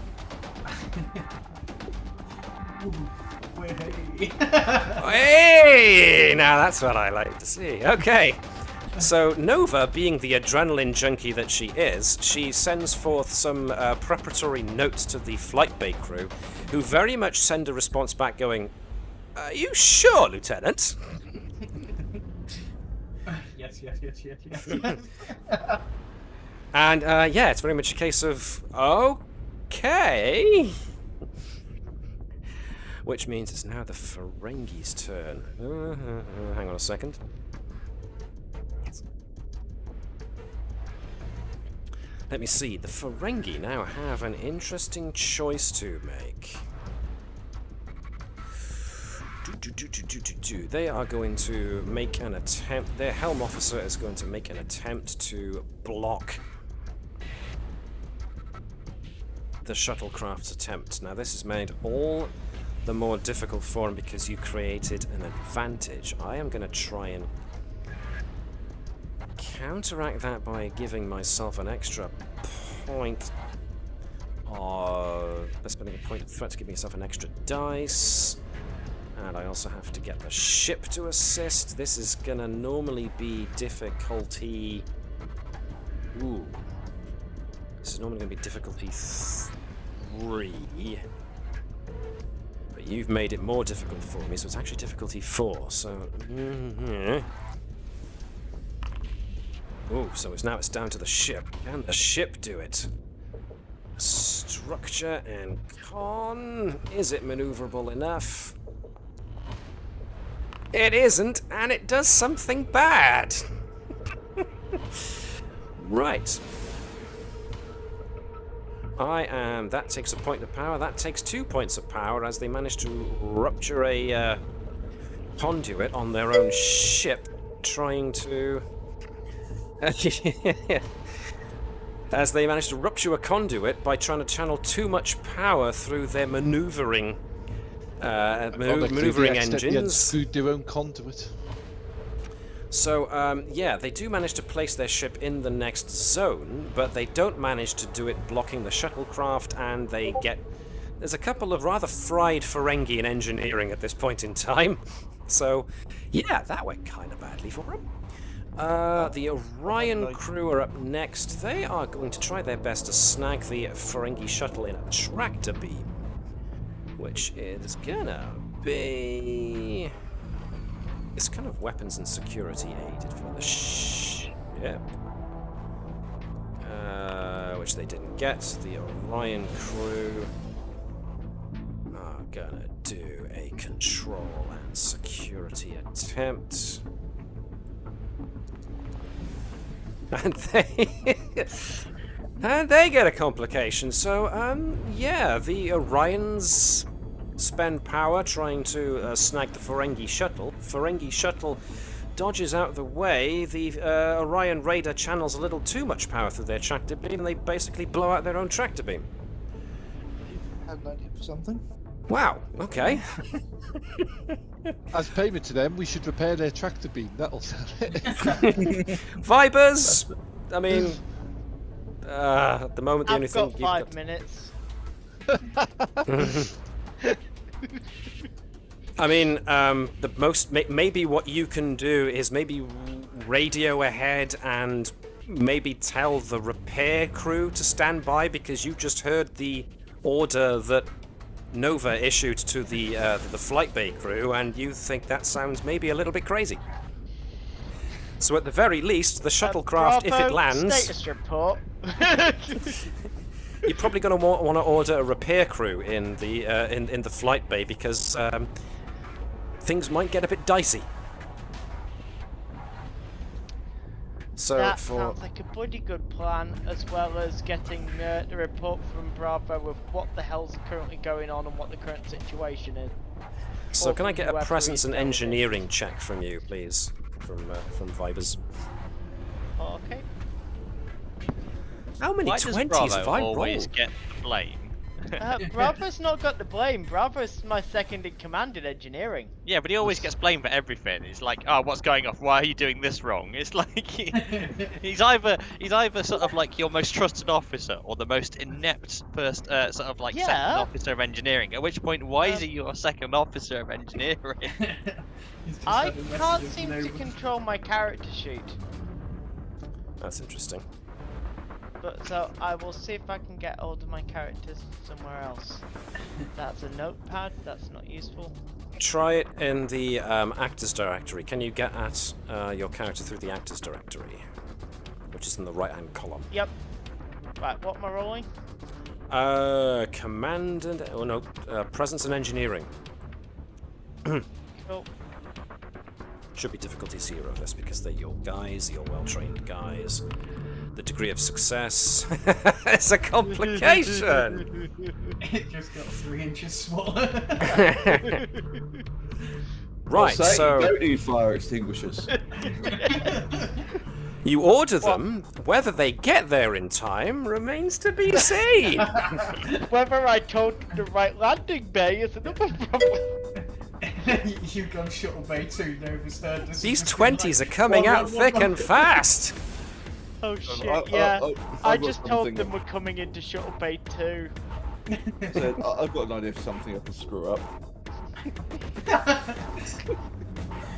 A: Hey! Now that's what I like to see. Okay. So Nova, being the adrenaline junkie that she is, she sends forth some preparatory notes to the flight bay crew, who very much send a response back going, "Are you sure, Lieutenant?"
F: Yes.
A: And yeah, it's very much a case of, okay. Which means it's now the Ferengi's turn. Hang on a second. Let me see. The Ferengi now have an interesting choice to make. They are going to make an attempt. Their Helm officer is going to make an attempt to block the shuttlecraft's attempt. Now, this is made all the more difficult for him because you created an advantage. I am going to try and counteract that by giving myself an extra point of spending a point of threat to give myself an extra dice, and I also have to get the ship to assist. This is gonna normally be difficulty this is normally gonna be difficulty 3, but you've made it more difficult for me, so it's actually difficulty 4. So so it's down to the ship. Can the ship do it? Structure and con. Is it maneuverable enough? It isn't, and it does something bad. Right. That takes a point of power. That takes 2 points of power as they manage to rupture a conduit on their own ship, trying to... as they manage to rupture a conduit by trying to channel too much power through their maneuvering engines.
C: Unscrewed their own conduit.
A: So yeah, they do manage to place their ship in the next zone, but they don't manage to do it blocking the shuttlecraft, and they get... There's a couple of rather fried Ferengi in engineering at this point in time. So yeah, that went kind of badly for them. The Orion crew are up next. They are going to try their best to snag the Ferengi shuttle in a tractor beam, which is gonna be... It's kind of weapons and security aided for the ship, which they didn't get. The Orion crew are gonna do a control and security attempt. And they get a complication. So, yeah, the Orions spend power trying to snag the Ferengi shuttle. Ferengi shuttle dodges out of the way. The Orion Raider channels a little too much power through their tractor beam, and they basically blow out their own tractor beam.
B: Have an idea for something?
A: Wow, okay.
C: As payment to them, we should repair their tractor beam. That'll sell it.
A: Vibers! I mean, at the moment, the only
E: I've
A: thing
E: got
A: you've
E: 5 minutes.
A: I mean, the most maybe what you can do is maybe radio ahead and maybe tell the repair crew to stand by, because you just heard the order that Nova issued to the flight bay crew, and you think that sounds maybe a little bit crazy. So at the very least, the shuttlecraft, if it
E: Bravo,
A: lands,
E: status report.
A: you're probably going to want to order a repair crew in the flight bay, because things might get a bit dicey. So
E: That sounds like a bloody good plan, as well as getting the report from Bravo of what the hell's currently going on and what the current situation is.
A: So
E: Or
A: can I
E: from
A: get a
E: whoever
A: presence
E: is
A: and
E: dealing with it.
A: engineering check from you, please, from Vibers?
E: Okay.
A: How many
D: Why does
A: 20s
D: Bravo
A: have I
D: always
A: rolled?
D: get the blame?
E: Bravo's not got the blame. Bravo's my second in command in engineering.
D: Yeah, but he always gets blamed for everything. It's like, oh, what's going off? Why are you doing this wrong? It's like he's either sort of like your most trusted officer or the most inept first sort of like second
E: Yeah.
D: officer of engineering. At which point, why is he your second officer of engineering?
F: He's just
E: I
F: had a message
E: can't
F: of
E: seem
F: no-
E: to control my character sheet.
A: That's interesting.
E: But so I will see if I can get hold of my characters somewhere else. That's a notepad. That's not useful.
A: Try it in the actors directory. Can you get at your character through the actors directory, which is in the right-hand column?
E: Yep. Right. What am I rolling?
A: Command and presence and engineering.
E: Cool.
A: Should be difficulty 0 this, because they're your guys, your well-trained guys. The degree of success. It's a complication.
F: It just got 3 inches smaller.
A: Right,
B: Well,
A: so
B: you don't need fire extinguishers.
A: you order them. Whether they get there in time remains to be seen.
E: Whether I told the right landing bay is another problem.
F: You've gone Shuttle Bay 2, Nova's heard this.
A: These
F: and just been
A: 20s are
F: like,
A: coming
F: "One
A: out
F: run,
A: thick
F: one
A: and
F: run."
A: fast.
E: Oh shit,
B: I-
E: yeah. I
B: I've got
E: just told
B: something-
E: them we're coming into Shuttle Bay 2.
B: So, I've got an idea for something I can screw up.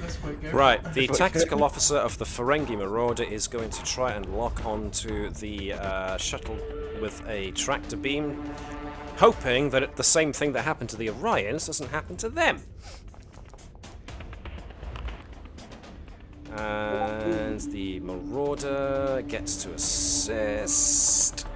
F: Let's wait, go.
A: Right, the tactical officer of the Ferengi Marauder is going to try and lock onto the shuttle with a tractor beam, hoping that the same thing that happened to the Orions doesn't happen to them. And the Marauder gets to assist.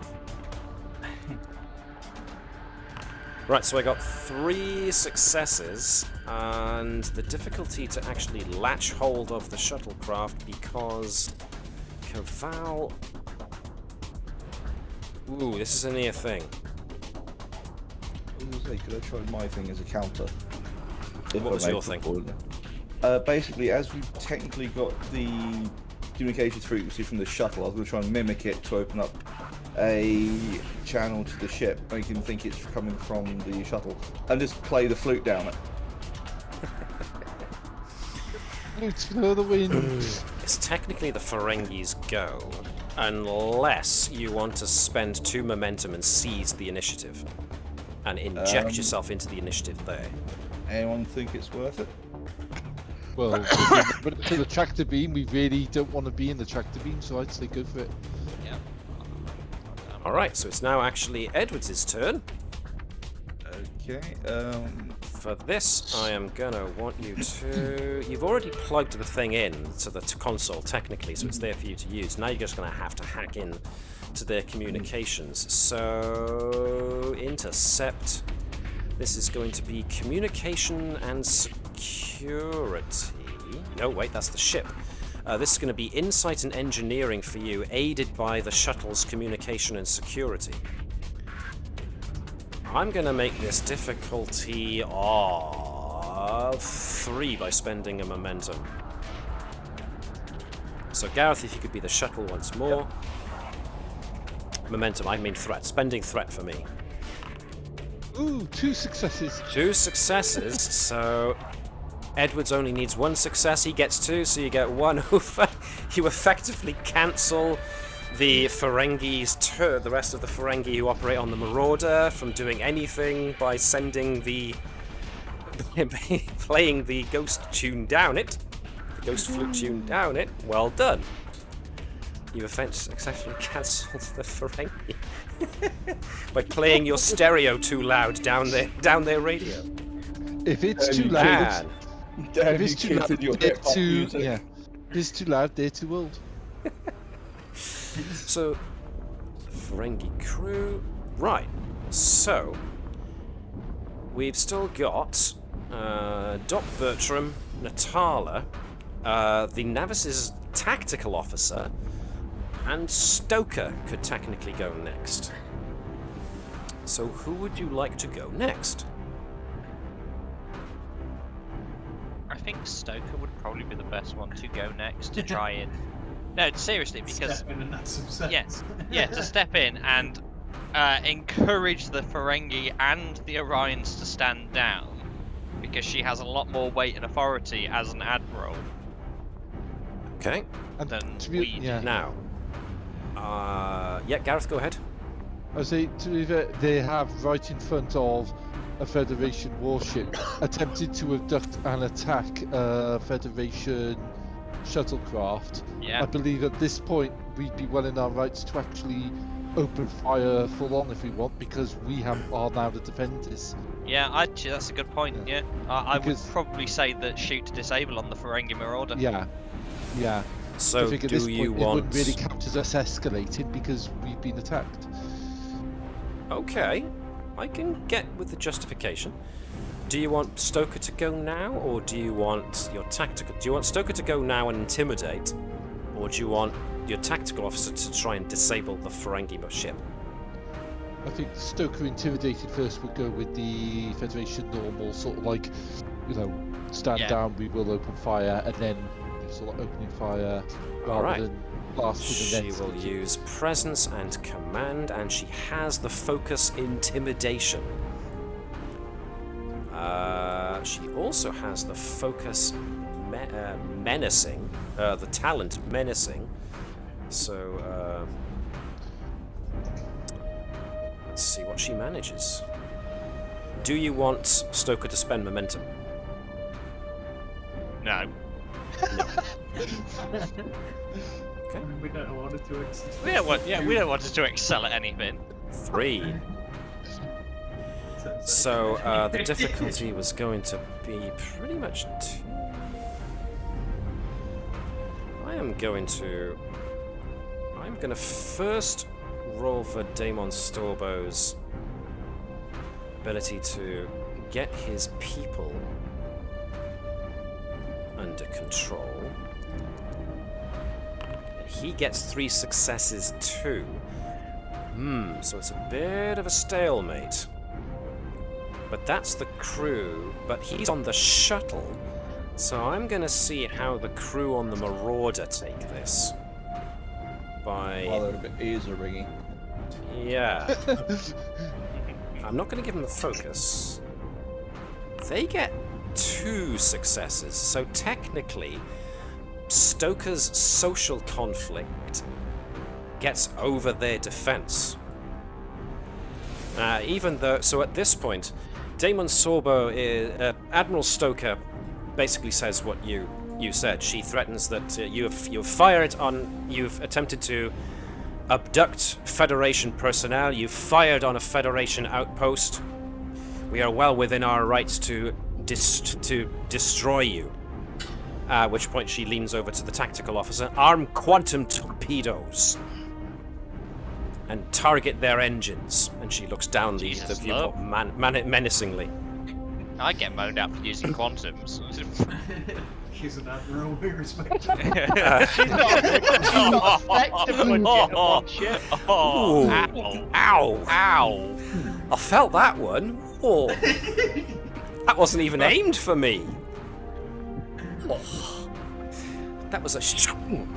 A: Right, so I got 3 successes, and the difficulty to actually latch hold of the shuttlecraft because Keval. Ooh, this is a near thing.
B: I was gonna say, could I try my thing as a counter? If
A: What
B: I
A: was
B: make
A: your
B: it
A: thing?
B: for it. Basically, as we've technically got the communications frequency from the shuttle, I was going to try and mimic it to open up a channel to the ship, making them think it's coming from the shuttle, and just play the flute down it.
C: Flutes for the wind.
A: It's technically the Ferengi's go, unless you want to spend 2 momentum and seize the initiative, and inject yourself into the initiative there.
B: Anyone think it's worth it?
C: Well, but to the tractor beam, we really don't want to be in the tractor beam, so I'd say go for it.
D: Yeah.
A: Alright, so it's now actually Edwards' turn.
B: Okay.
A: For this, I am gonna want you to... You've already plugged the thing in to the console, technically, so it's there for you to use. Now you're just gonna have to hack in to their communications. So... Intercept. This is going to be communication and security. No, wait, that's the ship. This is going to be insight and engineering for you, aided by the shuttle's communication and security. I'm going to make this difficulty of 3 by spending a momentum. So Gareth, if you could be the shuttle once more. Momentum, I mean threat. Spending threat for me.
C: Ooh, 2 successes.
A: 2 successes, so Edwards only needs 1 success, he gets 2, so you get 1 over. You effectively cancel the Ferengi's turn, the rest of the Ferengi who operate on the Marauder from doing anything by sending the... playing the ghost tune down it. The ghost flute tune down it. Well done. You successfully cancelled the Ferengi by playing your stereo too loud down their radio.
C: If it's too loud, if it's too loud, they're too If it's too loud, they're too old.
A: So, Ferengi crew, right? So we've still got Doc Bertram, Natala, the Navis's tactical officer. And Stoker could technically go next. So who would you like to go next?
D: I think Stoker would probably be the best one to go next to try and... No, seriously, because...
F: Step in and that's upset.
D: Yes, yeah, to step in and encourage the Ferengi and the Orions to stand down, because she has a lot more weight and authority as an admiral.
A: Okay.
D: Than
C: we do.
A: Now... yeah, Gareth, go ahead.
C: I say, to be fair, they have right in front of a Federation warship attempted to abduct and attack a Federation shuttlecraft.
D: Yeah.
C: I believe at this point we'd be well in our rights to actually open fire full on if we want, because we are now the defenders.
D: Yeah, actually, that's a good point. Yeah, I would probably say that shoot to disable on the Ferengi Marauder.
C: Yeah.
A: So,
C: I think at
A: do
C: this
A: you
C: point,
A: want...
C: it wouldn't really count as us escalated because we've been attacked.
A: Okay, I can get with the justification. Do you want Stoker to go now, or do you want your tactical... Do you want Stoker to go now and intimidate, or do you want your tactical officer to try and disable the Ferengi ship?
C: I think Stoker intimidated first would go with the Federation normal, sort of like, stand down, we will open fire, and then sort of opening fire rather than blasting and
A: She will use presence and command, and she has the focus intimidation. She also has the focus menacing, the talent menacing. So let's see what she manages. Do you want Stoker to spend momentum?
D: No.
A: Okay.
F: We don't want it to excel.
D: We don't want it to excel at anything.
A: 3. So the difficulty was going to be pretty much 2. I'm going to first roll for Damon Storbo's ability to get his people under control. He gets 3 successes too. So it's a bit of a stalemate. But that's the crew, but he's on the shuttle. So I'm gonna see how the crew on the Marauder take this.
B: While their ears are ringing.
A: Yeah. I'm not gonna give them the focus. They get 2 successes, so technically Stoker's social conflict gets over their defense. Even though, so at this point, Damon Sorbo is Admiral Stoker basically says what you said. She threatens that you've attempted to abduct Federation personnel. You've fired on a Federation outpost. We are well within our rights to destroy you. At which point she leans over to the tactical officer. Arm quantum torpedoes and target their engines. And she looks down the viewport menacingly.
D: I get moaned at for using quantums.
F: She's an admiral, we respect
E: She's got a sector budget of one ship.
D: Oh,
A: Ooh.
D: ow.
A: Ow!
D: Ow.
A: I felt that one. Oh. That wasn't even aimed for me. Oh. That was a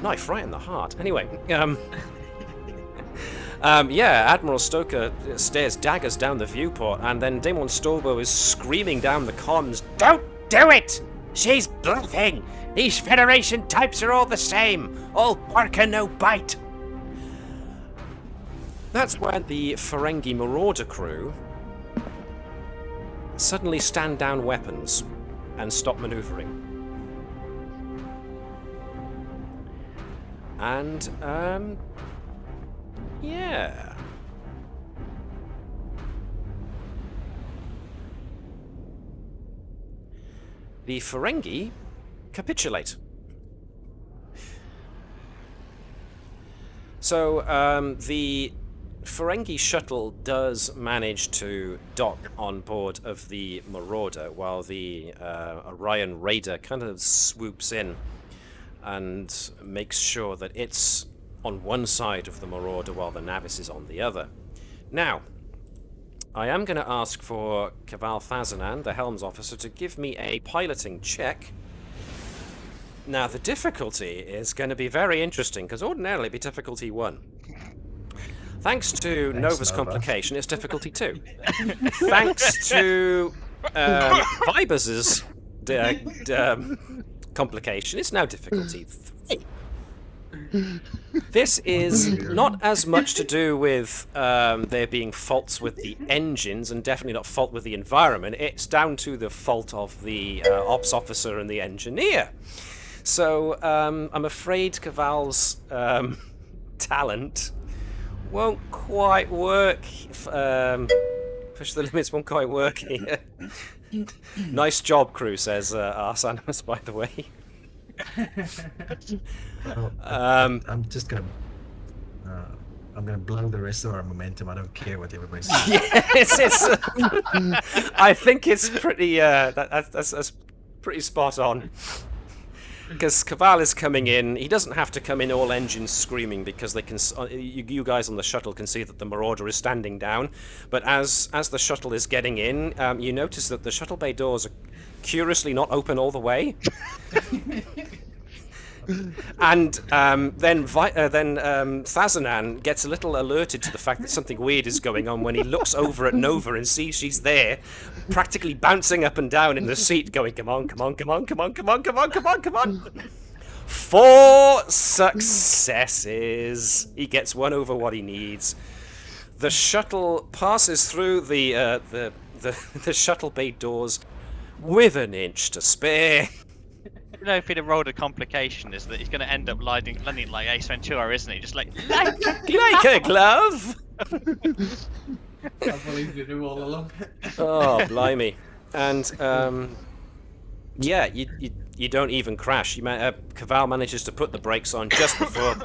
A: knife right in the heart. Anyway, yeah, Admiral Stoker stares daggers down the viewport, and then Damon Storbo is screaming down the comms, "Don't do it! She's bluffing! These Federation types are all the same! All bark and no bite!" That's when the Ferengi Marauder crew suddenly stand down weapons and stop maneuvering. And, yeah. The Ferengi capitulate. So, the Ferengi shuttle does manage to dock on board of the Marauder, while the Orion Raider kind of swoops in and makes sure that it's on one side of the Marauder while the Navis is on the other. Now, I am going to ask for Keval Thazanan, the Helm's officer, to give me a piloting check. Now, the difficulty is going to be very interesting, because ordinarily it'd be difficulty 1. Thanks to Nova's
G: Nova.
A: complication, it's difficulty 2. Thanks to Vibers' complication, it's now difficulty 3. This is not as much to do with there being faults with the engines, and definitely not fault with the environment. It's down to the fault of the ops officer and the engineer. So I'm afraid Keval's talent won't quite work. Push the limits won't quite work here. Nice job, crew, says Arsanis, by the way.
G: I'm just gonna. I'm gonna blow the rest of our momentum. I don't care what everybody's saying.
A: Yes, I think it's pretty. That's pretty spot on. Because Keval is coming in, he doesn't have to come in all engines screaming, because they can. You guys on the shuttle can see that the Marauder is standing down. But as the shuttle is getting in, you notice that the shuttle bay doors are curiously not open all the way. And then Thazanan gets a little alerted to the fact that something weird is going on when he looks over at Nova and sees she's there, practically bouncing up and down in the seat, going, "Come on, come on, come on, come on, come on, come on, come on, come on." 4 successes. He gets 1 over what he needs. The shuttle passes through the shuttle bay doors with an inch to spare.
D: You know, if he'd have rolled a complication, is that he's going to end up landing like Ace Ventura, isn't he? Just like
A: Like a glove.
F: I believe you knew all along.
A: Oh, blimey. And, yeah, you don't even crash. Keval manages to put the brakes on just before.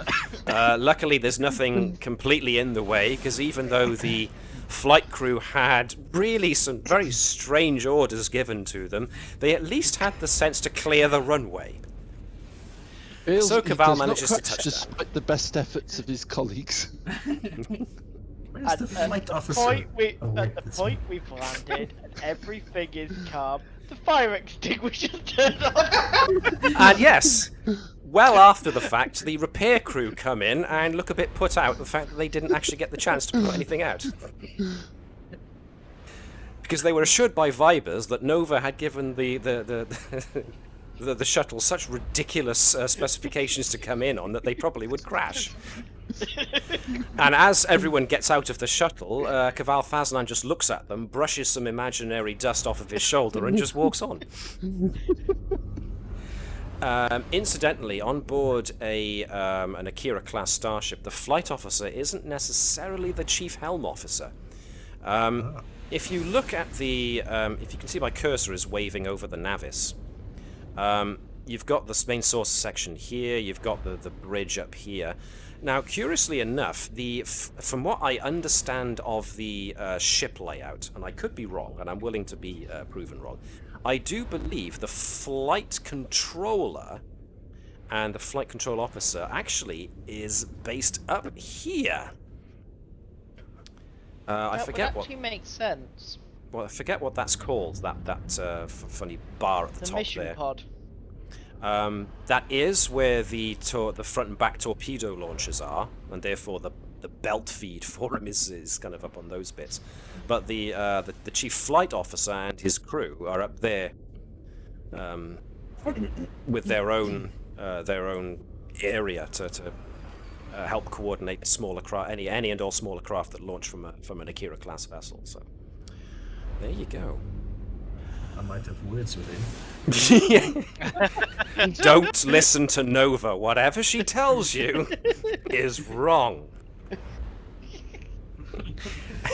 A: Luckily, there's nothing completely in the way, because even though the flight crew had really some very strange orders given to them, they at least had the sense to clear the runway. So Keval manages to touch
C: despite the best efforts of his colleagues.
G: Where's the flight officer?
E: At the
G: that's
E: point we've landed and everything is calm, the fire extinguisher's turned off.
A: And yes, well after the fact, the repair crew come in and look a bit put out the fact that they didn't actually get the chance to put anything out. Because they were assured by Vibers that Nova had given the shuttle such ridiculous specifications to come in on that they probably would crash. And as everyone gets out of the shuttle, Keval Thazanan just looks at them, brushes some imaginary dust off of his shoulder, and just walks on. Incidentally, on board an Akira-class starship, the flight officer isn't necessarily the chief helm officer. If you look at the... if you can see my cursor is waving over the Navis, you've got the main source section here, you've got the bridge up here. Now, curiously enough, from what I understand of the ship layout, and I could be wrong, and I'm willing to be proven wrong, I do believe the flight controller and the flight control officer actually is based up here. I forget what.
E: That actually makes sense.
A: Well, I forget what that's called. That funny bar at the top
E: mission
A: there.
E: pod.
A: That is where the front and back torpedo launchers are, and therefore the belt feed for him is kind of up on those bits. But the chief flight officer and his crew are up there, with their own area to help coordinate smaller craft, any and all smaller craft that launch from an Akira class vessel. So there you go.
G: I might have words with him.
A: Don't listen to Nova. Whatever she tells you is wrong.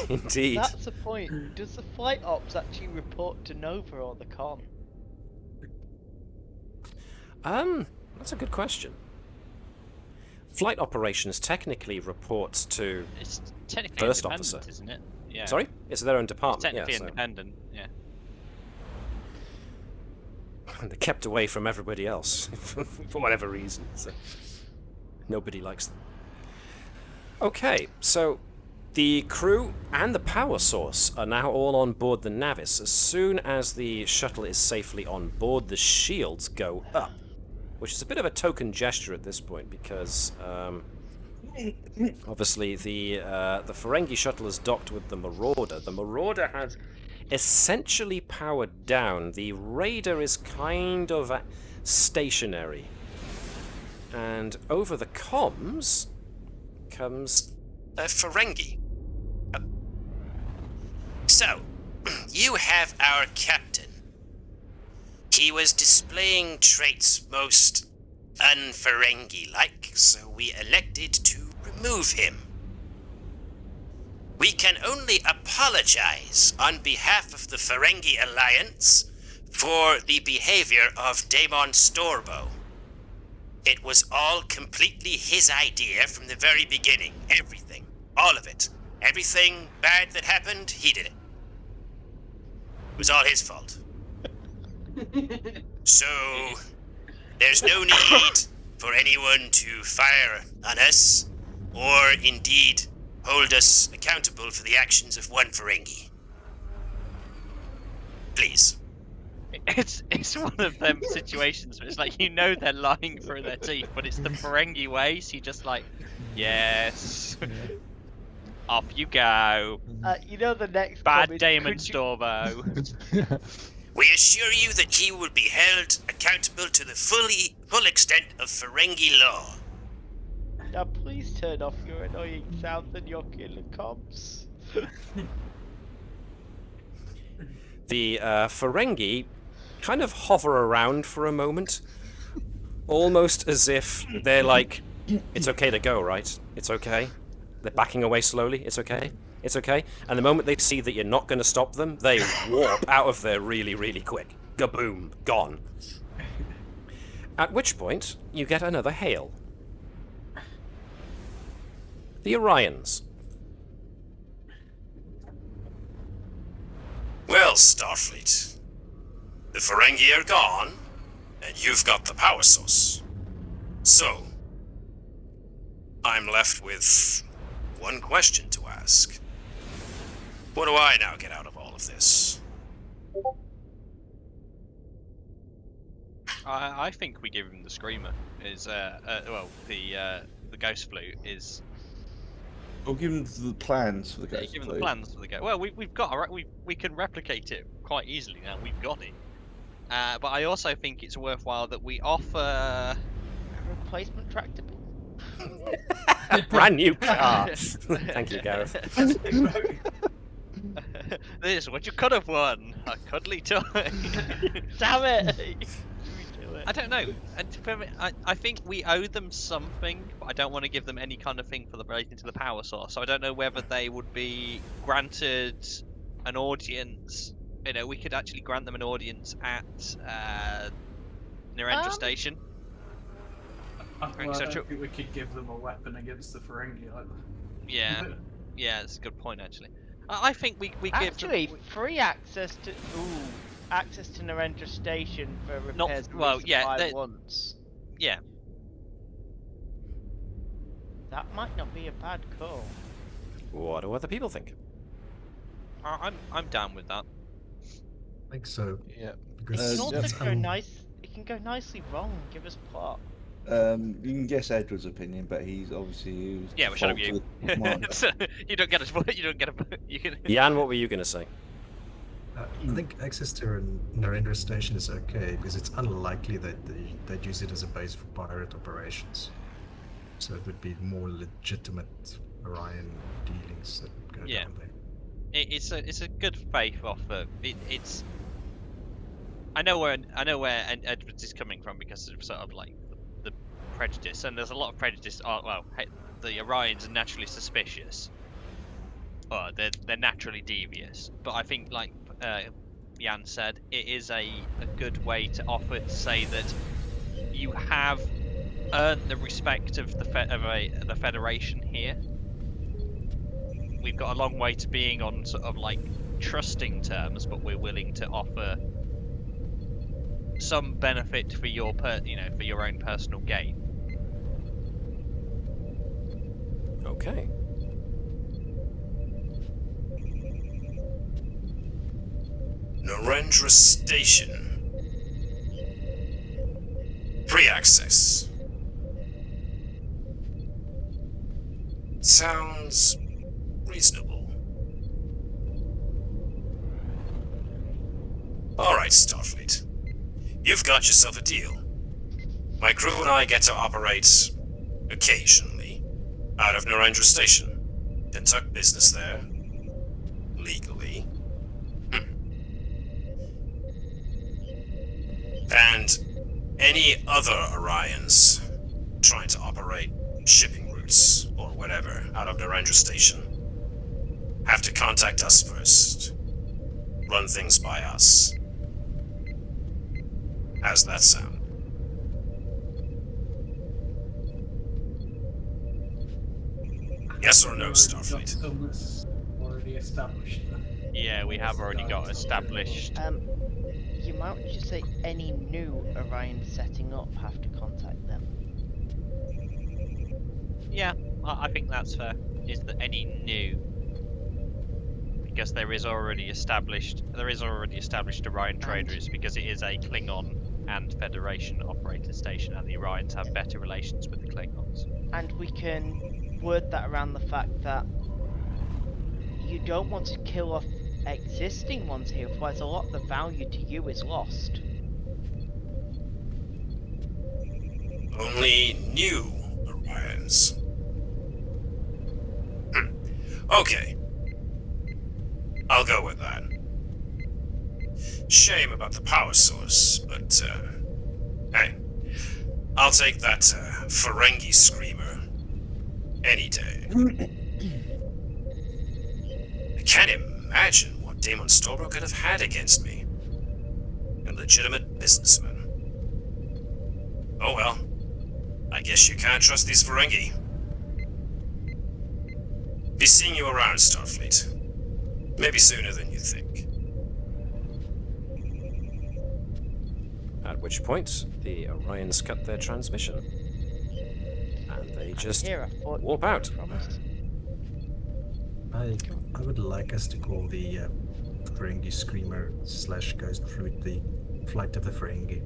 A: Indeed.
E: That's the point. Does the flight ops actually report to Nova or the con?
A: That's a good question. Flight operations technically reports to
I: It's technically
A: First
I: independent,
A: officer.
I: isn't it? Yeah.
A: Sorry? It's their own
I: It's
A: department.
I: technically
A: Yeah, so
I: independent. Yeah.
A: they're kept away from everybody else for whatever reason. So nobody likes them. Okay, so the crew and the power source are now all on board the Navis. As soon as the shuttle is safely on board, the shields go up, which is a bit of a token gesture at this point because obviously the Ferengi shuttle is docked with the Marauder. The Marauder has essentially powered down. The Raider is kind of stationary, and over the comms comes a Ferengi.
H: So, you have our captain. He was displaying traits most un-Ferengi-like, so we elected to remove him. We can only apologize on behalf of the Ferengi Alliance for the behavior of Daemon Storbo. It was all completely his idea from the very beginning. Everything. All of it. Everything bad that happened, he did it. It was all his fault. So, there's no need for anyone to fire on us, or indeed hold us accountable for the actions of one Ferengi. Please.
I: It's one of them situations where it's like, you know, they're lying through their teeth, but it's the Ferengi way, so you just like, yes. Off you go.
E: You know the next
I: Bad
E: comment,
I: Daemon
E: could you-
I: Storbo.
H: We assure you that he will be held accountable to the full extent of Ferengi law.
E: Now please turn off your annoying sound and your killer comms.
A: The Ferengi kind of hover around for a moment, almost as if they're like, it's okay to go, right? It's okay. They're backing away slowly. It's okay. It's okay. And the moment they see that you're not going to stop them, they warp out of there really, really quick. Gaboom. Gone. At which point, you get another hail. The Orions.
H: Well, Starfleet, the Ferengi are gone, and you've got the power source. So, I'm left with one question to ask. What do I now get out of all of this?
I: I think we give him the Screamer. Is well, the Ghost Flute is.
B: We'll give them the plans for the
I: Yeah,
B: Ghost
I: give him the
B: Flute.
I: plans for the go. Well, we've got we can replicate it quite easily now. We've got it. But I also think it's worthwhile that we offer.
E: A replacement tractable.
A: A brand new car. Thank you, Gareth.
I: This is what you could have won. A cuddly toy.
E: Damn it!
I: I don't know. And for me, I think we owe them something, but I don't want to give them any kind of thing for the relating to the power source. So I don't know whether they would be granted an audience. You know, we could actually grant them an audience at Narendra Station.
F: Well, I
I: So
F: don't think we could give them a weapon against the Ferengi either.
I: yeah, yeah, that's a good point actually. I think we give
E: Actually,
I: them,
E: free access to access to Narendra Station for
I: Not-
E: repairs and
I: well, yeah,
E: resupply
I: they-
E: once.
I: yeah.
E: That might not be a bad call.
A: What do other people think?
I: I'm down with that.
G: I think so.
C: Yeah.
E: It
G: Because
E: can also
G: it's
E: go nice. It can go nicely wrong and give us plot.
B: You can guess Edward's opinion, but he's obviously
I: Yeah, we shut up you.
B: Commander.
I: You don't get a. You don't get a. You can.
A: Jan, what were you going to say?
G: I think access to a Narendra station is okay because it's unlikely that they'd use it as a base for pirate operations. So it would be more legitimate Orion dealings that would go
I: Yeah.
G: down there.
I: It's a good faith offer. It's. I know where Edwards is coming from because of sort of like the prejudice, and there's a lot of prejudice. Oh, well, hey, the Orions are naturally suspicious. Or they're naturally devious. But I think, like Jan said, it is a good way to offer to say that you have earned the respect of the Federation here. We've got a long way to being on sort of like trusting terms, but we're willing to offer some benefit for your for your own personal gain.
A: Okay.
H: Narendra Station. Free access. Sounds reasonable. Alright, Starfleet. You've got yourself a deal. My crew and I get to operate occasionally out of Narendra Station. Conduct business there. Legally. And any other Orions trying to operate shipping routes or whatever out of Narendra Station have to contact us first. Run things by us. How's that sound? Yes or no, Starfleet?
F: Some that's already established.
I: Yeah, we have already got established.
E: You might just say any new Orion setting up have to contact them.
I: Yeah, I think that's fair. Is that any new? Because there is already established Orion trade routes because it is a Klingon and Federation operated station, and the Orions have better relations with the Klingons.
E: And we can word that around the fact that you don't want to kill off existing ones here, otherwise a lot of the value to you is lost.
H: Only new Orions. Okay. I'll go with that. Shame about the power source, but, hey. I'll take that, Ferengi screamer any day. I can't imagine what Damon Storbro could have had against me. A legitimate businessman. Oh well. I guess you can't trust these Ferengi. Be seeing you around, Starfleet. Maybe sooner than you think.
A: At which point, the Orions cut their transmission. And they just
E: Here, I thought
A: warp out.
E: promised.
G: I would like us to call the Ferengi Screamer / Ghost Fruit the Flight of the Ferengi.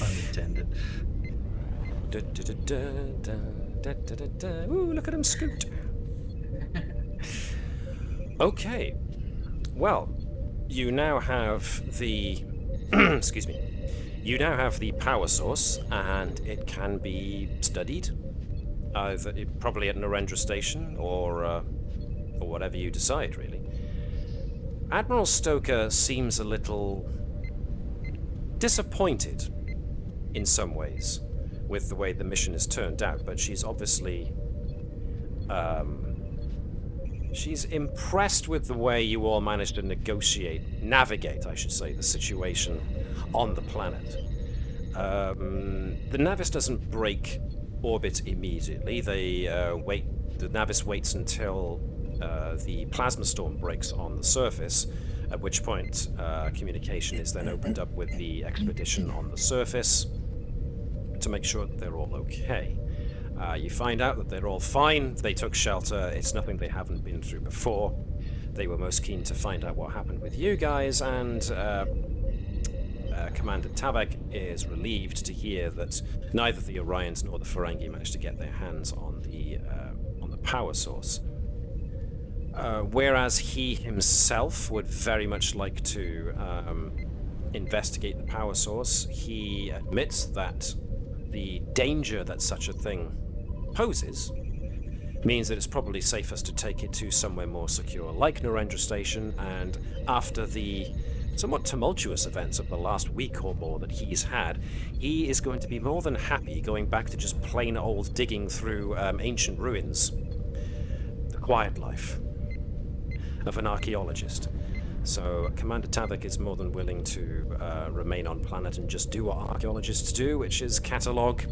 G: Unintended.
A: Ooh, look at him scoot. Okay. Well, you now have the excuse me. You now have the power source, and it can be studied, either probably at Narendra Station or whatever you decide, really. Admiral Stoker seems a little disappointed in some ways with the way the mission has turned out, but she's obviously she's impressed with the way you all managed to navigate, I should say, the situation on the planet. The Navis doesn't break orbit immediately. The Navis waits until the plasma storm breaks on the surface, at which point communication is then opened up with the expedition on the surface to make sure that they're all okay. You find out that they're all fine. They took shelter. It's nothing they haven't been through before. They were most keen to find out what happened with you guys, and Commander Tavak is relieved to hear that neither the Orions nor the Ferengi managed to get their hands on the power source. Whereas he himself would very much like to investigate the power source, he admits that the danger that such a thing poses means that it's probably safest to take it to somewhere more secure, like Narendra Station, and after the somewhat tumultuous events of the last week or more that he's had, he is going to be more than happy going back to just plain old digging through ancient ruins. The quiet life of an archaeologist. So Commander Tavak is more than willing to remain on planet and just do what archaeologists do, which is catalogue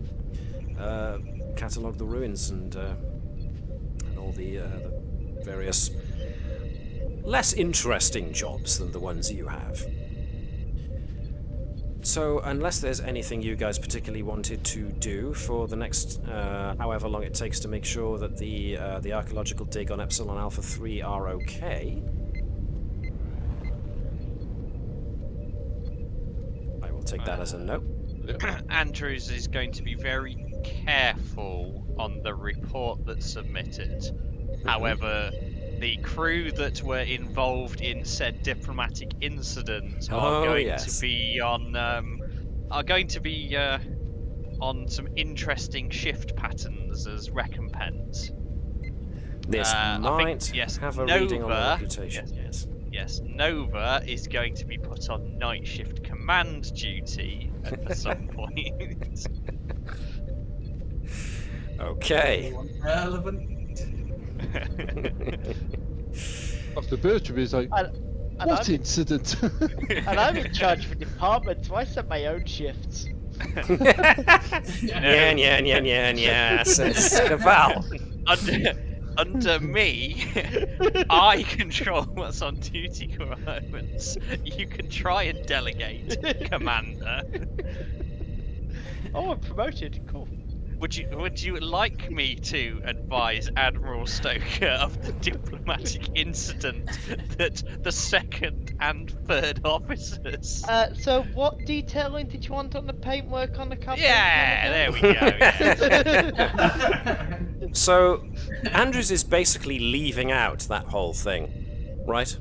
A: the ruins and all the various less interesting jobs than the ones you have. So, unless there's anything you guys particularly wanted to do for the next however long it takes to make sure that the archaeological dig on Epsilon Alpha III are okay, I will take that as a no.
I: Andrews is going to be very careful on the report that's submitted. However, the crew that were involved in said diplomatic incident are going to be on some interesting shift patterns as recompense.
A: This might have a reading on the reputation.
I: Yes, Nova is going to be put on night shift command duty at some point.
A: Okay.
F: Relevant.
C: After Bertram is like, what incident?
E: And I'm in charge of a department, so I set my own shifts.
A: Yeah, says Keval.
I: Under me, I control what's on duty requirements. You can try and delegate, Commander.
E: Oh, I'm promoted. Cool.
I: Would you like me to advise Admiral Stoker of the diplomatic incident that the second and third officers?
E: So what detailing did you want on the paintwork on the cover?
I: Yeah, there we go. Yeah.
A: So, Andrews is basically leaving out that whole thing, right?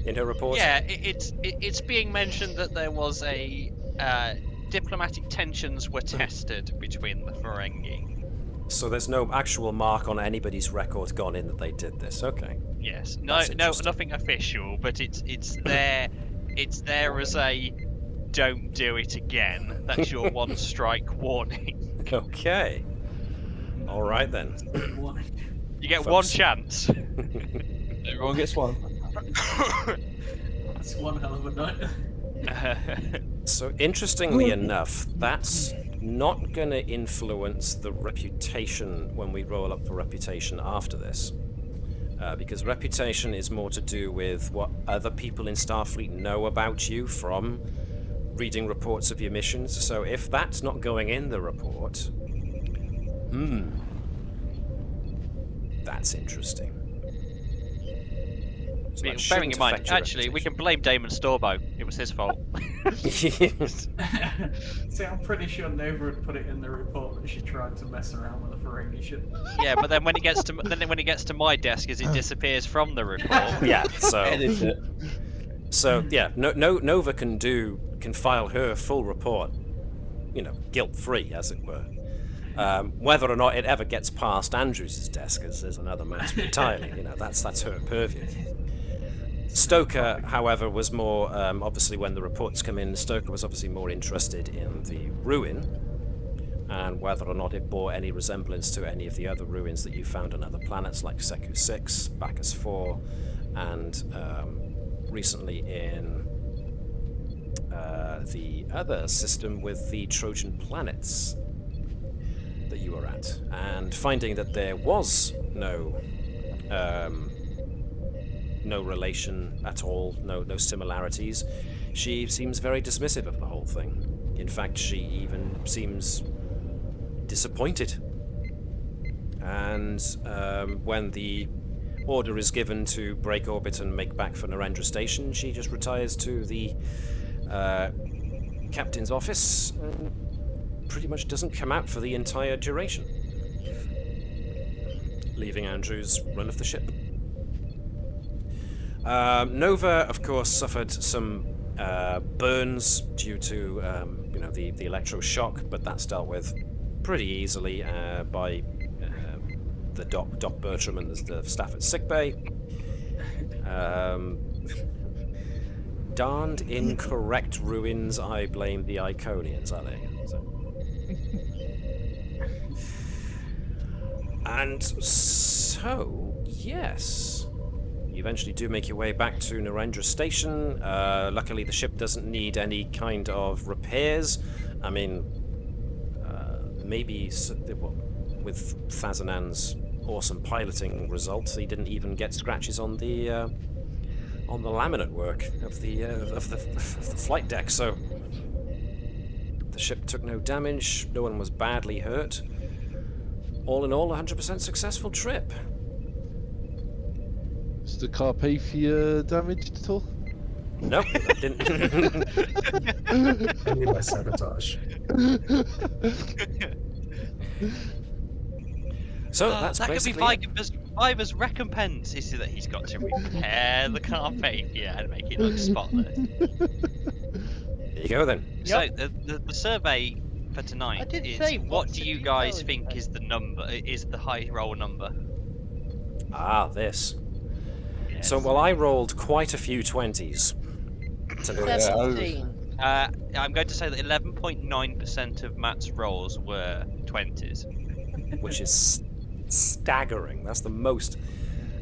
A: In her report?
I: Yeah, it's being mentioned that there was a diplomatic tensions were tested between the Ferengi.
A: So there's no actual mark on anybody's record gone in that they did this. Okay.
I: Yes. No, nothing official, but it's there. It's there as a don't do it again. That's your one strike warning.
A: Okay. All right then.
I: You get one chance.
B: Everyone gets one.
F: That's one hell of a night.
A: So interestingly enough, that's not going to influence the reputation when we roll up for reputation after this. Because reputation is more to do with what other people in Starfleet know about you from reading reports of your missions. So if that's not going in the report, that's interesting. So that
I: bearing in mind,
A: affect your
I: actually, we can blame Damon Storbo. It was his fault.
F: See, I'm pretty sure Nova would put it in the report that she tried to mess around with the Ferengi ship.
I: Yeah, but then when it gets to my desk, as it disappears from the report.
A: Yeah. So.
B: Edit it.
A: So yeah, Nova can file her full report, guilt-free, as it were. Whether or not it ever gets past Andrews' desk is another matter entirely. That's her purview. Stoker, however, was more obviously when the reports come in. Stoker was obviously more interested in the ruin and whether or not it bore any resemblance to any of the other ruins that you found on other planets like Seku 6, Bacchus 4, and recently in the other system with the Trojan planets that you were at, and finding that there was no relation at all, no similarities, she seems very dismissive of the whole thing. In fact, she even seems disappointed. And when the order is given to break orbit and make back for Narendra Station, she just retires to the captain's office and pretty much doesn't come out for the entire duration, leaving Andrews run of the ship. Nova, of course, suffered some burns due to the electroshock, but that's dealt with pretty easily by the Doc Bertram and the staff at sickbay. Darned incorrect ruins. I blame the Iconians, are they? And so, yes, you eventually do make your way back to Narendra Station. Luckily, the ship doesn't need any kind of repairs. I mean, maybe with Thazanan's awesome piloting results, he didn't even get scratches on the laminate work of the flight deck. So the ship took no damage. No one was badly hurt. All in all, 100% successful trip.
C: Is the Carpathia damaged at all?
A: Nope, it didn't.
G: Only by sabotage.
A: So that's
D: that could be
A: basically
D: Viber's recompense is that he's got to repair the Carpathia and make it look spotless.
A: There you go then.
D: So the survey for tonight
E: did
D: is
E: say,
D: what
E: what's
D: do
E: the
D: you guys
E: detail
D: think
E: in
D: is the number? Is the high roll number?
A: This.
D: Yes.
A: So, well, I rolled quite a few 20s tonight.
E: 17.
D: I'm going to say that 11.9% of Matt's rolls were 20s.
A: Which is staggering. That's the most.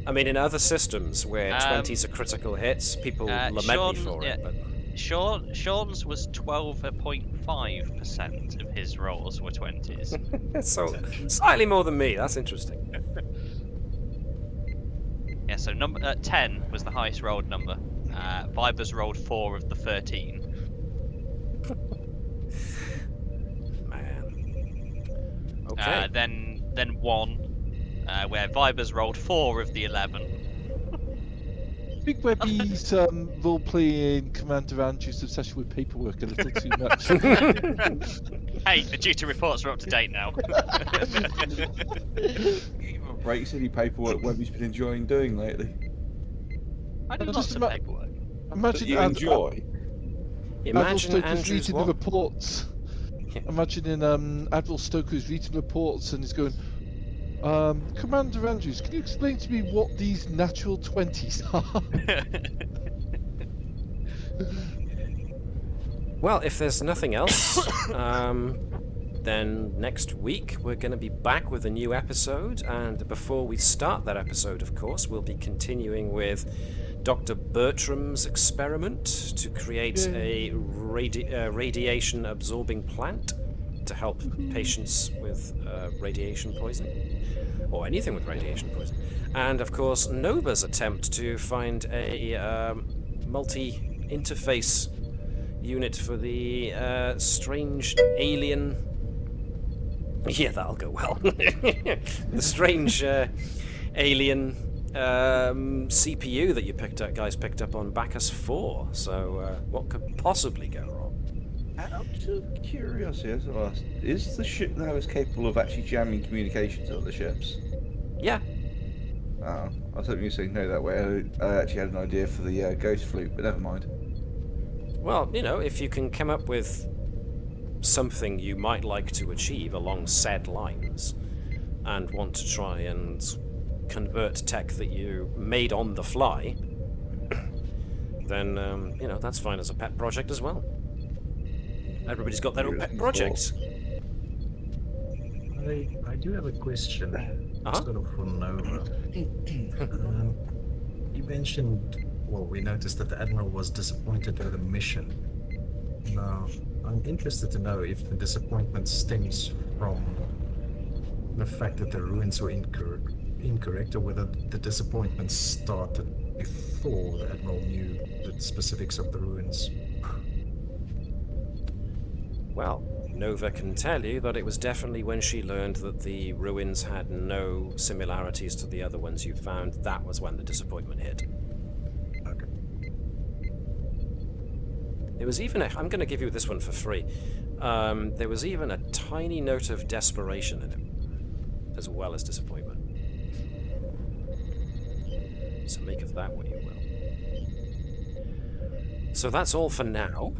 A: I mean, in other systems where 20s are critical hits, people lament
D: Sean,
A: me for it. But
D: Shaun's was 12.5% of his rolls were 20s.
A: so slightly more than me. That's interesting.
D: Yeah, so number 10 was the highest rolled number. Viber's rolled 4 of the 13.
A: Man. Okay.
D: Then 1, where Viber's rolled 4 of the 11.
C: I think Webby's role-playing Commander Andrew's obsession with paperwork a little too much.
D: Hey, the duty reports are up to date now.
B: Breaks any paperwork Webby's been enjoying doing lately.
D: I do
C: Just
D: lots of paperwork.
C: Imagine
B: You enjoy.
A: Imagine
C: Stoker's
A: Andrew's
C: reading the
A: what?
C: reports.
A: Yeah.
C: Imagining Admiral Stoker's reading reports and he's going, Commander Andrews, can you explain to me what these natural 20s are?
A: Well, if there's nothing else, then next week we're going to be back with a new episode. And before we start that episode, of course, we'll be continuing with Dr. Bertram's experiment to create a radiation-absorbing plant to help patients with radiation poisoning, or anything with radiation poisoning. And, of course, Nova's attempt to find a multi-interface unit for the strange alien... Yeah, that'll go well. The strange alien CPU that you guys picked up on Bacchus 4. So what could possibly go wrong?
B: Out of curiosity, as I asked, is the ship Navis capable of actually jamming communications on the ships?
A: Yeah.
B: Oh, I was hoping you were saying no that way. I actually had an idea for the Ghost Flute, but never mind.
A: Well, you know, if you can come up with something you might like to achieve along said lines and want to try and convert tech that you made on the fly, then, you know, that's fine as a pet project as well. Everybody's got their own pet projects.
G: I do have a question, sort of for Nova. You mentioned, well, we noticed that the Admiral was disappointed with the mission. No, I'm interested to know if the disappointment stems from the fact that the ruins were incorrect, or whether the disappointment started before the Admiral knew the specifics of the ruins.
A: Well, Nova can tell you that it was definitely when she learned that the ruins had no similarities to the other ones you found, that was when the disappointment hit.
G: Okay.
A: There was even I'm going to give you this one for free. There was even a tiny note of desperation in it, as well as disappointment. So make of that what you will. So that's all for now.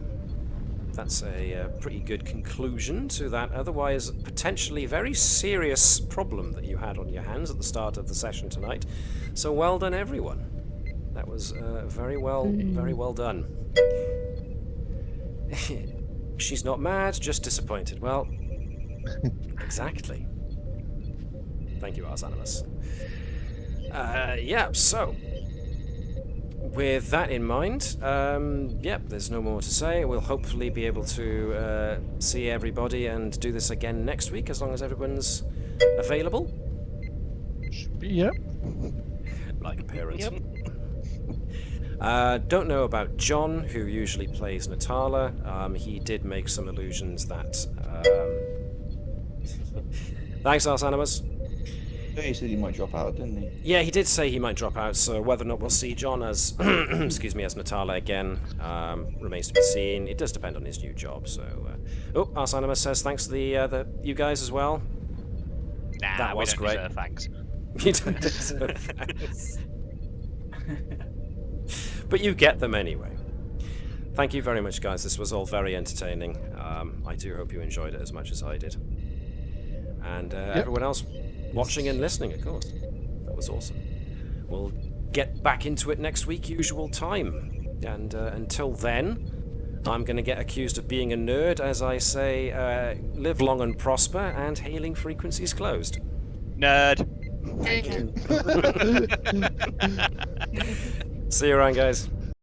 A: That's a pretty good conclusion to that otherwise potentially very serious problem that you had on your hands at the start of the session tonight. So well done, everyone. That was very well done. She's not mad, just disappointed. Well, exactly. Thank you, Ars Animus. Yeah, so with that in mind, yep, there's no more to say. We'll hopefully be able to see everybody and do this again next week, as long as everyone's available.
C: Should be, yep.
A: Like a parent.
E: Yep.
A: Don't know about John, who usually plays Natala. He did make some allusions that... Thanks, Ars Animus.
B: He said he might drop out, didn't he?
A: Yeah, he did say he might drop out, so whether or not we'll see John as, excuse me, as Natala again, remains to be seen. It does depend on his new job, so... Oh, Ars Animus says thanks to the you guys as well.
I: Nah,
A: That was
I: we don't
A: great.
I: deserve thanks.
A: You don't deserve thanks. But you get them anyway. Thank you very much, guys. This was all very entertaining. I do hope you enjoyed it as much as I did. And everyone else watching and listening, of course. That was awesome. We'll get back into it next week, usual time. And until then, I'm going to get accused of being a nerd as I say, live long and prosper, and hailing frequencies closed.
I: Nerd.
A: See you around, guys.